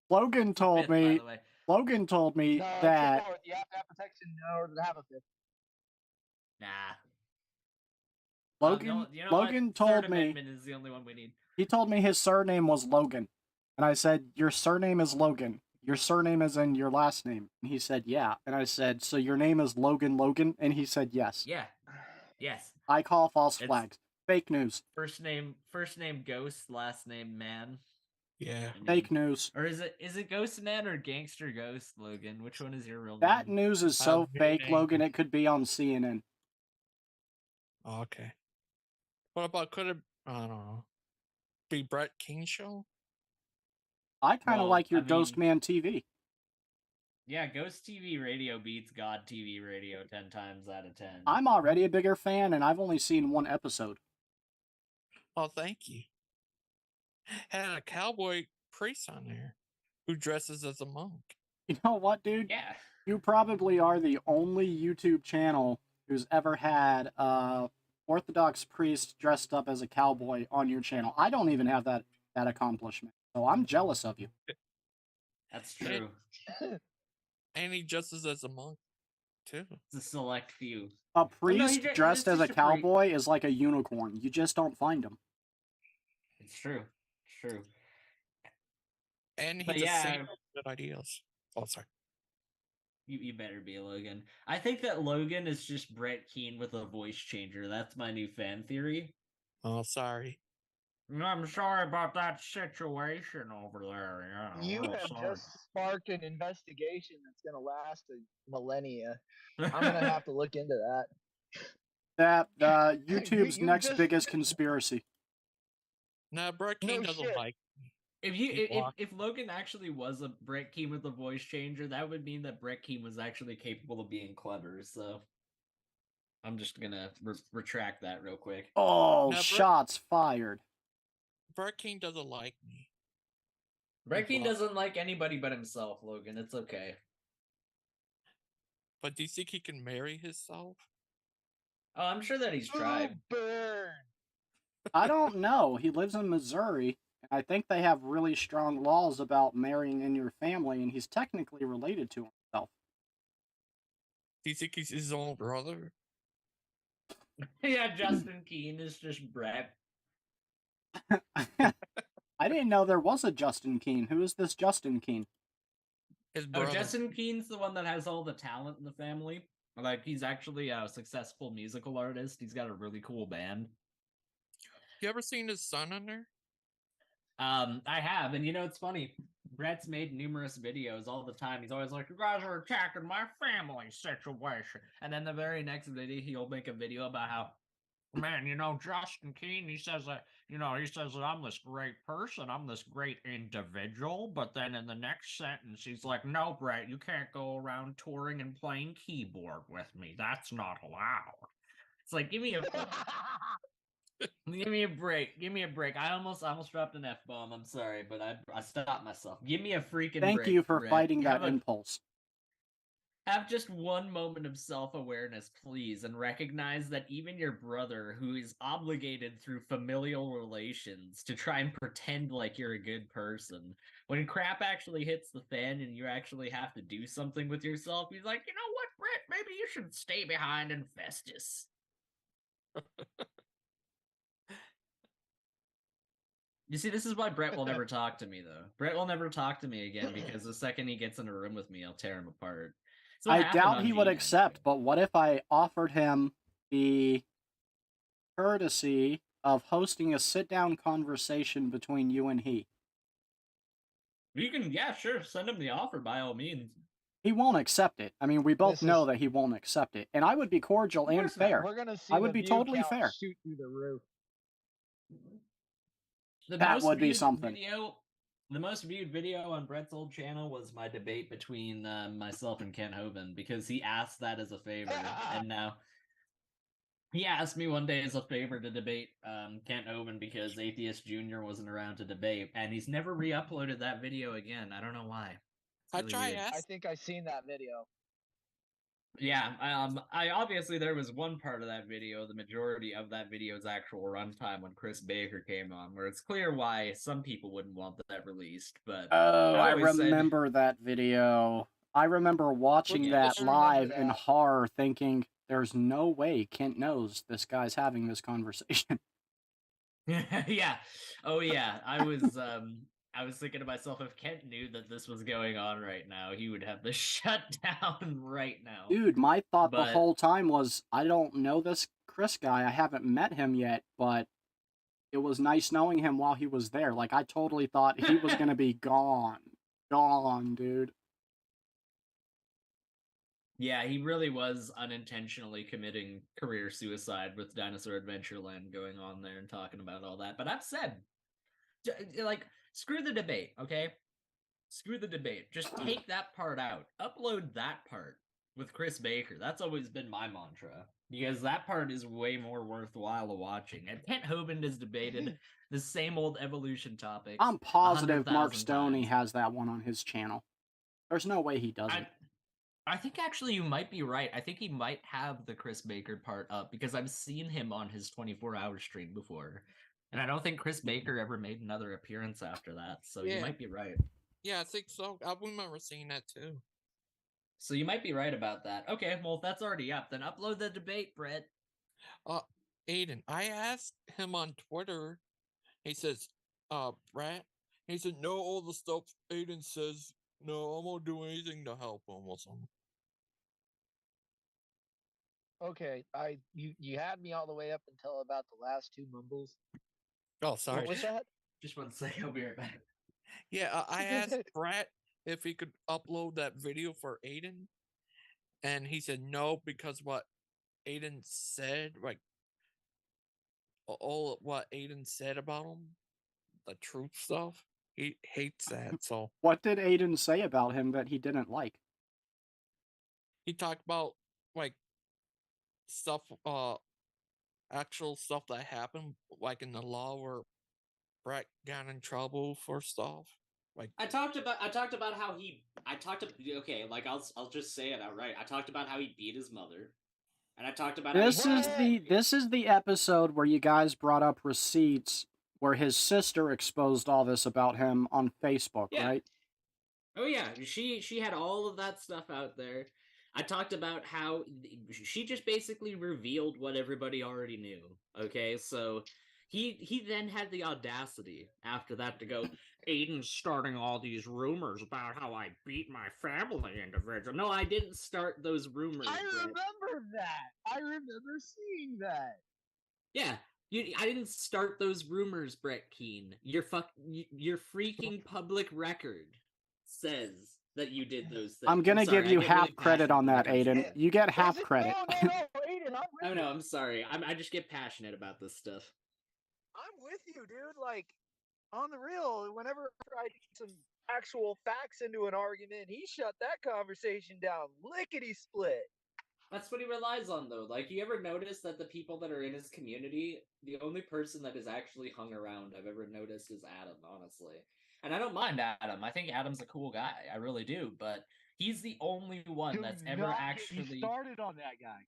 Logan told Fifth, by me the way. Logan told me No, it's that the fourth. You have to have protection in order to have a fifth. Nah. Logan you know what? Logan Third told me Amendment is the only one we need. he told me his surname was Logan. And I said, "Your surname is Logan. Your surname is in your last name." And he said, "Yeah." And I said, "So your name is Logan?" And he said, "Yes." Yeah. Yes. I call false It's- flags. Fake news. First name Ghost, last name Man. Yeah. I mean- Fake news. Or is it Ghost Man or Gangster Ghost, Logan? Which one is your real That name? news is so new fake, name. Logan, it could be on CNN. Okay. What about could it? I don't know. Be Brett King show? I kind of Well, like your I Ghost mean- Man TV. Yeah, Ghost TV Radio beats God TV Radio 10 times out of 10. I'm already a bigger fan, and I've only seen one episode. Oh, thank you. Had a cowboy priest on there who dresses as a monk. You know what, dude? Yeah. You probably are the only YouTube channel who's ever had Orthodox priest dressed up as a cowboy on your channel. I don't even have that accomplishment, so I'm jealous of you. That's true. And he dresses as a monk too. It's a select few. A no, priest he dressed he's as a just a priest. cowboy is like a unicorn. You just don't find them. It's true. It's true. And But he's a yeah, saint of good ideas. Oh, sorry. You better be Logan. I think that Logan is just Brett Keane with a voice changer. That's my new fan theory. Oh, sorry. I'm sorry about that situation over there. Yeah, You real have sorry. just sparked an investigation that's going to last a millennia. I'm going to have to look into that. That YouTube's You next just- biggest conspiracy. Now, Brett King No doesn't shit. like. If Logan actually was a Brett Keane with a voice changer, that would mean that Brett Keane was actually capable of being clever. So I'm just gonna retract that real quick. Oh, Now, Brett- shots fired. Brett King doesn't like me. Brett Keane Well- doesn't like anybody but himself, Logan. It's okay. But do you think he can marry himself? Oh, I'm sure that he's tried. Burn. I don't know. He lives in Missouri. And I think they have really strong laws about marrying in your family, and he's technically related to himself. Do you think he's his own brother? Yeah, Justin Keane is just Brett. I didn't know there was a Justin Keane. Who is this Justin Keane? His Oh, brother. Justin Keen's the one that has all the talent in the family. Like, he's actually a successful musical artist. He's got a really cool band. You ever seen his son on there? I have, and it's funny. Brett's made numerous videos all the time. He's always like, "You guys are attacking my family situation," and then the very next video, he'll make a video about how, man, Justin Keen, he says that, he says that I'm this great person, I'm this great individual, but then in the next sentence, he's like, "No, Brett, you can't go around touring and playing keyboard with me. That's not allowed." It's like, give me a break. Give me a break. I almost dropped an F-bomb. I'm sorry, but I stopped myself. Give me a freaking break. Thank you for Brett. fighting that impulse. Have just one moment of self-awareness, please, and recognize that even your brother, who is obligated through familial relations to try and pretend like you're a good person, when crap actually hits the fan and you actually have to do something with yourself, he's like, "You know what, Brett? Maybe you should stay behind in Festus." You see, this is why Brett will never talk to me, though. Brett will never talk to me again because the second he gets in a room with me, I'll tear him apart. So I doubt he would accept, but what if I offered him the courtesy of hosting a sit-down conversation between you and he? You can, yeah, sure, send him the offer by all means. He won't accept it. I mean, we both know that he won't accept it, and I would be cordial and fair. We're gonna see I would be totally fair. shoot through the roof. That would be something. The most viewed video on Brett's old channel was my debate between myself and Kent Hovind, because he asked that as a favor, and now he asked me one day as a favor to debate Kent Hovind because Atheist Jr. wasn't around to debate, and he's never re-uploaded that video again. I don't know why. I think I've seen that video. Yeah, I obviously there was one part of that video, the majority of that video's actual runtime when Chris Baker came on, where it's clear why some people wouldn't want that released, but oh, I remember that video. I remember watching that live in horror, thinking, "There's no way Kent knows this guy's having this conversation." Yeah. Oh yeah. I was thinking to myself, if Kent knew that this was going on right now, he would have the shutdown right now. Dude, my thought the whole time was, I don't know this Chris guy. I haven't met him yet, but it was nice knowing him while he was there. Like, I totally thought he was going to be gone. Gone, dude. Yeah, he really was unintentionally committing career suicide with Dinosaur Adventureland going on there and talking about all that. But I've said, like, screw the debate, okay? Screw the debate. Just take that part out. Upload that part with Chris Baker. That's always been my mantra, because that part is way more worthwhile watching. And Kent Hovind has debated the same old evolution topics. I'm positive Mark Stoney has that one on his channel. There's no way he doesn't. I think actually you might be right. I think he might have the Chris Baker part up, because I've seen him on his 24-hour stream before. And I don't think Chris Baker ever made another appearance after that, so you might be right. Yeah, I think so. I remember seeing that too. So you might be right about that. Okay, well, if that's already up, then upload the debate, Brett. Aiden, I asked him on Twitter. He says, Brett, he said, no, all the stuff Aiden says, no, I'm gonna do anything to help him or something. Okay, you had me all the way up until about the last two mumbles. Oh, sorry. What was that? Just one second, I'll be right back. Yeah, I asked Brett if he could upload that video for Aiden, and he said no, because what Aiden said, like, all what Aiden said about him, the truth stuff, he hates that. So what did Aiden say about him that he didn't like? He talked about, like, stuff, actual stuff that happened, like in the law, where Brett got in trouble for stuff. Like, I talked about how okay, like I'll just say it outright. I talked about how he beat his mother, and I talked about this is the episode where you guys brought up receipts where his sister exposed all this about him on Facebook, right? Oh yeah, she had all of that stuff out there. I talked about how she just basically revealed what everybody already knew. Okay, so he then had the audacity after that to go, Aiden's starting all these rumors about how I beat my family individual. No, I didn't start those rumors. I Brett. remember that. I remember seeing that. Yeah, I didn't start those rumors, Brett Keane. Your freaking public record says that you did those things. I'm gonna sorry, give you I get half really credit on that, passionate when it comes Aiden. to You get Is half it? credit. No, Aiden, I'm with Oh you. no, I'm sorry. I just get passionate about this stuff. I'm with you, dude. Like, on the real, whenever I get some actual facts into an argument, he shut that conversation down lickety split. That's what he relies on, though. Like, you ever notice that the people that are in his community, the only person that is actually hung around I've ever noticed is Adam, honestly. And I don't mind Adam. I think Adam's a cool guy. I really do. But he's the only one Do that's not ever get actually. me started on that guy.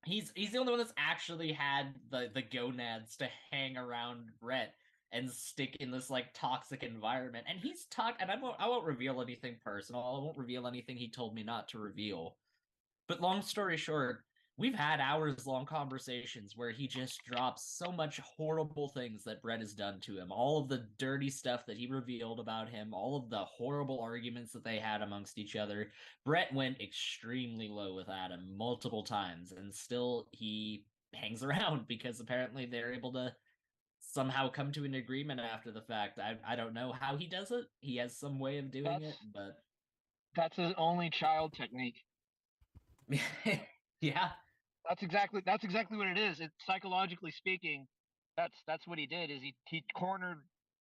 He's the only one that's actually had the gonads to hang around Brett and stick in this like toxic environment. And he's and I won't reveal anything personal. I won't reveal anything he told me not to reveal. But long story short, we've had hours-long conversations where he just drops so much horrible things that Brett has done to him. All of the dirty stuff that he revealed about him, all of the horrible arguments that they had amongst each other. Brett went extremely low with Adam multiple times, and still he hangs around because apparently they're able to somehow come to an agreement after the fact. I don't know how he does it. He has some way of doing it, but That's his only child technique. yeah. That's exactly what it is. It's psychologically speaking, that's what he did. Is he cornered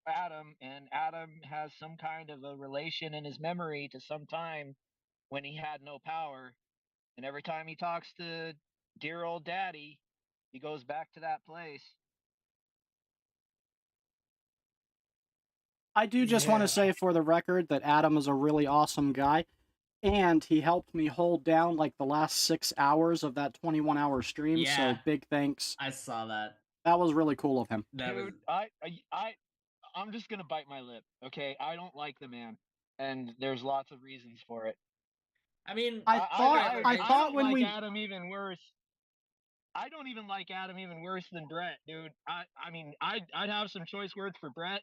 Adam, and Adam has some kind of a relation in his memory to some time when he had no power, and every time he talks to dear old daddy, he goes back to that place. I do just want Yeah. to say for the record that Adam is a really awesome guy, and he helped me hold down like the last 6 hours of that 21-hour stream. Yeah. So big thanks. I saw that. That was really cool of him. That Dude, I'm just gonna bite my lip. Okay, I don't like the man, and there's lots of reasons for it. I mean, I thought don't when like we Adam even worse. I don't even like Adam even worse than Brett, dude. I mean, I'd have some choice words for Brett,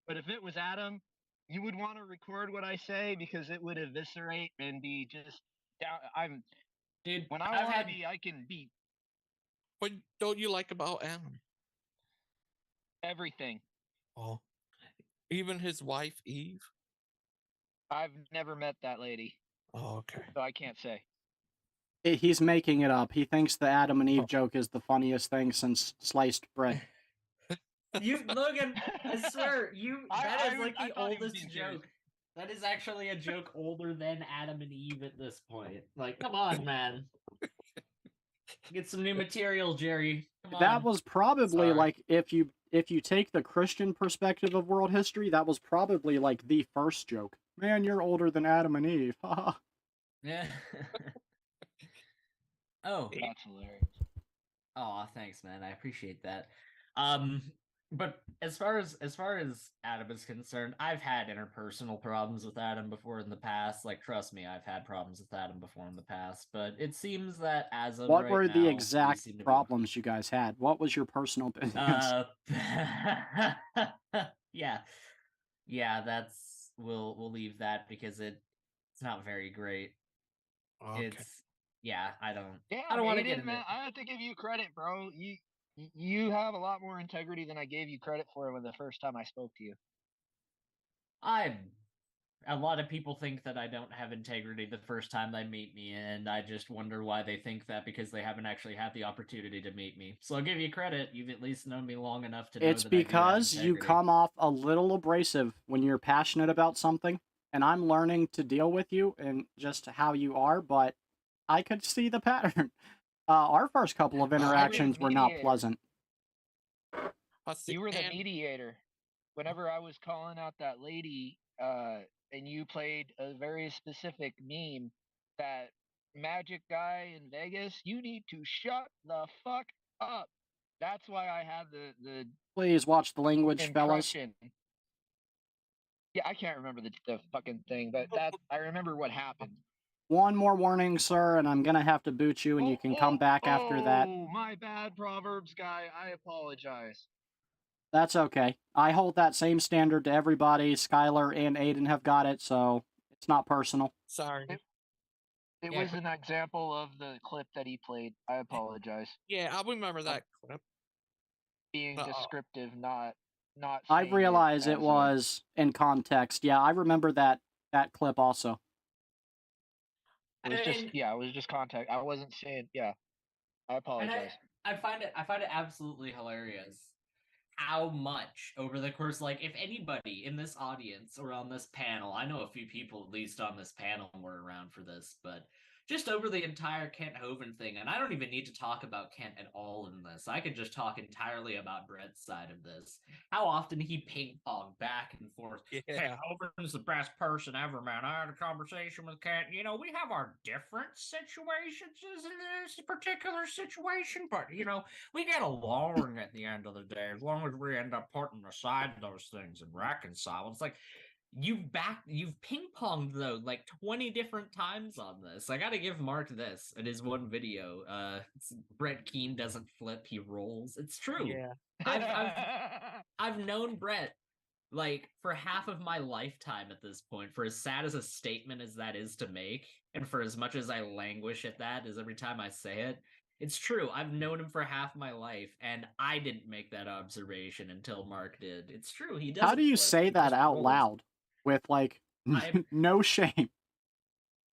but if it was Adam, you would want to record what I say because it would eviscerate and be just down. dude, When I I've want had to be, I can be What don't you like about Adam? everything. Oh, even his wife Eve. I've never met that lady, Oh, okay. so I can't say. he's making it up. He thinks the Adam and Eve joke is the funniest thing since sliced bread. Logan, I swear, that is like I the thought he was oldest being serious. joke. That is actually a joke older than Adam and Eve at this point. Like, come on, man. Get some new material, Jerry. Come on. That was probably Sorry. like if you take the Christian perspective of world history, that was probably like the first joke. Man, you're older than Adam and Eve. Yeah. Oh. That's hilarious. Oh, thanks, man. I appreciate that. But as far as Adam is concerned, I've had interpersonal problems with Adam before in the past. Like, trust me, I've had problems with Adam before in the past. But it seems that as of What right were now, the we exact seem to be- problems you guys had? What was your personal business? Yeah, that's we'll leave that because it's not very great. Okay. I don't Yeah, want to Aiden, get into man, it. I have to give you credit, bro. You have a lot more integrity than I gave you credit for when the first time I spoke to you. A lot of people think that I don't have integrity the first time they meet me, and I just wonder why they think that because they haven't actually had the opportunity to meet me. So I'll give you credit. You've at least known me long enough to know It's that I do have because you integrity. come off a little abrasive when you're passionate about something, and I'm learning to deal with you and just how you are, but I could see the pattern. Our first couple of interactions were not mediator. pleasant. You were the mediator. Whenever I was calling out that lady, and you played a very specific meme, that magic guy in Vegas, you need to shut the fuck up. That's why I had the Please watch the language, fellas. impression. Yeah, I can't remember the fucking thing, but that I remember what happened. One more warning, sir, and I'm gonna have to boot you, and you can come back after that. Oh, my bad, Proverbs guy. I apologize. That's okay. I hold that same standard to everybody. Skylar and Aiden have got it, so it's not personal. Sorry. It Yeah, was an example of the clip that he played. I apologize. Yeah, I remember that clip. Being Uh-oh. descriptive, not I saying realize it it was in context. Yeah, I remember that clip also. It was just And- it was just context. I wasn't saying I And apologize. I find it absolutely hilarious how much over the course, like, if anybody in this audience or on this panel, I know a few people at least on this panel were around for this, but just over the entire Kent Hovind thing, and I don't even need to talk about Kent at all in this. I could just talk entirely about Brett's side of this. How often he ping-ponged back and forth. Yeah. Kent Hovind's the best person ever, man. I had a conversation with Kent. You know, we have our different situations in this particular situation, but, you know, we get along at the end of the day, as long as we end up putting aside those things and reconcile. It's like, you've ping-ponged though like 20 different times on this. I gotta give Mark this in his one video. Brett Keane doesn't flip, he rolls. It's true. Yeah. I've known Brett like for half of my lifetime at this point, for as sad as a statement as that is to make, and for as much as I languish at that as every time I say it, it's true. I've known him for half my life, and I didn't make that observation until Mark did. It's true. He does. How do you say that out loud with like no shame?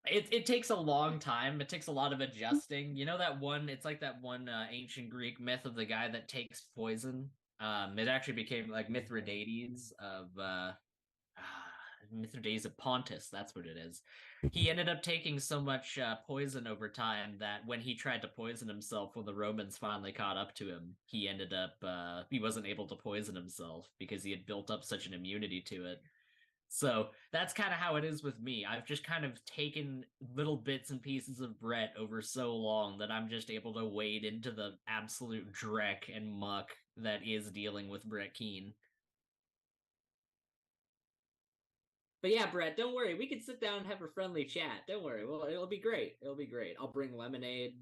It takes a long time. It takes a lot of adjusting. You know that one? It's like that one ancient Greek myth of the guy that takes poison. It actually became like Mithridates of Mithridates of Pontus. That's what it is. He ended up taking so much poison over time that when he tried to poison himself, when the Romans finally caught up to him, he ended up he wasn't able to poison himself because he had built up such an immunity to it. So that's kind of how it is with me. I've just kind of taken little bits and pieces of Brett over so long that I'm just able to wade into the absolute dreck and muck that is dealing with Brett Keane. But yeah, Brett, don't worry. We can sit down and have a friendly chat. Don't worry. Well, it'll be great. It'll be great. I'll bring lemonade.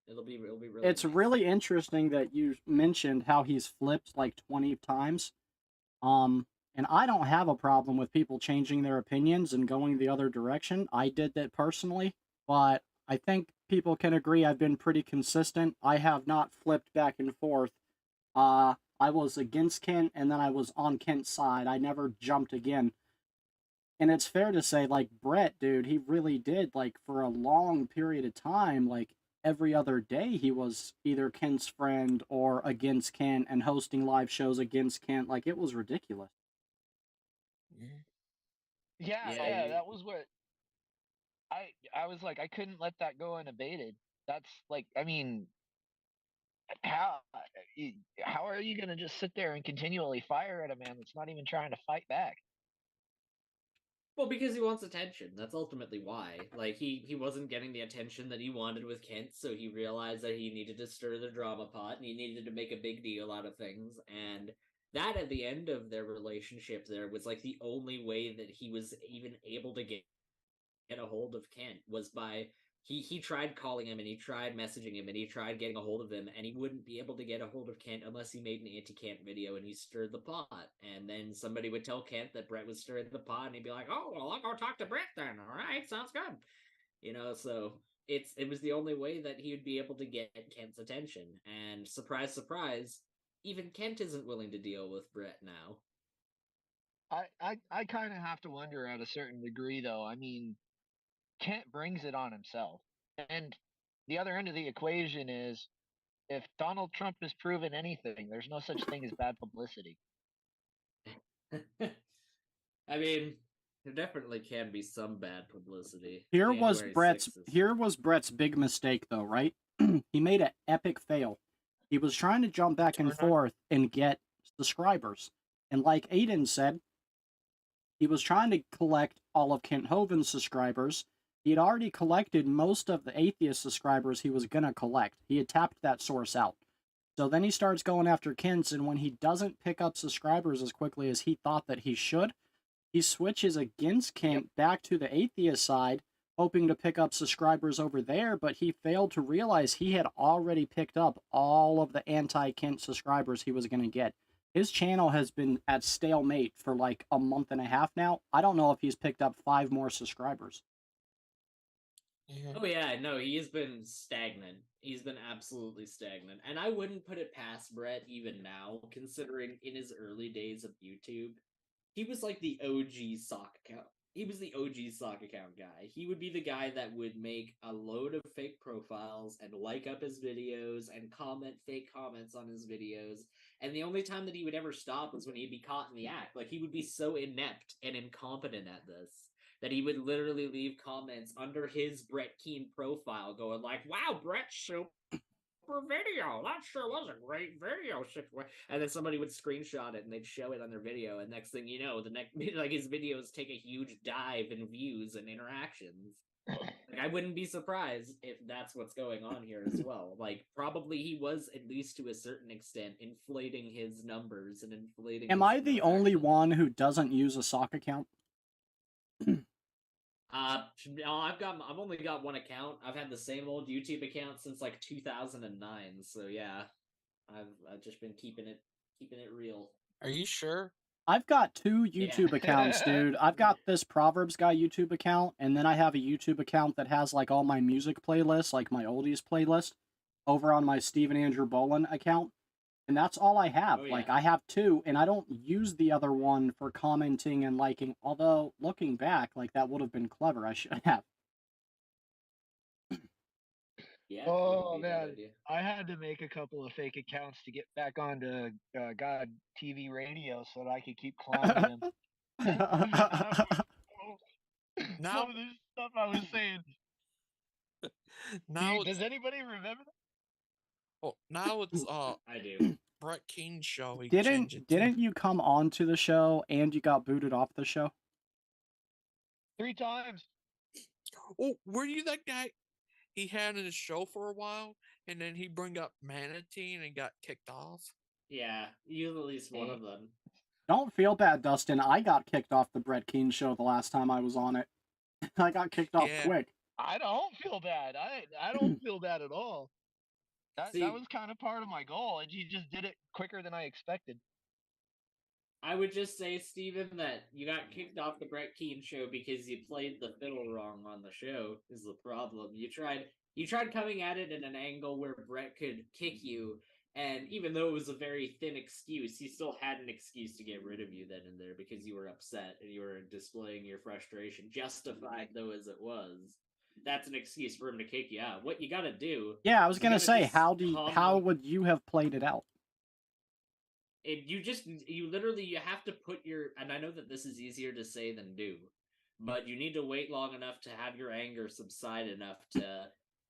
It'll be really It's nice. really interesting that you mentioned how he's flipped like 20 times. And I don't have a problem with people changing their opinions and going the other direction. I did that personally, but I think people can agree I've been pretty consistent. I have not flipped back and forth. I was against Kent, and then I was on Kent's side. I never jumped again. And it's fair to say, like, Brett, dude, he really did, like, for a long period of time, like, every other day he was either Kent's friend or against Kent and hosting live shows against Kent. Like, it was ridiculous. Yeah, that was what I was like, I couldn't let that go unabated. That's like, I mean, how are you gonna just sit there and continually fire at a man that's not even trying to fight back? Well, because he wants attention. That's ultimately why. Like, he wasn't getting the attention that he wanted with Kent, so he realized that he needed to stir the drama pot, and he needed to make a big deal out of things, and that at the end of their relationship there was like the only way that he was even able to get a hold of Kent was by he tried calling him and he tried messaging him and he tried getting a hold of him, and he wouldn't be able to get a hold of Kent unless he made an anti-Kent video and he stirred the pot. And then somebody would tell Kent that Brett was stirring the pot, and he'd be like, "Oh, well, I'll go talk to Brett then. All right, sounds good." You know, so it was the only way that he would be able to get Kent's attention. And surprise, surprise, even Kent isn't willing to deal with Brett now. I kind of have to wonder at a certain degree, though. I mean, Kent brings it on himself. And the other end of the equation is if Donald Trump has proven anything, there's no such thing as bad publicity. I mean, there definitely can be some bad publicity. Here was January 6th Brett's big mistake though, right? He made an epic fail. He was trying to jump back and forth and get subscribers. And like Aiden said, he was trying to collect all of Kent Hovind's subscribers. He had already collected most of the atheist subscribers he was going to collect. He had tapped that source out. So then he starts going after Kent's, and when he doesn't pick up subscribers as quickly as he thought that he should, he switches against Kent back to the atheist side, hoping to pick up subscribers over there, but he failed to realize he had already picked up all of the anti-Kent subscribers he was going to get. His channel has been at stalemate for like a month and a half now. I don't know if he's picked up 5 more subscribers. Oh yeah, no, he has been stagnant. He's been absolutely stagnant. And I wouldn't put it past Brett even now, considering in his early days of YouTube, he was like the OG sock account. He was the OG sock account guy. He would be the guy that would make a load of fake profiles and like up his videos and comment fake comments on his videos. And the only time that he would ever stop was when he'd be caught in the act. Like, he would be so inept and incompetent at this that he would literally leave comments under his Brett Keane profile going like, wow, Brett, super video. That sure was a great video. And then somebody would screenshot it and they'd show it on their video. And next thing you know, the next, like, his videos take a huge dive in views and interactions. Like, I wouldn't be surprised if that's what's going on here as well. Like, probably he was, at least to a certain extent, inflating his numbers and inflating. Am I the only one who doesn't use a sock account? No, I've only got one account. I've had the same old YouTube account since like 2009. So yeah, I've just been keeping it real. Are you sure? I've got 2 YouTube accounts, dude. I've got this ProverbsGuy YouTube account, and then I have a YouTube account that has like all my music playlists, like my oldies playlist, over on my Stephen Andrew Bolin account. And that's all I have. Oh, Like, yeah. I have 2, and I don't use the other one for commenting and liking. Although, looking back, like, that would have been clever. I should have. Yeah. Oh wouldn't be a bad man, idea. I had to make a couple of fake accounts to get back onto God TV radio so that I could keep clowning him. Now- Some of the stuff I was saying. Now Does it's anybody remember that? now it's I do. Brett King show. He changed it Didn't you come on to the show and you got booted off the show? 3 times. Oh, were you that guy he had in his show for a while, and then he bring up Manatee and got kicked off? Yeah, you at least one of them. Don't feel bad, Dustin. I got kicked off the Brett Keane show the last time I was on it. I got kicked off Yeah. quick. I don't feel bad. I don't feel bad at all. See- That was kind of part of my goal, and you just did it quicker than I expected. I would just say, Steven, that you got kicked off the Brett Keane show because you played the fiddle wrong on the show is the problem. You tried coming at it at an angle where Brett could kick you, and even though it was a very thin excuse, he still had an excuse to get rid of you then and there because you were upset and you were displaying your frustration, justified though as it was. That's an excuse for him to kick you out. What you gotta do... Yeah, I was You gonna gotta say, just how calmly- would you have played it out? You have to put your, and I know that this is easier to say than do, but you need to wait long enough to have your anger subside enough to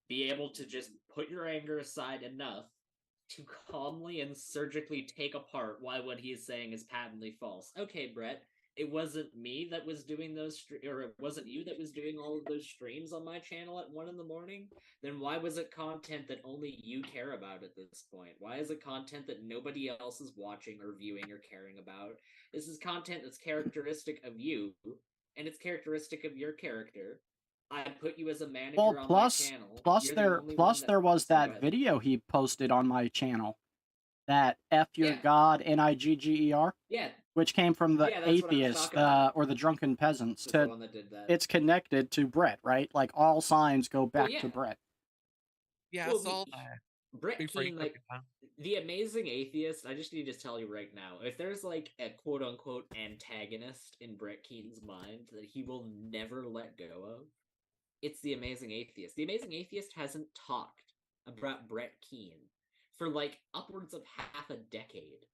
be able to just put your anger aside enough to calmly and surgically take apart why what he is saying is patently false. Okay, Brett, it wasn't me that was doing those, or it wasn't you that was doing all of those streams on my channel at 1 a.m. Then why was it content that only you care about at this point? Why is it content that nobody else is watching or viewing or caring about? This is content that's characteristic of you, and it's characteristic of your character. I put you as a manager Well, on plus my channel. plus You're the there only plus one there was Go that ahead. video he posted on my channel, that F your Yeah. God NIGGER, Yeah, which came from the Yeah, that's what I was atheists talking about. or the drunken peasants. this is the To one that did that. it's connected to Brett, right? Like, all signs go back yeah. to Brett. Yeah, Well, I saw that. Brett Before he Keane, took like, it down. the amazing atheist, I just need to tell you right now, if there's like a quote unquote antagonist in Brett Keane's mind that he will never let go of, it's the amazing atheist. The amazing atheist hasn't talked about Brett Keane for like upwards of half a decade.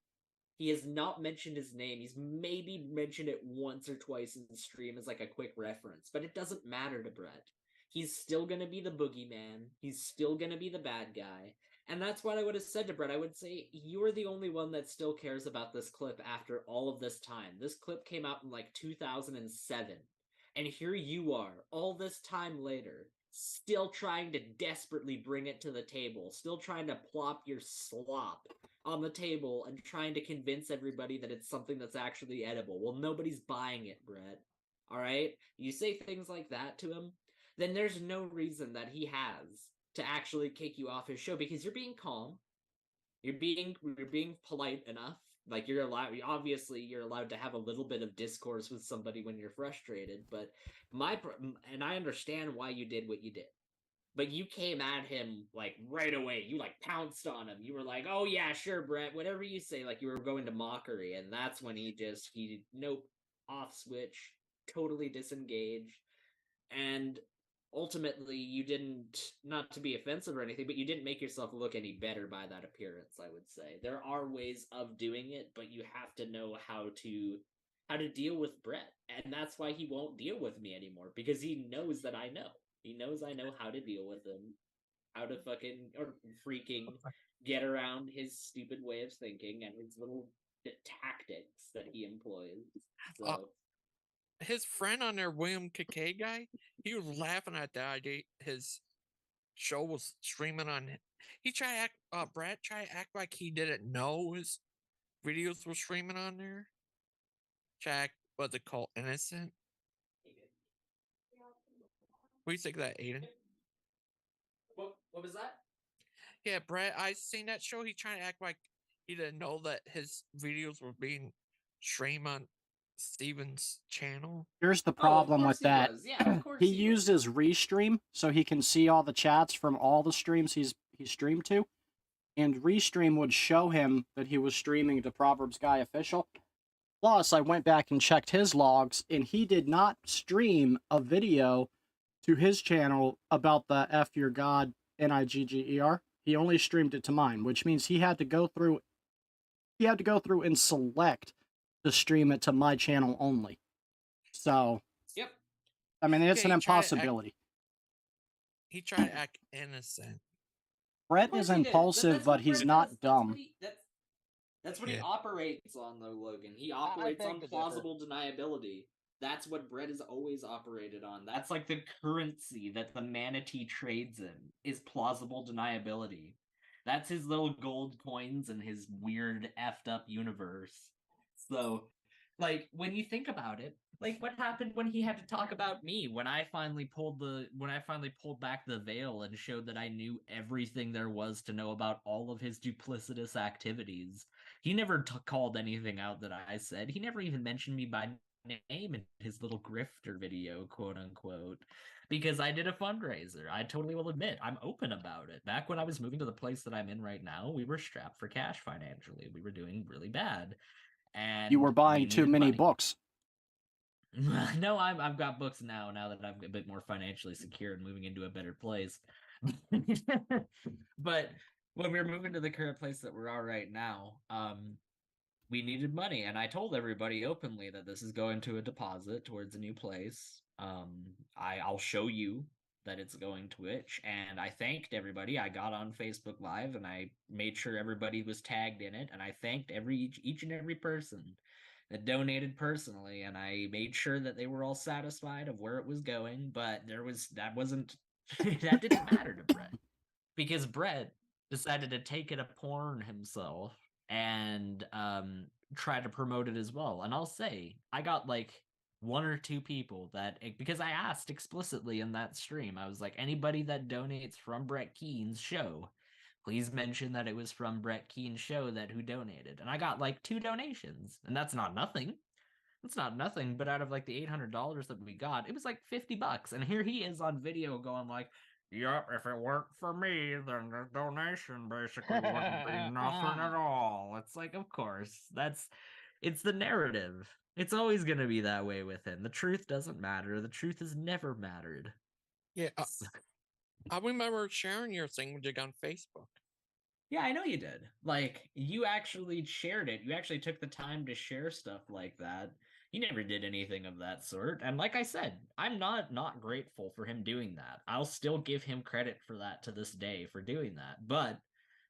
He has not mentioned his name. He's maybe mentioned it once or twice in the stream as like a quick reference, but it doesn't matter to Brett. He's still gonna be the boogeyman. He's still gonna be the bad guy. And that's what I would have said to Brett. I would say, you're the only one that still cares about this clip after all of this time. This clip came out in like 2007. And here you are, all this time later, still trying to desperately bring it to the table, still trying to plop your slop on the table and trying to convince everybody that it's something that's actually edible. Well, nobody's buying it, Brett. Alright? You say things like that to him, then there's no reason that he has to actually kick you off his show because you're being calm, you're being polite enough, Like, you're allowed, obviously, you're allowed to have a little bit of discourse with somebody when you're frustrated. But and I understand why you did what you did. But you came at him like right away. You like pounced on him. You were like, "Oh yeah, sure, Brett. Whatever you say." Like, you were going to mockery, and that's when he nope, off switch, totally disengaged. And ultimately, you didn't, not to be offensive or anything, but you didn't make yourself look any better by that appearance. I would say there are ways of doing it, but you have to know how to deal with Brett, and that's why he won't deal with me anymore, because he knows that I know. He knows I know how to deal with him, how to fucking or freaking get around his stupid way of thinking and his little tactics that he employs. So his friend on there, William KK guy, he was laughing at that idea. His show was streaming on. He tried to act. Brad tried to act like he didn't know his videos were streaming on there. Jack, what's it called? Innocent. What do you think of that, Aiden? what was that? Yeah, Brad, I seen that show. He trying to act like he didn't know that his videos were being streamed on Steven's channel. Here's the problem with that. Yeah, of course he uses Restream, so he can see all the chats from all the streams he streamed to. And Restream would show him that he was streaming to ProverbsGuy Official. Plus, I went back and checked his logs, and he did not stream a video to his channel about the F Your God Nigger. He only streamed it to mine, which means he had to go through and select to stream it to my channel only. So, yep. I mean, it's an impossibility. He tried to act innocent. Brett is impulsive, but he's not dumb. That's what he operates on, though, Logan. He operates on plausible deniability. That's what Brett has always operated on. That's like the currency that the manatee trades in, is plausible deniability. That's his little gold coins in his weird effed up universe. So, like, when you think about it, like, what happened when he had to talk about me, when I finally pulled back the veil and showed that I knew everything there was to know about all of his duplicitous activities. He never called anything out that I said. He never even mentioned me by name in his little grifter video, quote unquote, because I did a fundraiser. I totally will admit, I'm open about it. Back when I was moving to the place that I'm in right now, we were strapped for cash financially. We were doing really bad. And you were buying too many books. No, I've got books now that I'm a bit more financially secure and moving into a better place. But when we were moving to the current place that we're at right now, we needed money, and I told everybody openly that this is going to a deposit towards a new place. I'll show you that it's going to which, and I thanked everybody. I got on Facebook Live and I made sure everybody was tagged in it, and I thanked each and every person that donated personally, and I made sure that they were all satisfied of where it was going. But that didn't matter to Brett, because Brett decided to take it upon himself and try to promote it as well. And I'll say, I got like one or two people because I asked explicitly in that stream, I was like, anybody that donates from Brett Keen's show, please mention that it was from Brett Keen's show who donated. And I got like 2 donations, and that's not nothing. It's not nothing, but out of like the $800 that we got, it was like $50. And here he is on video going like, "Yup, if it worked for me, then the donation basically wouldn't be nothing at all." It's like, of course, it's the narrative. It's always going to be that way with him. The truth doesn't matter. The truth has never mattered. Yeah, I remember sharing your thing with you on Facebook. Yeah, I know you did. Like, you actually shared it. You actually took the time to share stuff like that. He never did anything of that sort. And like I said, I'm not grateful for him doing that. I'll still give him credit for that to this day for doing that. But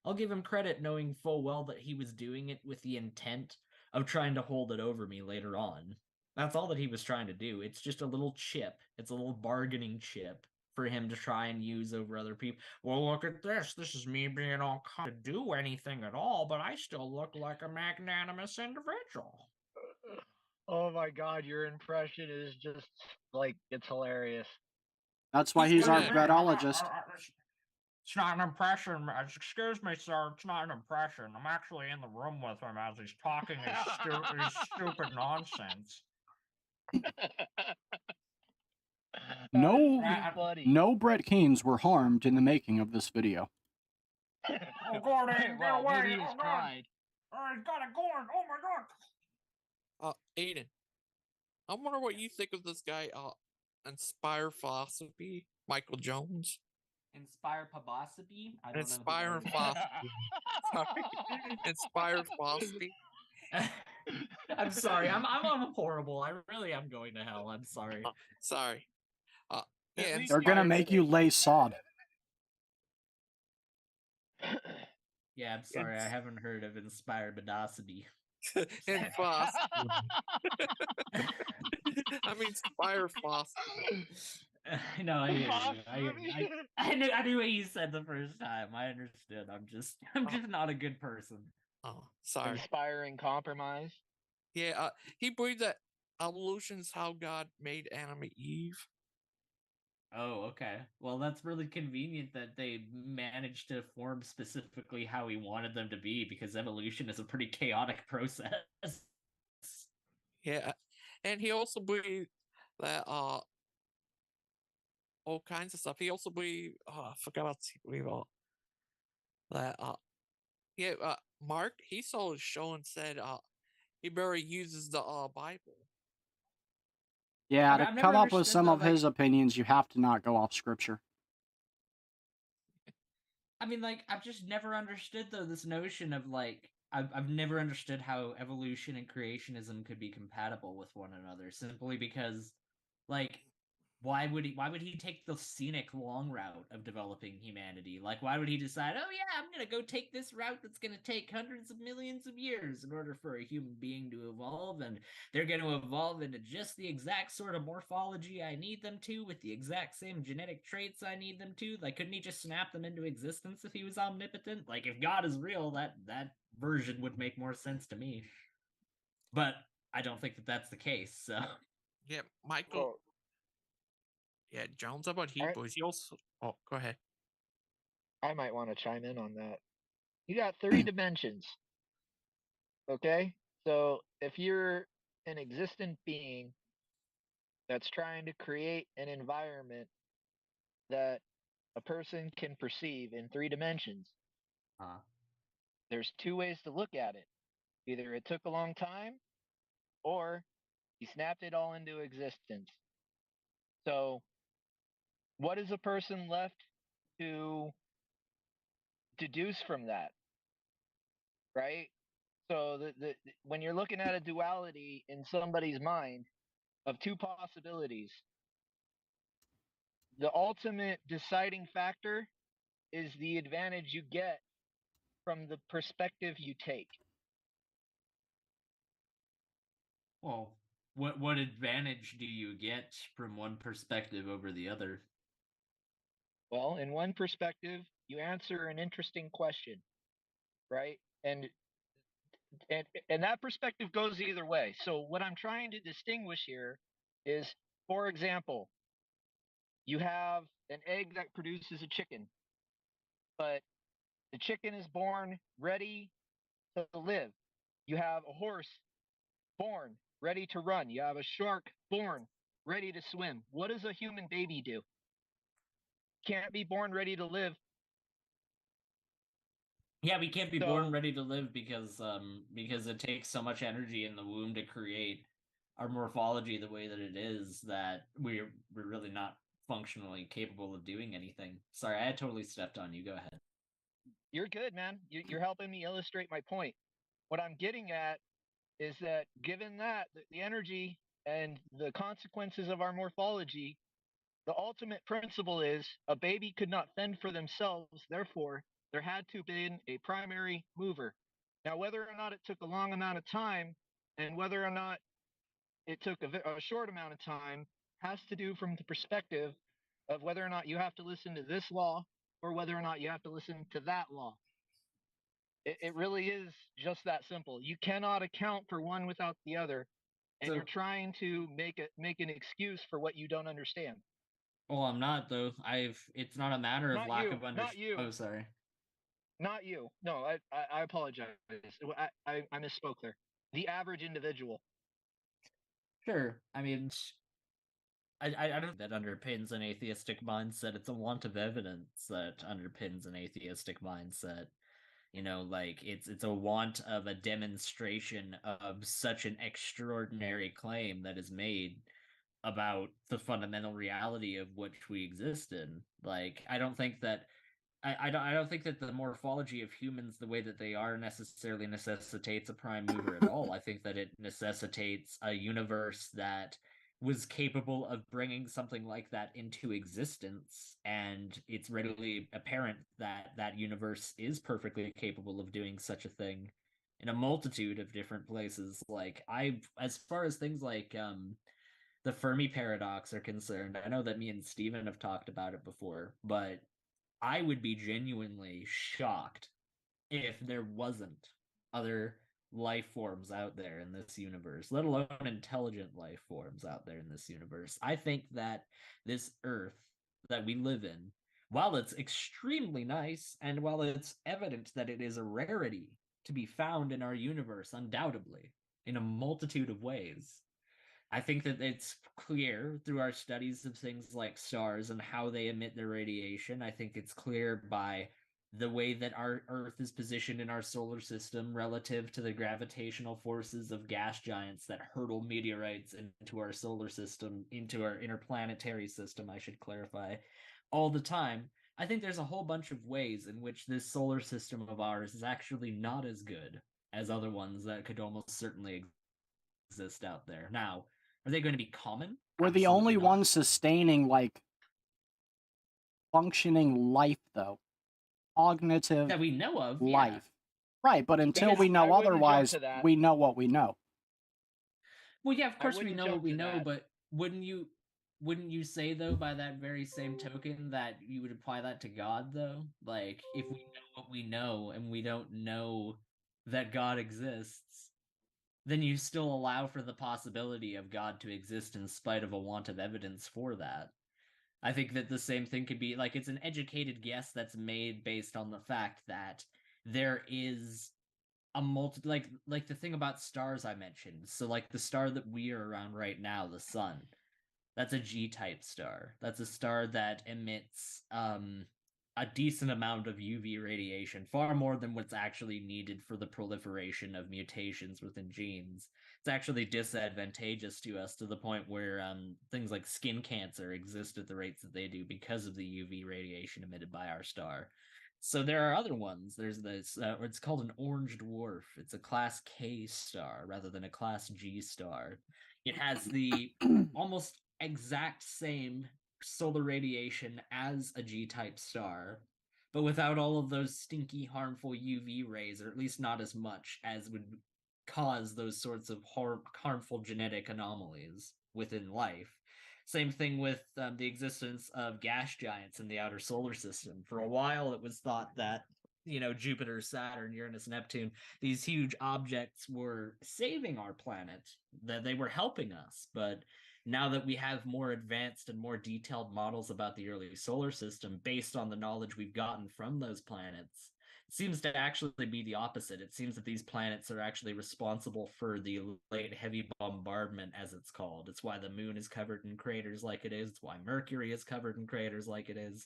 I'll give him credit knowing full well that he was doing it with the intent of trying to hold it over me later on. That's all that he was trying to do. It's just a little chip. It's a little bargaining chip for him to try and use over other people. Well, look at this. This is me being all kind to do anything at all, but I still look like a magnanimous individual. Oh my God, your impression is just like, it's hilarious. That's why he's our Brettologist. It's not an impression. Excuse me, sir. It's not an impression. I'm actually in the room with him as he's talking his stupid nonsense. No, That is too funny. no Brett Keanes were harmed in the making of this video. Oh, Gordon, get Well, away! maybe his Oh, God. pride. He's got a Gordon! Oh my God! Aiden, I wonder what you think of this guy. Inspire Philosophy, Michael Jones. Inspire Pabosity? I don't Inspire know. Philosophy. Sorry, Inspire Philosophy. I'm sorry. I'm horrible. I really am going to hell. I'm sorry. Sorry. Yeah, At least They're gonna Inspire- make you lay sod. Yeah, I'm sorry. I haven't heard of Inspire Pabosity. and Philosophy. I mean, Inspire Philosophy. No, I hear you. I knew what you said the first time. I understood. I'm just not a good person. Oh, sorry. Inspiring compromise. Yeah, he believed that evolution's how God made Adam and Eve. Oh, okay. Well, that's really convenient that they managed to form specifically how he wanted them to be, because evolution is a pretty chaotic process. Yeah, and he also believed that all kinds of stuff. He also believed I forgot what he believed that Mark, he saw his show and said he barely uses the Bible. Yeah, I've to never come up with understood, some though, of his opinions, you have to not go off scripture. I mean, like, I've just never understood, though, this notion of, like, I've never understood how evolution and creationism could be compatible with one another, simply because, like, why would he take the scenic long route of developing humanity? Like, why would he decide, oh yeah, I'm gonna go take this route that's gonna take hundreds of millions of years in order for a human being to evolve, and they're gonna evolve into just the exact sort of morphology I need them to, with the exact same genetic traits I need them to? Like, couldn't he just snap them into existence if he was omnipotent? Like, if God is real, that version would make more sense to me. But I don't think that that's the case, so... Yeah, Michael... Well, yeah, Jones about Hebrews. He also... Oh, go ahead. I might want to chime in on that. You got 3 dimensions. Okay? So if you're an existent being that's trying to create an environment that a person can perceive in 3 dimensions, there's 2 ways to look at it. Either it took a long time, or he snapped it all into existence. So what is a person left to deduce from that? Right? So when you're looking at a duality in somebody's mind of 2 possibilities, the ultimate deciding factor is the advantage you get from the perspective you take. Well, what advantage do you get from one perspective over the other? Well, in one perspective, you answer an interesting question, right? And that perspective goes either way. So what I'm trying to distinguish here is, for example, you have an egg that produces a chicken, but the chicken is born ready to live. You have a horse born ready to run. You have a shark born ready to swim. What does a human baby do? Can't be born ready to live. Yeah, we can't be So- born ready to live because it takes so much energy in the womb to create our morphology the way that it is, that we're really not functionally capable of doing anything. Sorry, I had totally stepped on you. Go ahead. You're good, man. You're helping me illustrate my point. What I'm getting at is that given that the energy and the consequences of our morphology, the ultimate principle is a baby could not fend for themselves. Therefore, there had to have been a primary mover. Now, whether or not it took a long amount of time and whether or not it took a short amount of time has to do from the perspective of whether or not you have to listen to this law or whether or not you have to listen to that law. It really is just that simple. You cannot account for one without the other, and So- you're trying to make an excuse for what you don't understand. Well, I'm not though. It's not a matter of Not lack you, of not you, Oh, sorry. not you. No, I apologize. I misspoke there. The average individual. Sure. I mean, I don't that underpins an atheistic mindset. It's a want of evidence that underpins an atheistic mindset. You know, like it's a want of a demonstration of such an extraordinary claim that is made about the fundamental reality of which we exist in. Like, I don't think that I don't think that the morphology of humans, the way that they are, necessarily necessitates a prime mover at all. I think that it necessitates a universe that was capable of bringing something like that into existence, and it's readily apparent that that universe is perfectly capable of doing such a thing in a multitude of different places. Like, as far as things like the Fermi paradox are concerned, I know that me and Steven have talked about it before, but I would be genuinely shocked if there wasn't other life forms out there in this universe, let alone intelligent life forms out there in this universe. I think that this Earth that we live in, while it's extremely nice and while it's evident that it is a rarity to be found in our universe, undoubtedly, in a multitude of ways, I think that it's clear through our studies of things like stars and how they emit their radiation. I think it's clear by the way that our Earth is positioned in our solar system relative to the gravitational forces of gas giants that hurtle meteorites into our solar system, into our interplanetary system, I should clarify, all the time. I think there's a whole bunch of ways in which this solar system of ours is actually not as good as other ones that could almost certainly exist out there. Now, are they going to be common? We're the only Absolutely not. ones sustaining like functioning life, though. Cognitive That we know of, life. yeah. Right, but until Yeah, we I know wouldn't jump otherwise, to that. we know what we know. Well, yeah, of I course we wouldn't know what jump we to know, that. but wouldn't you say though by that very same token that you would apply that to God though? Like if we know what we know and we don't know that God exists, then you still allow for the possibility of God to exist in spite of a want of evidence for that. I think that the same thing could be like it's an educated guess that's made based on the fact that there is a multi like the thing about stars I mentioned. So like the star that we are around right now, the sun, that's a G-type star. That's a star that emits a decent amount of UV radiation, far more than what's actually needed for the proliferation of mutations within genes. It's actually disadvantageous to us to the point where things like skin cancer exist at the rates that they do because of the UV radiation emitted by our star. So there are other ones. There's this, it's called an orange dwarf. It's a class K star rather than a class G star. It has the almost exact same solar radiation as a G-type star, but without all of those stinky, harmful UV rays, or at least not as much as would cause those sorts of harmful genetic anomalies within life. Same thing with the existence of gas giants in the outer solar system. For a while, it was thought that, you know, Jupiter, Saturn, Uranus, Neptune, these huge objects were saving our planet, that they were helping us. But now that we have more advanced and more detailed models about the early solar system based on the knowledge we've gotten from those planets, it seems to actually be the opposite. It seems that these planets are actually responsible for the late heavy bombardment, as it's called. It's why the moon is covered in craters like it is. It's why Mercury is covered in craters like it is.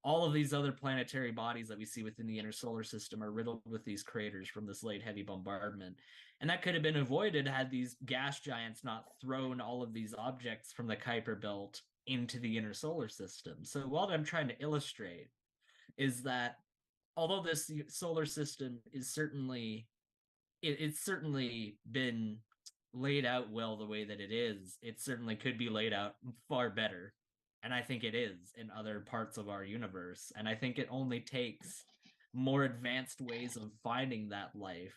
All of these other planetary bodies that we see within the inner solar system are riddled with these craters from this late heavy bombardment. And that could have been avoided had these gas giants not thrown all of these objects from the Kuiper Belt into the inner solar system. So what I'm trying to illustrate is that although this solar system is certainly it's certainly been laid out well the way that it is, it certainly could be laid out far better. And I think it is in other parts of our universe. And I think it only takes more advanced ways of finding that life.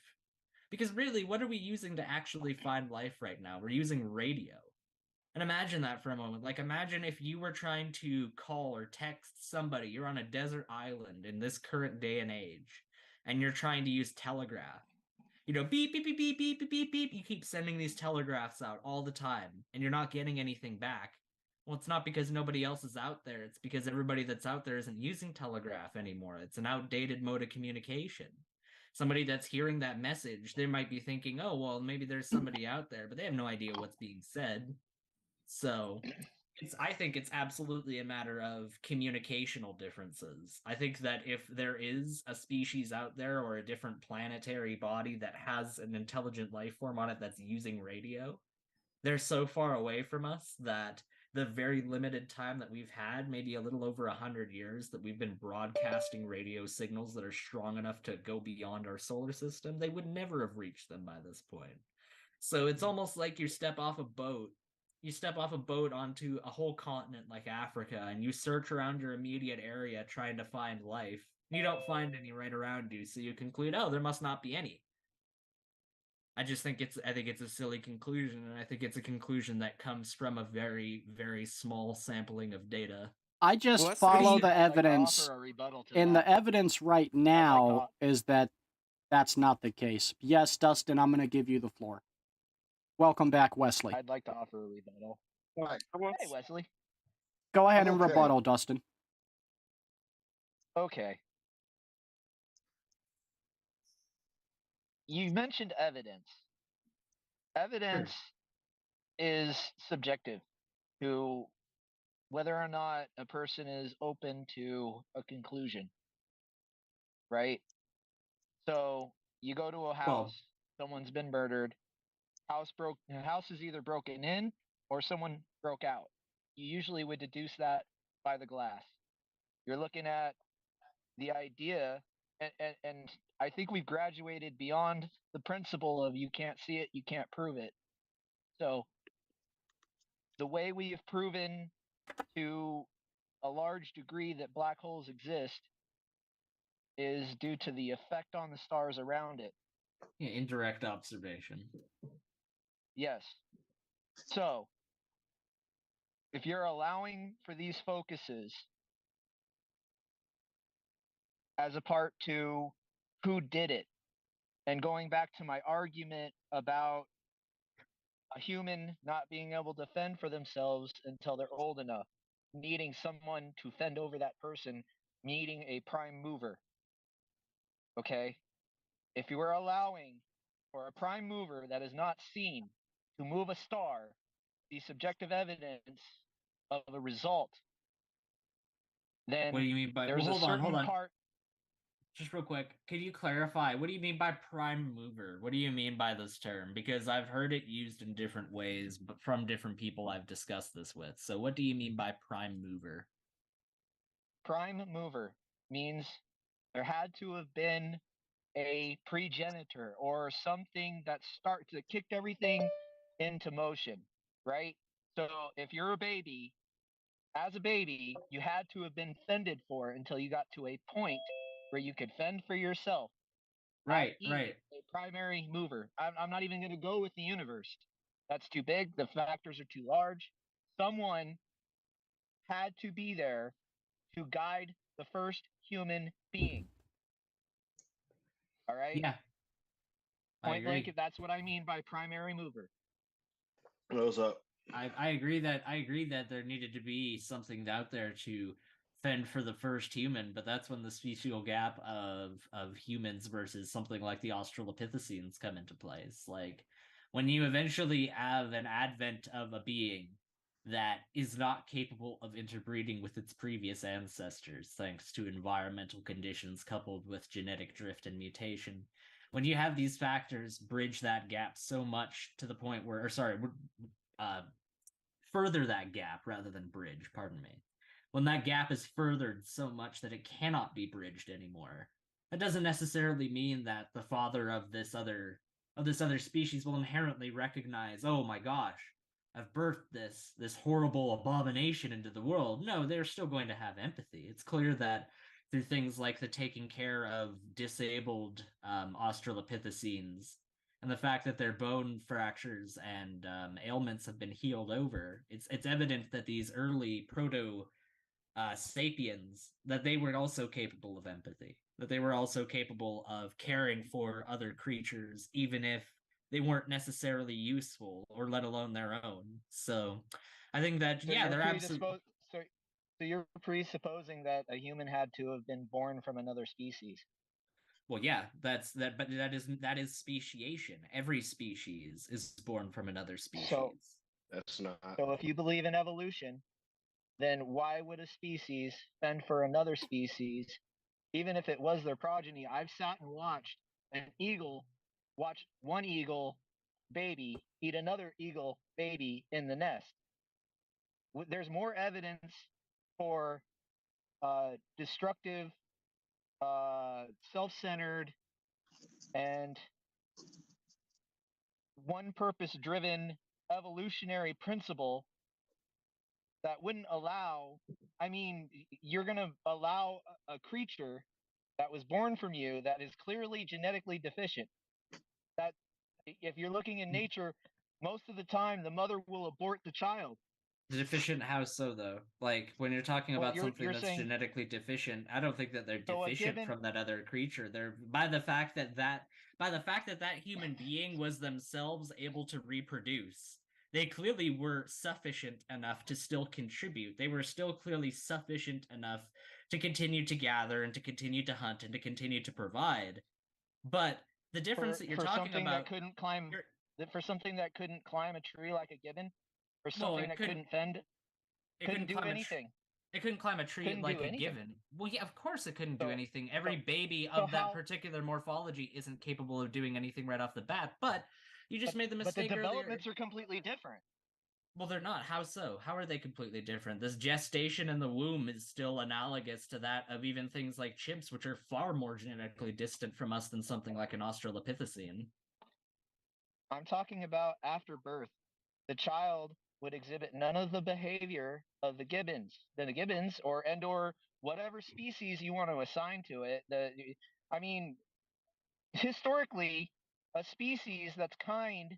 Because really, what are we using to actually find life right now? We're using radio. And imagine that for a moment. Like, imagine if you were trying to call or text somebody, you're on a desert island in this current day and age, and you're trying to use telegraph. You know, beep, beep, beep, beep, beep, beep, beep, beep. You keep sending these telegraphs out all the time, and you're not getting anything back. Well, it's not because nobody else is out there. It's because everybody that's out there isn't using telegraph anymore. It's an outdated mode of communication. Somebody that's hearing that message, they might be thinking, oh, well, maybe there's somebody out there, but they have no idea what's being said. So I think it's absolutely a matter of communicational differences. I think that if there is a species out there or a different planetary body that has an intelligent life form on it that's using radio, they're so far away from us that the very limited time that we've had, maybe a little over 100 years, that we've been broadcasting radio signals that are strong enough to go beyond our solar system, they would never have reached them by this point. So it's almost like you step off a boat onto a whole continent like Africa, and you search around your immediate area trying to find life. You don't find any right around you, so you conclude, oh, there must not be any. I think it's a silly conclusion, and I think it's a conclusion that comes from a very, very small sampling of data. I just Well, follow the I'd like to evidence, offer a rebuttal to and that. the evidence right I'd like now to- is that that's not the case. Yes, Dustin, I'm going to give you the floor. Welcome back, Wesley. I'd like to offer a rebuttal. Hi. Hey, Wesley. Go ahead and Okay. rebuttal, Dustin. Okay. You mentioned evidence. Evidence is subjective to whether or not a person is open to a conclusion, right? So you go to a house, someone's been murdered, the house is either broken in or someone broke out. You usually would deduce that by the glass. You're looking at the idea, and I think we've graduated beyond the principle of you can't see it, you can't prove it. So the way we have proven to a large degree that black holes exist is due to the effect on the stars around it. Yeah, indirect observation. Yes. So if you're allowing for these focuses as a part to who did it, and going back to my argument about a human not being able to fend for themselves until they're old enough, needing someone to fend over that person, needing a prime mover. Okay? If you are allowing for a prime mover that is not seen to move a star, the subjective evidence of a result, then What do you mean by? there's Well, a certain hold on. part. Just real quick, could you clarify? What do you mean by prime mover? What do you mean by this term? Because I've heard it used in different ways, but from different people I've discussed this with. So what do you mean by prime mover? Prime mover means there had to have been a progenitor or something that kicked everything into motion, right? So if you're a baby, as a baby, you had to have been fended for until you got to a point where you could fend for yourself. Right, i.e., right. A primary mover. I'm not even going to go with the universe. That's too big. The factors are too large. Someone had to be there to guide the first human being. All right? Yeah. Point blank, that's what I mean by primary mover. What's up? I agree that there needed to be something out there to fend for the first human, but that's when the special gap of humans versus something like the Australopithecines come into place. Like when you eventually have an advent of a being that is not capable of interbreeding with its previous ancestors thanks to environmental conditions coupled with genetic drift and mutation. When you have these factors bridge that gap so much to the point where, further that gap rather than bridge, pardon me. When that gap is furthered so much that it cannot be bridged anymore, that doesn't necessarily mean that the father of this other species will inherently recognize, oh my gosh, I've birthed this horrible abomination into the world. No, they're still going to have empathy. It's clear that through things like the taking care of disabled Australopithecines and the fact that their bone fractures and ailments have been healed over, it's evident that these early proto sapiens, that they were also capable of empathy, that they were also capable of caring for other creatures, even if they weren't necessarily useful or let alone their own. So I think that So yeah, you're they're absolutely. So you're presupposing that a human had to have been born from another species. Well, yeah, that's that, but that is speciation. Every species is born from another species. That's not. So if you believe in evolution, then why would a species fend for another species, even if it was their progeny? I've sat and watched an eagle watch one eagle baby eat another eagle baby in the nest. There's more evidence for destructive, self-centered, and one-purpose-driven evolutionary principle that wouldn't allow. I mean, you're going to allow a creature that was born from you that is clearly genetically deficient. That, if you're looking in nature, most of the time the mother will abort the child. Deficient how so though? Like when you're talking Well, about you're something that's saying, genetically deficient, I don't think that they're so a deficient gibbon, from that other creature. They're by the fact that that human being was themselves able to reproduce. They clearly were sufficient enough to still contribute. They were still clearly sufficient enough to continue to gather and to continue to hunt and to continue to provide. But the difference that you're for talking something about that couldn't climb, for something that couldn't climb a tree like a gibbon, or well, something that couldn't fend, it couldn't do climb anything. It couldn't climb a tree Couldn't like do a anything. given. Well, yeah, of course it couldn't do So- anything. Every so- baby so of that how- particular morphology isn't capable of doing anything right off the bat. But you just made the But mistake the earlier. developments are completely different. Well, they're not. How so? How are they completely different? This gestation in the womb is still analogous to that of even things like chimps, which are far more genetically distant from us than something like an Australopithecine. I'm talking about after birth. The child would exhibit none of the behavior of the gibbons, or whatever species you want to assign to it. I mean, historically, a species that's kind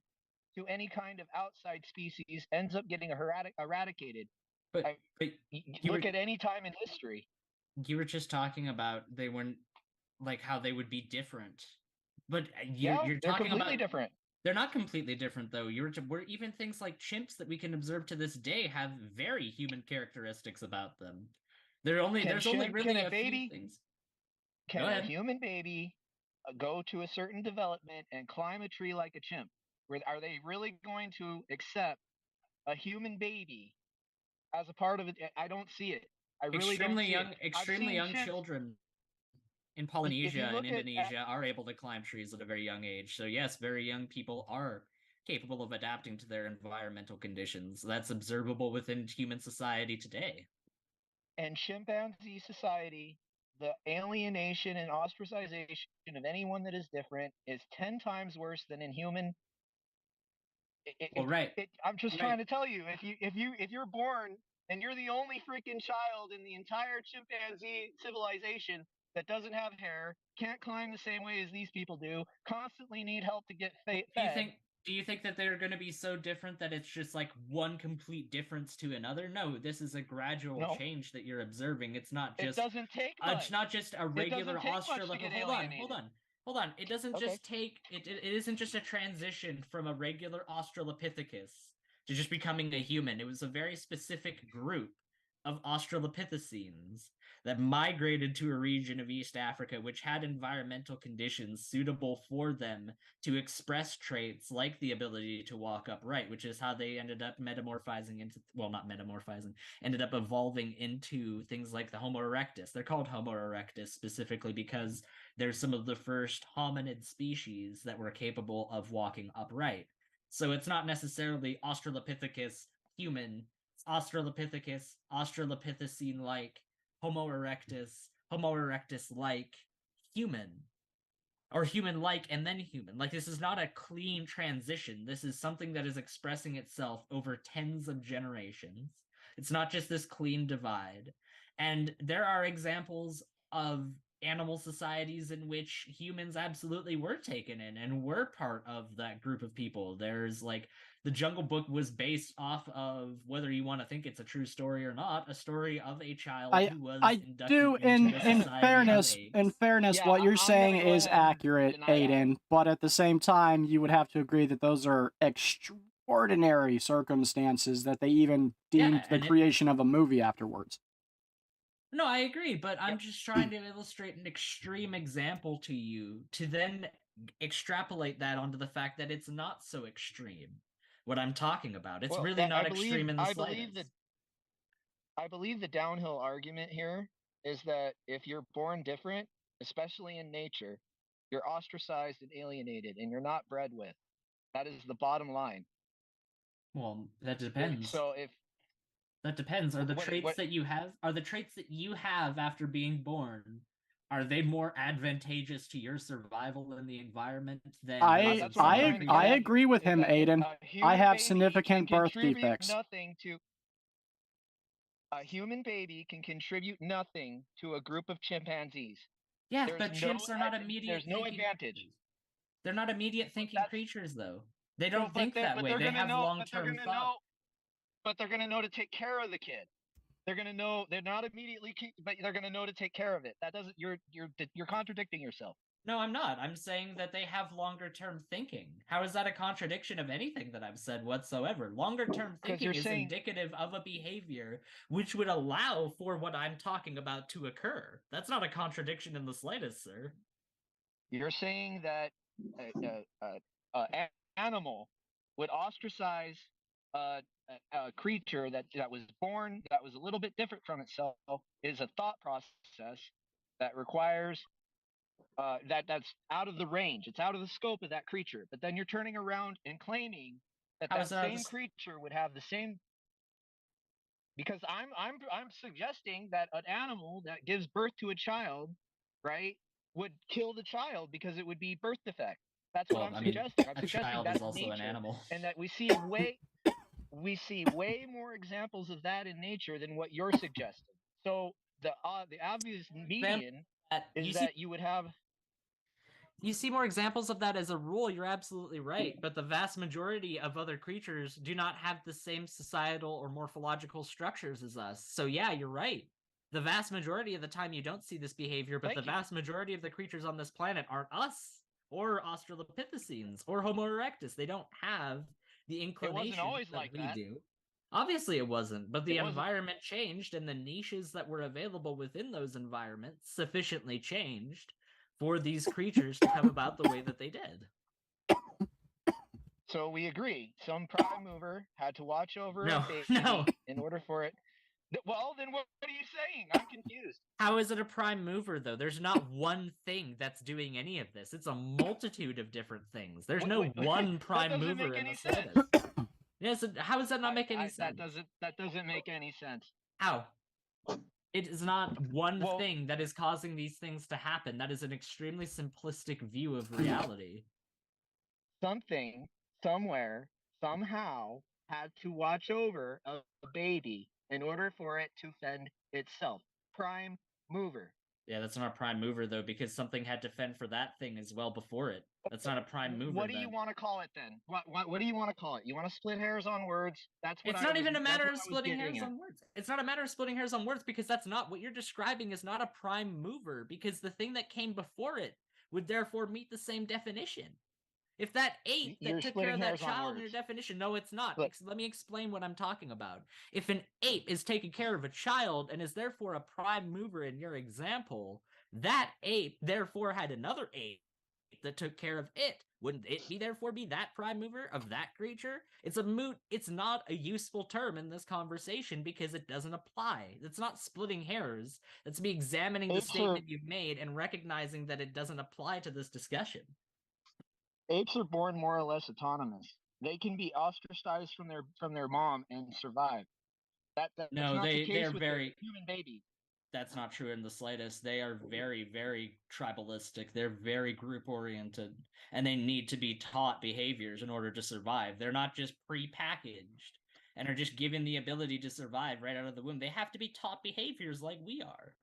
to any kind of outside species ends up getting eradicated. But Look at any time in history. You were just talking about they weren't like how they would be different. But Yeah, you're they're talking completely about different. They're not completely different though. We're even things like chimps that we can observe to this day have very human characteristics about them. There's only really a few things. Can a human baby go to a certain development and climb a tree like a chimp? Are they really going to accept a human baby as a part of it? I don't see it. I really don't see it. Extremely young chimps. children in Polynesia and Indonesia are able to climb trees at a very young age. So yes, very young people are capable of adapting to their environmental conditions. That's observable within human society today. And chimpanzee society, the alienation and ostracization of anyone that is different is 10 times worse than in human. I'm just trying to tell you, if you're born and you're the only freaking child in the entire chimpanzee civilization that doesn't have hair, can't climb the same way as these people do, constantly need help to get fed. Do you think that they're going to be so different that it's just like one complete difference to another? No, this is a gradual change that you're observing. It's not just. It doesn't take much. It's not just a regular Australopithecus. Hold on. It doesn't just take. It isn't just a transition from a regular Australopithecus to just becoming a human. It was a very specific group of Australopithecines that migrated to a region of East Africa which had environmental conditions suitable for them to express traits like the ability to walk upright, which is how they ended up ended up evolving into things like the Homo erectus. They're called Homo erectus specifically because they're some of the first hominid species that were capable of walking upright. So it's not necessarily Australopithecus human, it's Australopithecus, Australopithecine-like, Homo erectus-like human. Or human-like and then human. Like, this is not a clean transition. This is something that is expressing itself over tens of generations. It's not just this clean divide. And there are examples of animal societies in which humans absolutely were taken in and were part of that group of people. There's like the Jungle Book was based off of, whether you want to think it's a true story or not, a story of a child who was inducted into a society. In fairness, what you're saying is accurate, Aiden, but at the same time, you would have to agree that those are ordinary circumstances that they even deemed the and creation of a movie afterwards. No, I agree, but I'm just trying to illustrate an extreme example to you to then extrapolate that onto the fact that it's not so extreme. What I'm talking about, it's Well, really not extreme in the slightest. I believe the downhill argument here is that if you're born different, especially in nature, you're ostracized and alienated, and you're not bred with. That is the bottom line. Well, that depends. So if That depends. Are the What- traits what- that you have after being born, are they more advantageous to your survival in the environment than I That's what I'm trying to get I at agree with is him, that Aiden. a human I have baby significant can birth contribute defects. Nothing to a human baby can contribute nothing to a group of chimpanzees. Yeah, There's but no chimps are not ad- immediate. there's no thinking advantage. creatures. They're not immediate thinking that's- creatures, though. They No, don't think that way. they're They gonna have know. But they're long-term gonna thought. know. But they're gonna know to take care of the kid. They're gonna know. They're not immediately, but they're gonna know to take care of it. That doesn't. You're contradicting yourself. No, I'm not. I'm saying that they have longer-term thinking. How is that a contradiction of anything that I've said whatsoever? Longer-term 'Cause thinking you're is saying- indicative of a behavior which would allow for what I'm talking about to occur. That's not a contradiction in the slightest, sir. You're saying that an animal would ostracize a creature that was born, that was a little bit different from itself, is a thought process that requires that's out of the range. It's out of the scope of that creature. But then you're turning around and claiming that How that is that same creature would have the same. Because I'm suggesting that an animal that gives birth to a child, right, would kill the child because it would be birth defect. That's what I'm suggesting. I'm a suggesting child that's is also an nature, animal. and that we see way more examples of that in nature than what you're suggesting. So the obvious median is that you would have. You see more examples of that as a rule, you're absolutely right, but the vast majority of other creatures do not have the same societal or morphological structures as us. So yeah, you're right. The vast majority of the time you don't see this behavior, but the vast majority of the creatures on this planet aren't us, or Australopithecines, or Homo erectus. They don't have the inclination always that like we that. do. Obviously it wasn't, but the It wasn't. environment changed, and the niches that were available within those environments sufficiently changed for these creatures to come about the way that they did. So we agree. Some prime mover had to watch over No, a baby no. in order for it. Well, then what are you saying? I'm confused. How is it a prime mover, though? There's not one thing that's doing any of this. It's a multitude of different things. There's no one prime mover in the slightest. Yes, how does that not make any sense? That doesn't make any sense. How? It is not one thing that is causing these things to happen. That is an extremely simplistic view of reality. Something, somewhere, somehow had to watch over a baby in order for it to fend itself. Prime mover. Yeah, that's not a prime mover, though, because something had to fend for that thing as well before it. That's not a prime mover. What do you want to call it then? What do you want to call it? You want to split hairs on words? That's what It's not even a matter of splitting hairs on words. It's not a matter of splitting hairs on words, because that's not what you're describing is not a prime mover, because the thing that came before it would therefore meet the same definition. If that ape that took care of that child in your definition, no, it's not. Let me explain what I'm talking about. If an ape is taking care of a child and is therefore a prime mover in your example, that ape therefore had another ape that took care of it. Wouldn't it therefore be that prime mover of that creature? It's not a useful term in this conversation because it doesn't apply. It's not splitting hairs. It's me examining the statement you've made and recognizing that it doesn't apply to this discussion. Apes are born more or less autonomous. They can be ostracized from their mom and survive. That's no, not the case they're with very the human baby. That's not true in the slightest. They are very, very tribalistic. They're very group oriented, and they need to be taught behaviors in order to survive. They're not just pre-packaged and are just given the ability to survive right out of the womb. They have to be taught behaviors like we are.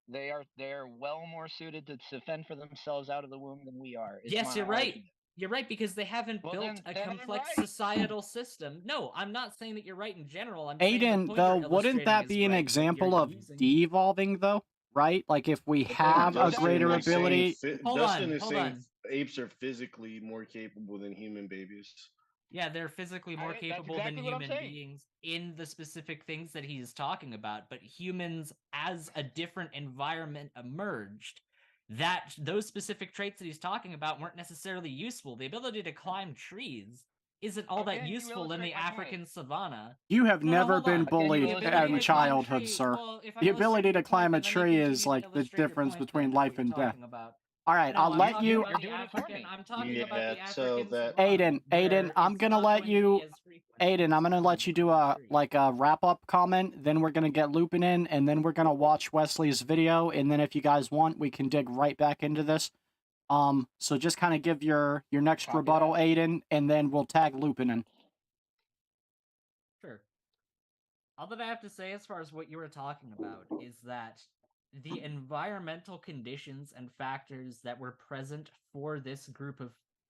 They are well more suited to fend for themselves out of the womb than we are. Yes, you're right. You're right, because they haven't built a complex societal system. No, I'm not saying that you're right in general. I'm Aiden, though, wouldn't that be an example of de-evolving, though? Right? Like, if we have a greater ability... Dustin is saying apes are physically more capable than human babies. Yeah, they're physically more That's capable exactly than what I'm human saying. beings in the specific things that he's talking about. But humans, as a different environment emerged, that those specific traits that he's talking about weren't necessarily useful. The ability to climb trees isn't all that Again, you useful in illustrate the my point. African savannah. You have No, never hold been on. Again, you bullied illustrate ability in to climb childhood, tree- sir. Well, if I'm The ability illustrating to your point, climb a then tree you is can like the illustrate your difference point between then, of life what you're and death. talking about. All right, No, I'll I'm let talking you. about You're the doing it for African. me. I'm talking about the Yeah, so African that- savannah, Aiden, where I'm it's gonna not let going to you. be as frequent Aiden, I'm for gonna someone let to you do climb a tree. like a wrap up comment. Then we're gonna get Lupin in, and then we're gonna watch Wesley's video. And then if you guys want, we can dig right back into this. So just kind of give your next Copy rebuttal, that. Aiden, and then we'll tag Lupin in. Sure. All that I have to say as far as what you were talking about is that the environmental conditions and factors that were present for this group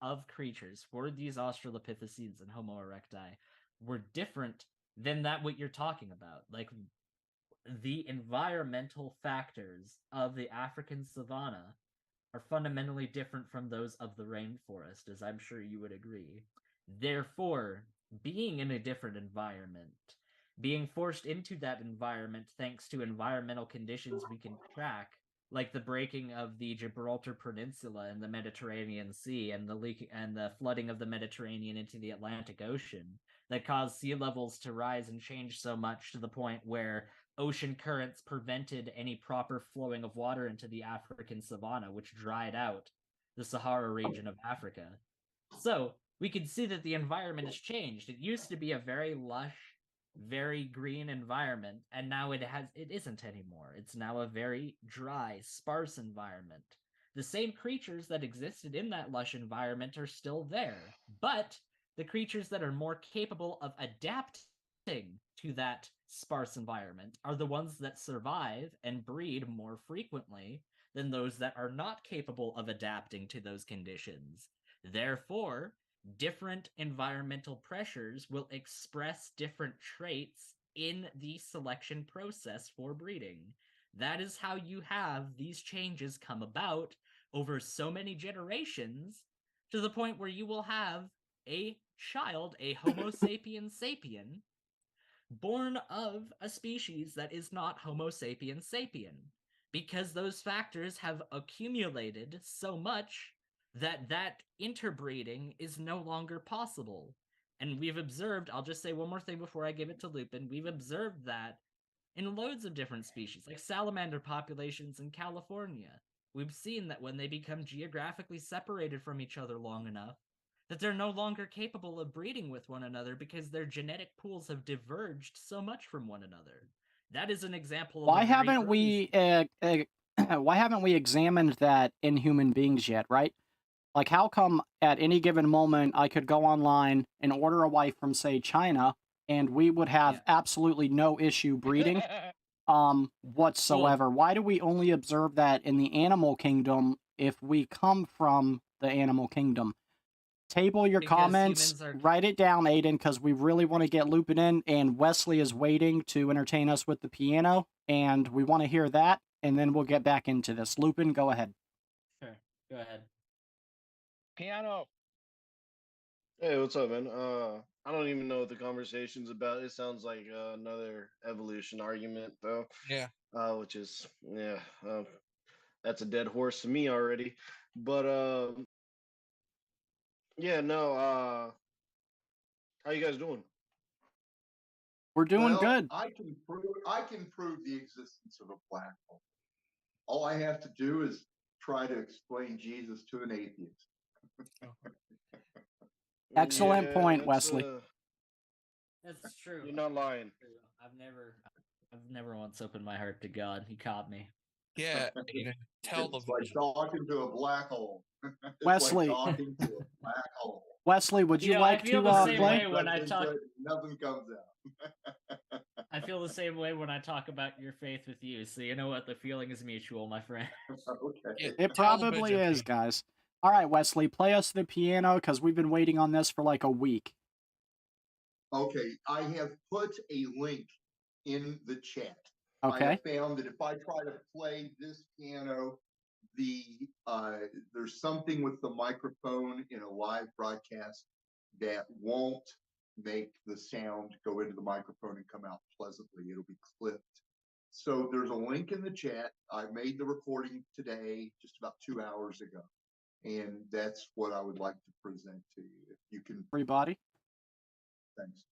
of creatures, for these Australopithecines and Homo erecti, were different than that what you're talking about. Like, the environmental factors of the African savanna are fundamentally different from those of the rainforest, as I'm sure you would agree. Therefore, being in a different environment, being forced into that environment thanks to environmental conditions we can track, like the breaking of the Gibraltar Peninsula in the Mediterranean Sea and the leak and the flooding of the Mediterranean into the Atlantic Ocean, that caused sea levels to rise and change so much to the point where ocean currents prevented any proper flowing of water into the African savanna, which dried out the Sahara region of Africa. So we can see that the environment has changed. It used to be a very lush, very green environment, and now it isn't anymore. It's now a very dry, sparse environment. The same creatures that existed in that lush environment are still there, but the creatures that are more capable of adapting to that sparse environment are the ones that survive and breed more frequently than those that are not capable of adapting to those conditions. Therefore, different environmental pressures will express different traits in the selection process for breeding. That is how you have these changes come about over so many generations, to the point where you will have a child, a Homo sapiens sapien, born of a species that is not Homo sapiens sapien, because those factors have accumulated so much that interbreeding is no longer possible. And we've observed, I'll just say one more thing before I give it to Lupin, we've observed that in loads of different species, like salamander populations in California. We've seen that when they become geographically separated from each other long enough, that they're no longer capable of breeding with one another because their genetic pools have diverged so much from one another. That is an example of Why a very haven't early we why haven't we examined that in human beings yet, right? Like, how come at any given moment I could go online and order a wife from, say, China, and we would have Yeah. absolutely no issue breeding whatsoever? Why do we only observe that in the animal kingdom if we come from the animal kingdom? Table your Because comments, humans are- write it down, Aiden, because we really want to get Lupin in, and Wesley is waiting to entertain us with the piano, and we want to hear that, and then we'll get back into this. Lupin, go ahead. Sure, go ahead. Piano. Hey, what's up, man? I don't even know what the conversation's about. It sounds like another evolution argument, though. Yeah. Which is, yeah, that's a dead horse to me already. But yeah, no. How you guys doing? We're doing Well, good. I can prove the existence of a black hole. All I have to do is try to explain Jesus to an atheist. Excellent point, that's, Wesley. That's true. You're not lying. I've never once opened my heart to God. He caught me. Yeah. Aiden, tell the It's like talking to a black hole. It's Wesley. like talking to a black hole. Wesley, would you I like feel to the same play? way when I talk. Nothing comes out. I feel the same way when I talk about your faith with you. So you know what? The feeling is mutual, my friend. Okay. Yeah, It tell the probably Bridger is, team. guys. All right, Wesley, play us the piano because we've been waiting on this for like a week. Okay, I have put a link in the chat. I Okay. have found that if I try to play this piano, there's something with the microphone in a live broadcast that won't make the sound go into the microphone and come out pleasantly. It'll be clipped. So there's a link in the chat. I made the recording today, just about 2 hours ago. And that's what I would like to present to you. If you can. Everybody. Thanks.